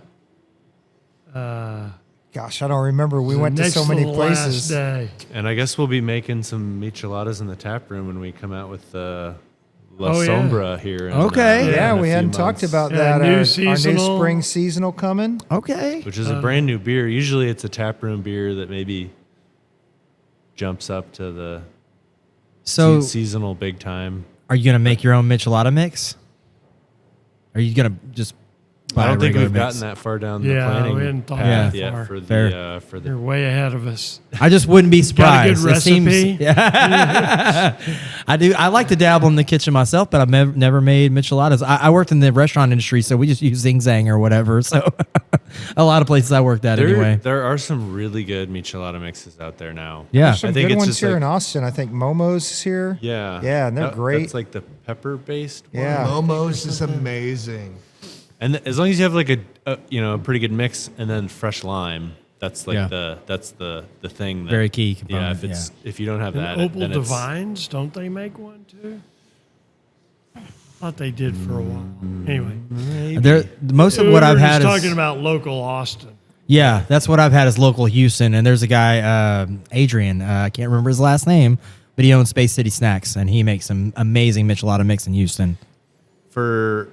Gosh, I don't remember. We went to Next so many the places. Last day. And I guess we'll be making some micheladas in the tap room when we come out with La Oh, yeah. Sombra here. Okay. Yeah, in a we few hadn't talked months, about Yeah, that. new Our new seasonal. spring seasonal coming. okay. which is a brand new beer. Usually, it's a tap room beer that maybe jumps up to the So, seasonal big time. are you gonna make your own michelada mix? Are you gonna just buy I don't a think regular we've mix? gotten that far down the Yeah, planning we hadn't thought path that yet far. for Fair. the You're way ahead of us. I just wouldn't be Got a good surprised. It recipe? seems. Yeah. I do. I like to dabble in the kitchen myself, but I've never made micheladas. I worked in the restaurant industry, so we just use Zing Zang or whatever. So a lot of places I worked at anyway. There are some really good michelada mixes out there now. Yeah. There's some I think good it's ones just here like- in Austin. I think Momo's is here. Yeah. Yeah, and they're great. That's like the pepper-based one. Yeah. Momo's is amazing. And as long as you have like a pretty good mix and then fresh lime, that's like Yeah. the thing. That, Very key Yeah. component, If you don't have And that, Opal then it's, Divines, don't they make one too? Thought they did for a while. Anyway, Most of what I've had is is talking about local Austin. yeah. That's what I've had is local Houston, and there's a guy Adrian. I can't remember his last name, but he owns Space City Snacks, and he makes some amazing michelada mix in Houston. for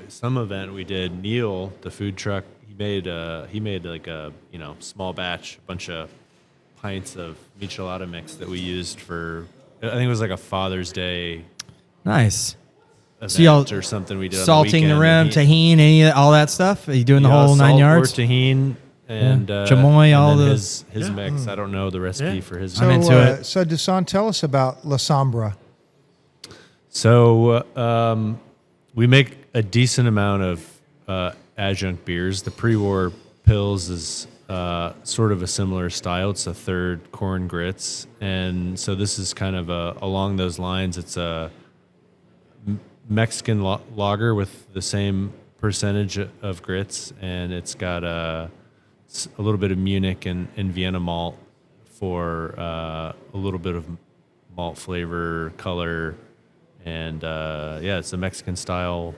some event we did. Neil, the food truck, he made like a small batch, a bunch of pints of michelada mix that we used for. I think it was like a Father's Day Nice. event So y'all or something we did. Salting on the the rim, weekend. tahini, all that stuff. Are you doing the whole 9 salt yards? or tahini, and Chamoy, and all then the- his mix. I don't know the recipe Yeah. for his. So, I'm into it. So, Dusan, tell us about La Sombra. So we make a decent amount of adjunct beers. The pre-war Pils is sort of a similar style. It's a third corn grits, and so this is kind of along those lines. It's a Mexican lager with the same percentage of grits, and it's got a little bit of Munich and Vienna malt for a little bit of malt flavor, color, and it's a Mexican style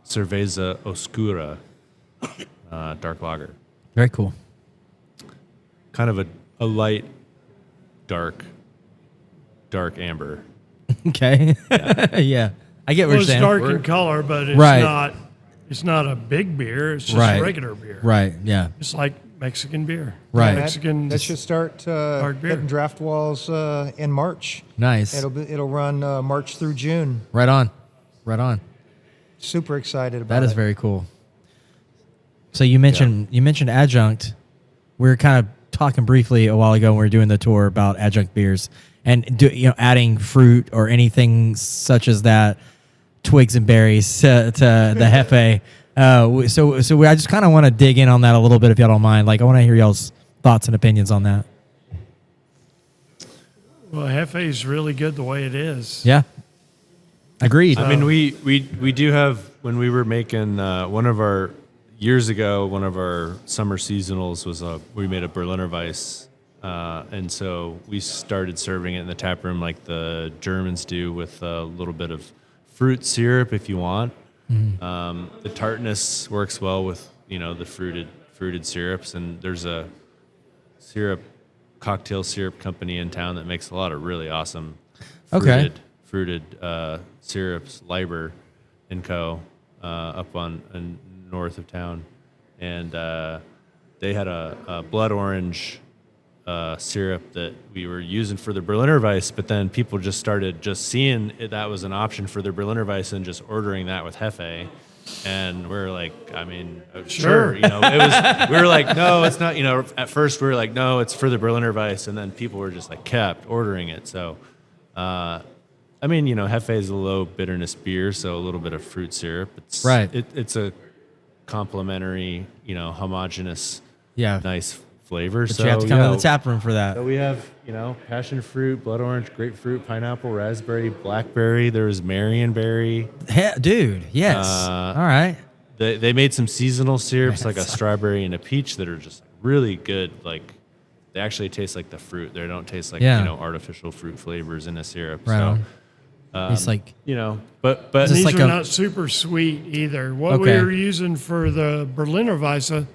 cerveza oscura dark lager. Very cool. Kind of a light, dark amber. Okay. Yeah. I get what Well, you're it's saying. dark in color, but it's Right. It's not a big beer. It's just Right. regular beer. Right. Yeah. It's like Mexican beer. Right. Mexican. That should start Dark beer. hitting draft walls in March. Nice. It'll run March through June. Right on. Right on. Super excited about That is it. very cool. So you mentioned adjunct. We were kind of talking briefly a while ago when we were doing the tour about adjunct beers and adding fruit or anything such as that, twigs and berries to the Hefe. I just kind of want to dig in on that a little bit if y'all don't mind. Like I want to hear y'all's thoughts and opinions on that. Well, Hefe is really good the way it is. Yeah. Agreed. I mean, we do have, when we were making one of our summer seasonals was we made a Berliner Weiss, and so we started serving it in the tap room like the Germans do with a little bit of fruit syrup if you want. The tartness works well with the fruited syrups, and there's a cocktail syrup company in town that makes a lot of really awesome fruited syrups, Liber & Co. Up on north of town, and they had a blood orange syrup that we were using for the Berliner Weiss, but then people just started seeing that was an option for their Berliner Weiss and just ordering that with Hefe. And we're like, I mean, sure. It was, we were like, no, it's not, at first we were like, no, it's for the Berliner Weiss. And then people were just like kept ordering it. So, Hefe is a low bitterness beer, so a little bit of fruit syrup. It's right. It's a complementary, homogeneous, Yeah. nice flavor. But So you have to come in the tap room for that. So we have, passion fruit, blood orange, grapefruit, pineapple, raspberry, blackberry. There's Marionberry. Dude, yes. All right. They made some seasonal syrups like a strawberry and a peach that are just really good. Like they actually taste like the fruit. They don't taste like artificial fruit flavors in a syrup. Right so on. It's like but Is this These like are a- not super sweet either. What we Okay. were using for the Berliner Weisse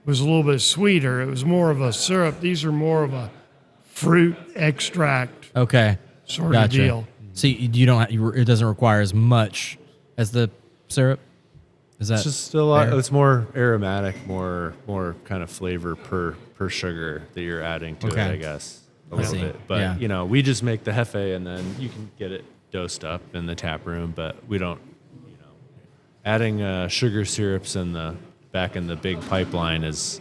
was a little bit sweeter. It was more of a syrup. These are more of a fruit extract okay. sort Gotcha. of deal. So you don't. It doesn't require as much as the syrup. Is that it's just a lot. fair? It's more aromatic, more kind of flavor per sugar that you're adding to Okay. it, I guess, a I little see. bit. But Yeah. we just make the Hefe, and then you can get it dosed up in the tap room. But we don't, adding sugar syrups back in the big pipeline it's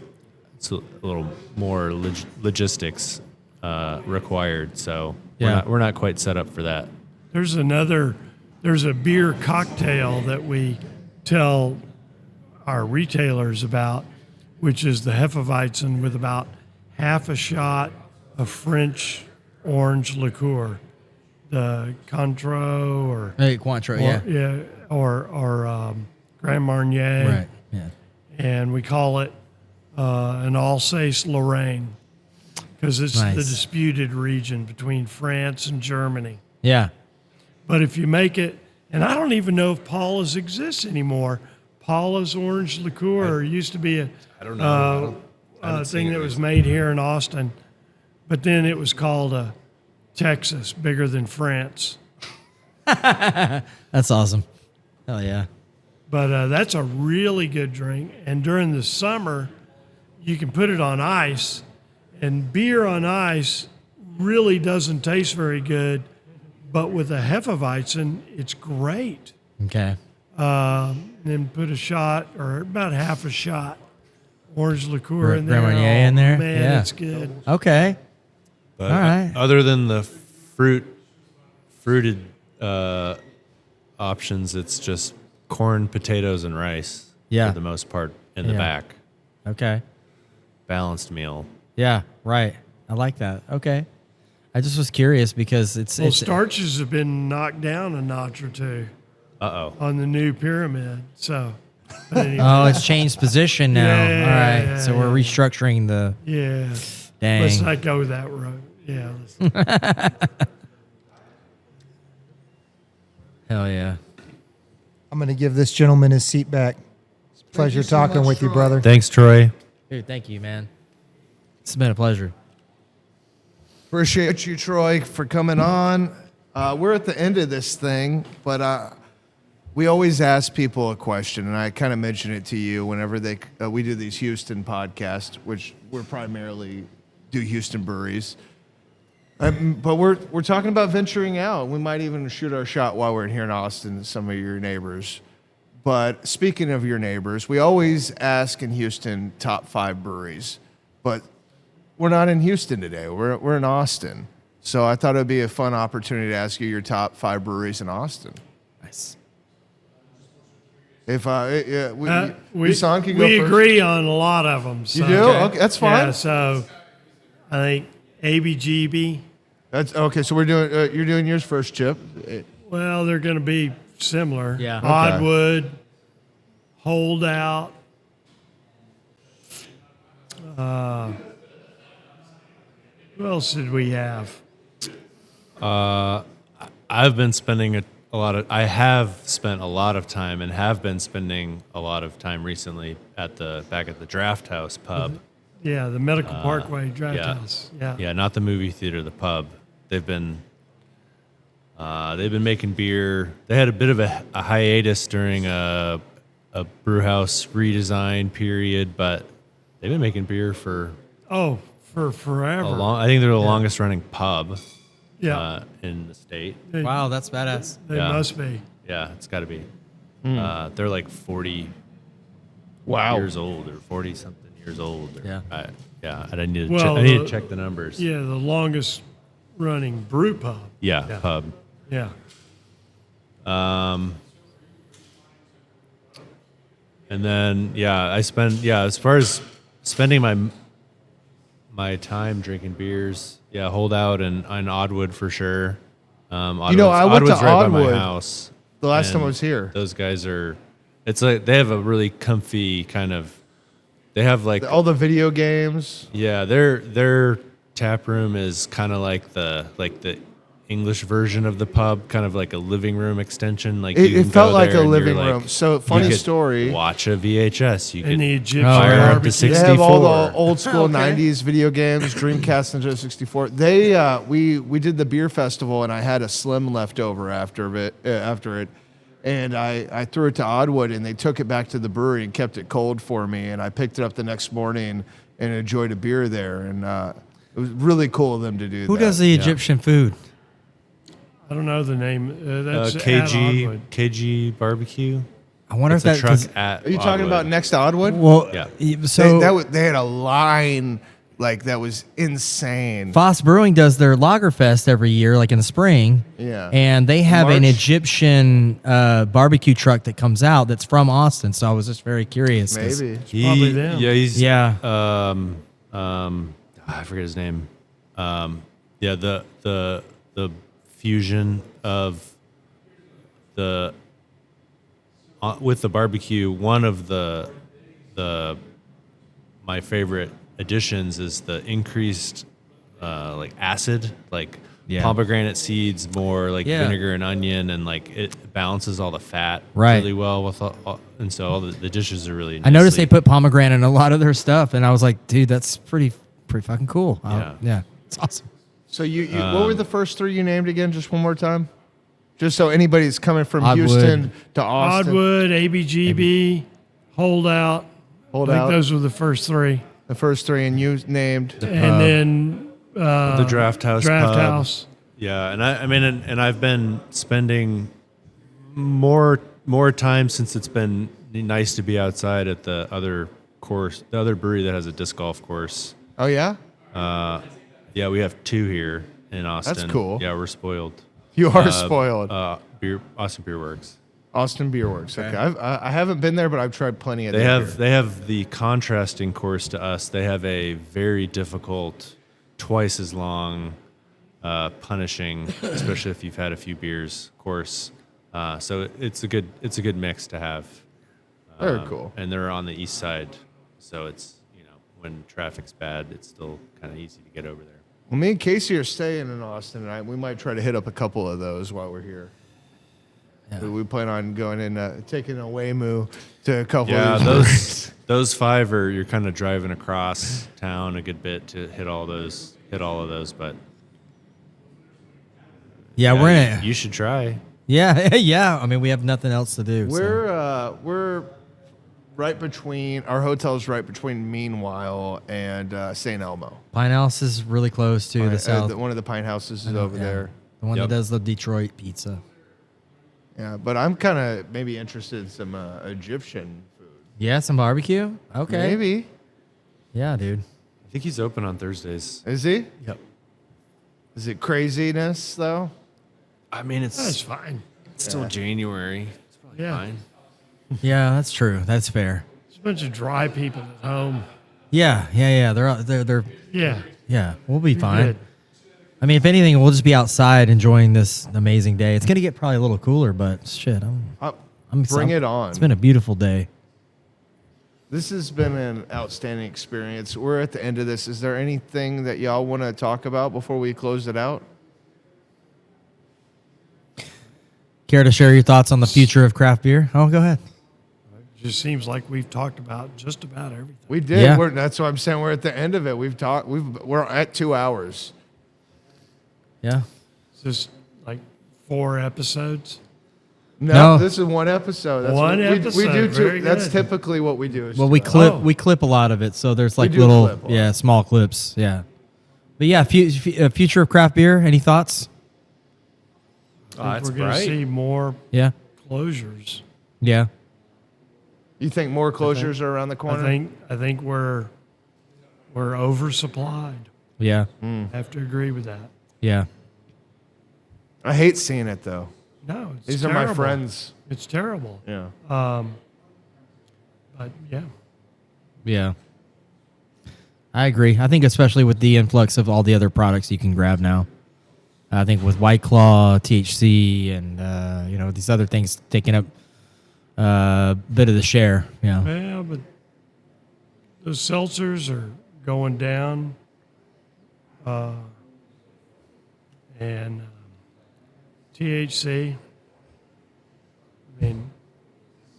a little more logistics required. So we're not quite set up for that. There's a beer cocktail that we tell our retailers about, which is the Hefeweizen with about half a shot of French orange liqueur, the Cointreau or Cointreau, or Grand Marnier, Right. Yeah. and we call it an Alsace Lorraine because it's Nice. the disputed region between France and Germany. Yeah. But if you make it, and I don't even know if Paula's exists anymore. Paula's orange liqueur used to be I don't know. I haven't a seen thing it that was recently. made here in Austin, but then it was called Texas, bigger than France. That's awesome. Hell yeah. But that's a really good drink. And during the summer, you can put it on ice, and beer on ice really doesn't taste very good. But with a Hefeweizen, it's great. Okay. Then put a shot or about half a shot orange liqueur in Grand there. Marnier in there? Man, Yeah. it's good. Okay. But All right. other than the fruited options, it's just corn, potatoes, and rice. Yeah. For the most part in the Yeah. back. Okay. Balanced meal. Yeah. Right. I like that. Okay. I just was curious because it's Starches have been knocked down a notch or two Uh-oh. on the new pyramid. So, but anyway, Oh, it's changed position now. Yeah, All right. yeah, So we're yeah. restructuring the yeah. dang. Let's not go that road. Yeah. Hell yeah. I'm going to give this gentleman his seat back. It's a pleasure you so talking much, with you, Troy. brother. Thanks, Troy. Dude, thank you, man. It's been a pleasure. Appreciate you, Troy, for coming on. We're at the end of this thing, but we always ask people a question, and I kind of mention it to you whenever we do these Houston podcasts, which we're primarily do Houston breweries. But we're talking about venturing out. We might even shoot our shot while we're here in Austin to some of your neighbors. But speaking of your neighbors, we always ask in Houston top 5 breweries, but we're not in Houston today. We're in Austin. So I thought it would be a fun opportunity to ask you your top 5 breweries in Austin. Nice. If We Dusan can go first. agree on a lot of them. So. You do? Okay, that's fine. Yeah, so I think ABGB. That's okay. So we're doing. You're doing yours first, Chip. Well, they're going to be similar. Yeah. Okay. Oddwood, Holdout. Who else did we have? I've been spending I have spent a lot of time and have been spending a lot of time recently back at the Draft House pub. Yeah, the Medical Parkway Draft yeah. House. Yeah. Yeah, not the movie theater, the pub. They've been making beer. They had a bit of a hiatus during a brew house redesign period, but they've been making beer for Oh, for forever. I think they're the longest running pub Yeah. in the state. Wow, that's badass. They yeah. must be. Yeah, it's got to be. They're like 40 Wow. years old or 40 something years old. Yeah. I need to Well, I need to check the numbers. Yeah, the longest running brew pub. Yeah, pub. Yeah. And then as far as spending my time drinking beers, Holdout and Oddwood for sure. I went to Oddwood's right by my Oddwood house. the last and time I was here. Those guys it's like they have a really comfy kind of. They have like All the video games. yeah, their tap room is kind of like the English version of the pub, kind of like a living room extension. Like you It can felt go like there a and you're living like- room. So you funny could story. Watch a VHS. You And could the Egyptian fire up to barbecue. They have all the 64. old school Okay. 90s video games, Dreamcast, Nintendo 64. They we did the beer festival and I had a slim left over after it, and I threw it to Oddwood and they took it back to the brewery and kept it cold for me, and I picked it up the next morning and enjoyed a beer there, and it was really cool of them to do Who that. does the Egyptian food? I don't know the name. That's at KG Oddwood. KG barbecue. I wonder It's if a that. truck 'cause- at. Are you talking Oddwood. about next to Oddwood? Well, Yeah. so They had a line like that was insane. Foss Brewing does their Lagerfest every year, like in the spring. Yeah. And they have an March? Egyptian barbecue truck that comes out that's from Austin. So I was just very curious. 'cause- Maybe. Probably them. Yeah, he's Yeah. I forget his name. The fusion of the with the barbecue. One of the my favorite additions is the increased like acid, like Yeah. pomegranate seeds, more like Yeah. vinegar and onion, and like it balances all the fat Right. really well with and so all the dishes are really. I noticed they nicely- put pomegranate in a lot of their stuff, and I was like, dude, that's pretty fucking cool. Yeah, it's awesome. So you what were the first 3 you named again? Just one more time, just so anybody's coming from Oddwood. Houston to Austin. Oddwood, ABGB, Holdout. Hold I think out. those were the first 3. The first 3, and you named. And then the Draft House. Draft pub. House. Yeah, and I mean, and I've been spending more time since it's been nice to be outside at the other course, the other brewery that has a disc golf course. Oh yeah, Yeah, we have 2 here in Austin. cool. Yeah, we're spoiled. you are spoiled. Austin Beer Works. Austin Beer Works. Okay, I haven't been there, but I've tried plenty of. They their have beer. they have the contrasting course to us. They have a very difficult, twice as long, punishing, especially if you've had a few beers course. So it's a good mix to have. Very cool. And they're on the east side, so it's when traffic's bad, it's still kind of easy to get over there. Well, me and Casey are staying in Austin tonight. We might try to hit up a couple of those while we're here. Yeah. We plan on going in, taking a Waymoo to a couple Yeah, of these. those 5 are you're kind of driving across town a good bit to hit all of those, but Yeah, we're in it. You should try. Yeah, yeah. I mean, we have nothing else to do. so. We're right between, our hotel's right between Meanwhile and St. Elmo. Pine House is really close to the south. One of the Pine Houses is over Yeah. there. The one Yep. that does the Detroit pizza. Yeah, but I'm kind of maybe interested in some Egyptian food. Yeah, some barbecue. Okay. Maybe. Yeah, dude. I think he's open on Thursdays. Is he? Yep. Is it craziness, though? I mean, That's it's fine. still January. It's probably Yeah. fine. Yeah, that's true. That's fair. It's a bunch of dry people at home. Yeah. They're Yeah. yeah. We'll be fine. Good. I mean, if anything, we'll just be outside enjoying this amazing day. It's gonna get probably a little cooler, but shit, Bring it on. It's been a beautiful day. This has been an outstanding experience. We're at the end of this. Is there anything that y'all want to talk about before we close it out? Care to share your thoughts on the future of craft beer? Oh, go ahead. It just seems like we've talked about just about everything. We did. Yeah. That's what I'm saying. We're at the end of it. We're at 2 hours. Yeah. It's just like 4 episodes. No, No. this is one episode. That's One what we do. episode. Very That's good. typically what we do. is Well, 2 we hours. clip a lot of it, so there's like do little clip a lot. small clips. Yeah. But yeah, future of craft beer. Any thoughts? I think we're going to see more Yeah. closures. Yeah. You think more closures are around the corner? I think we're oversupplied. Yeah. Hmm. I have to agree with that. Yeah. I hate seeing it though. No, it's These are terrible. my friends. It's terrible. Yeah. But yeah, Yeah. I agree. I think especially with the influx of all the other products you can grab now. I think with White Claw, THC, and these other things taking up a bit of the share. Yeah. well, but those seltzers are going down, and THC. I mean,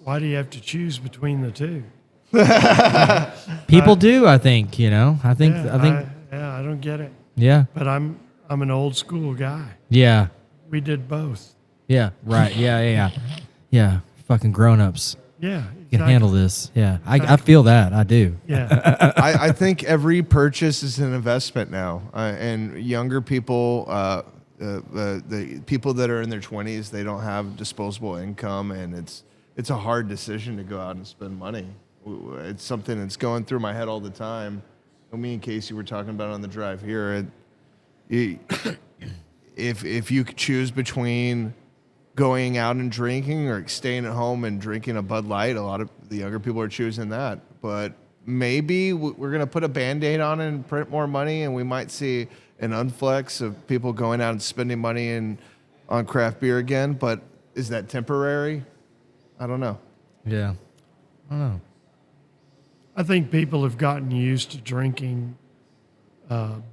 why do you have to choose between the two? People do, I think, I think I don't get it. yeah. But I'm an old school guy. Yeah. We did both. Yeah. Right. Yeah. Yeah. Fucking grown-ups Yeah, can handle this. Yeah. I feel that. I do. Yeah, I think every purchase is an investment now, and younger people, the people that are in their 20s, they don't have disposable income, and it's a hard decision to go out and spend money. It's something that's going through my head all the time. Me and Casey were talking about it on the drive here. If you could choose between going out and drinking or staying at home and drinking a Bud Light, a lot of the younger people are choosing that. But maybe we're going to put a Band-Aid on it and print more money, and we might see an influx of people going out and spending money on craft beer again. But is that temporary? I don't know. Yeah. I don't know. I think people have gotten used to drinking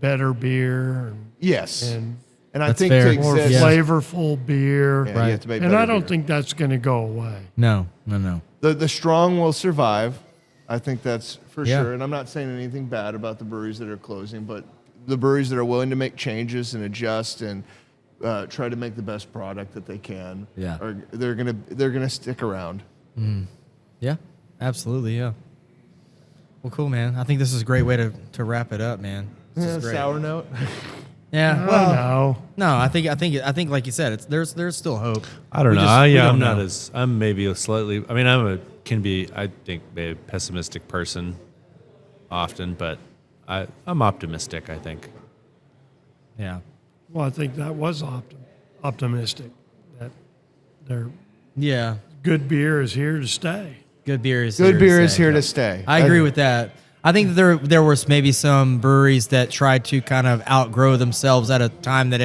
better beer Yes. and And I That's think fair. to more exist, flavorful beer. yeah, you have to make And better I don't beer. think that's going to go away. No. The strong will survive. I think that's for Yeah. sure. And I'm not saying anything bad about the breweries that are closing, but the breweries that are willing to make changes and adjust and try to make the best product that they can, Yeah. they're gonna stick around. Yeah. Absolutely. Yeah. Well, cool, man. I think this is a great way to wrap it up, man. This is great. Sour note. Yeah. Well, No, I think like you said, there's still hope. I don't We know. just- we don't I'm not know. as. I'm maybe a slightly. I mean, I think, a pessimistic person often, but I'm optimistic. I think. Yeah. well, I think that was optimistic. That their Yeah. good beer is here to stay. Good beer is Good beer is stay. here to stay. I agree with that. I think that there was maybe some breweries that tried to kind of outgrow themselves at a time that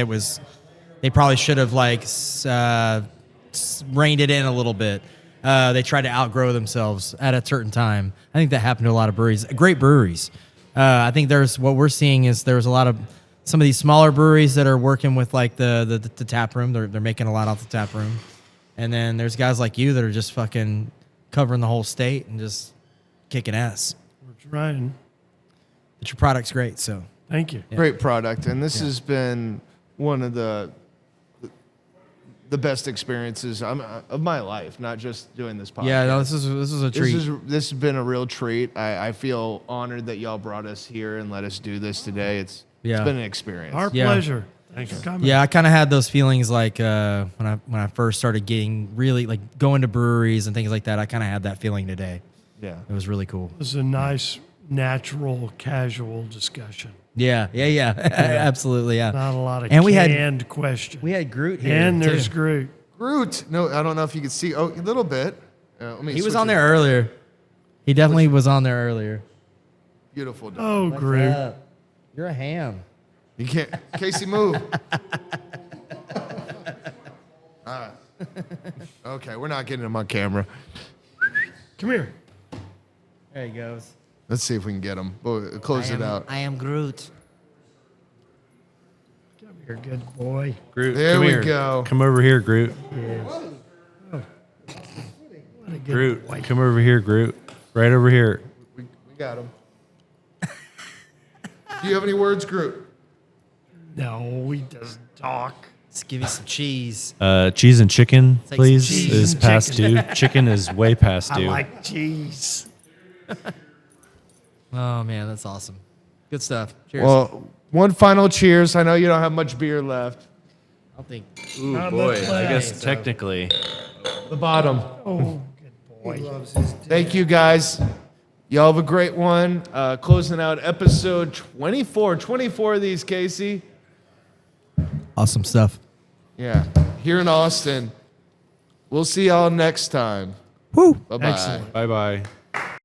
they probably should have reined it in a little bit. They tried to outgrow themselves at a certain time. I think that happened to a lot of breweries, great breweries. I think what we're seeing is there's a lot of some of these smaller breweries that are working with like the tap room. They're making a lot off the tap room, and then there's guys like you that are just fucking covering the whole state and just kicking ass. We're trying. But your product's great, so Thank you. Great product, and this has been one of the best experiences of my life. Not just doing this podcast. yeah. No, this is a treat. This has been a real treat. I feel honored that y'all brought us here and let us do this today. It's been an experience. Our Yeah. pleasure. Thanks for coming. Yeah, I kind of had those feelings like when I first started getting really like going to breweries and things like that. I kind of had that feeling today. Yeah. It was really cool. It was a nice, natural, casual discussion. Yeah, absolutely, yeah. Not a lot of And we canned had questions. Groot here. and there's too. Groot. Groot. No, I don't know if you can see. Oh, a little bit. Let me He was switch on it. there earlier. He definitely was on there earlier. Beautiful. Dog. Oh, What's Groot. up? You're a ham. You can't. Casey, move. All right. Okay, we're not getting him on camera. Come here. There he goes. Let's see if we can get him. Close it out. I am Groot. Come here, good boy. Groot, There come we here. go. Come over here, Groot. What a good Groot, boy. come over here, Groot. Right over here. We got him. Do you have any words, Groot? No, he doesn't talk. Let's give you some cheese. Cheese and chicken, Take some please. cheese Is and past chicken. due. Chicken is way past I due. like cheese. Oh man, that's awesome. Good stuff. Cheers. Well, one final cheers. I know you don't have much beer left. I'll think. Ooh, Not boy. much I guess left. technically. The bottom. Oh, good boy. Thank you, guys. Y'all have a great one. Closing out episode 24. 24 of these, Casey. Awesome stuff. Yeah. Here in Austin. We'll see y'all next time. Woo. Bye-bye. Excellent. Bye bye.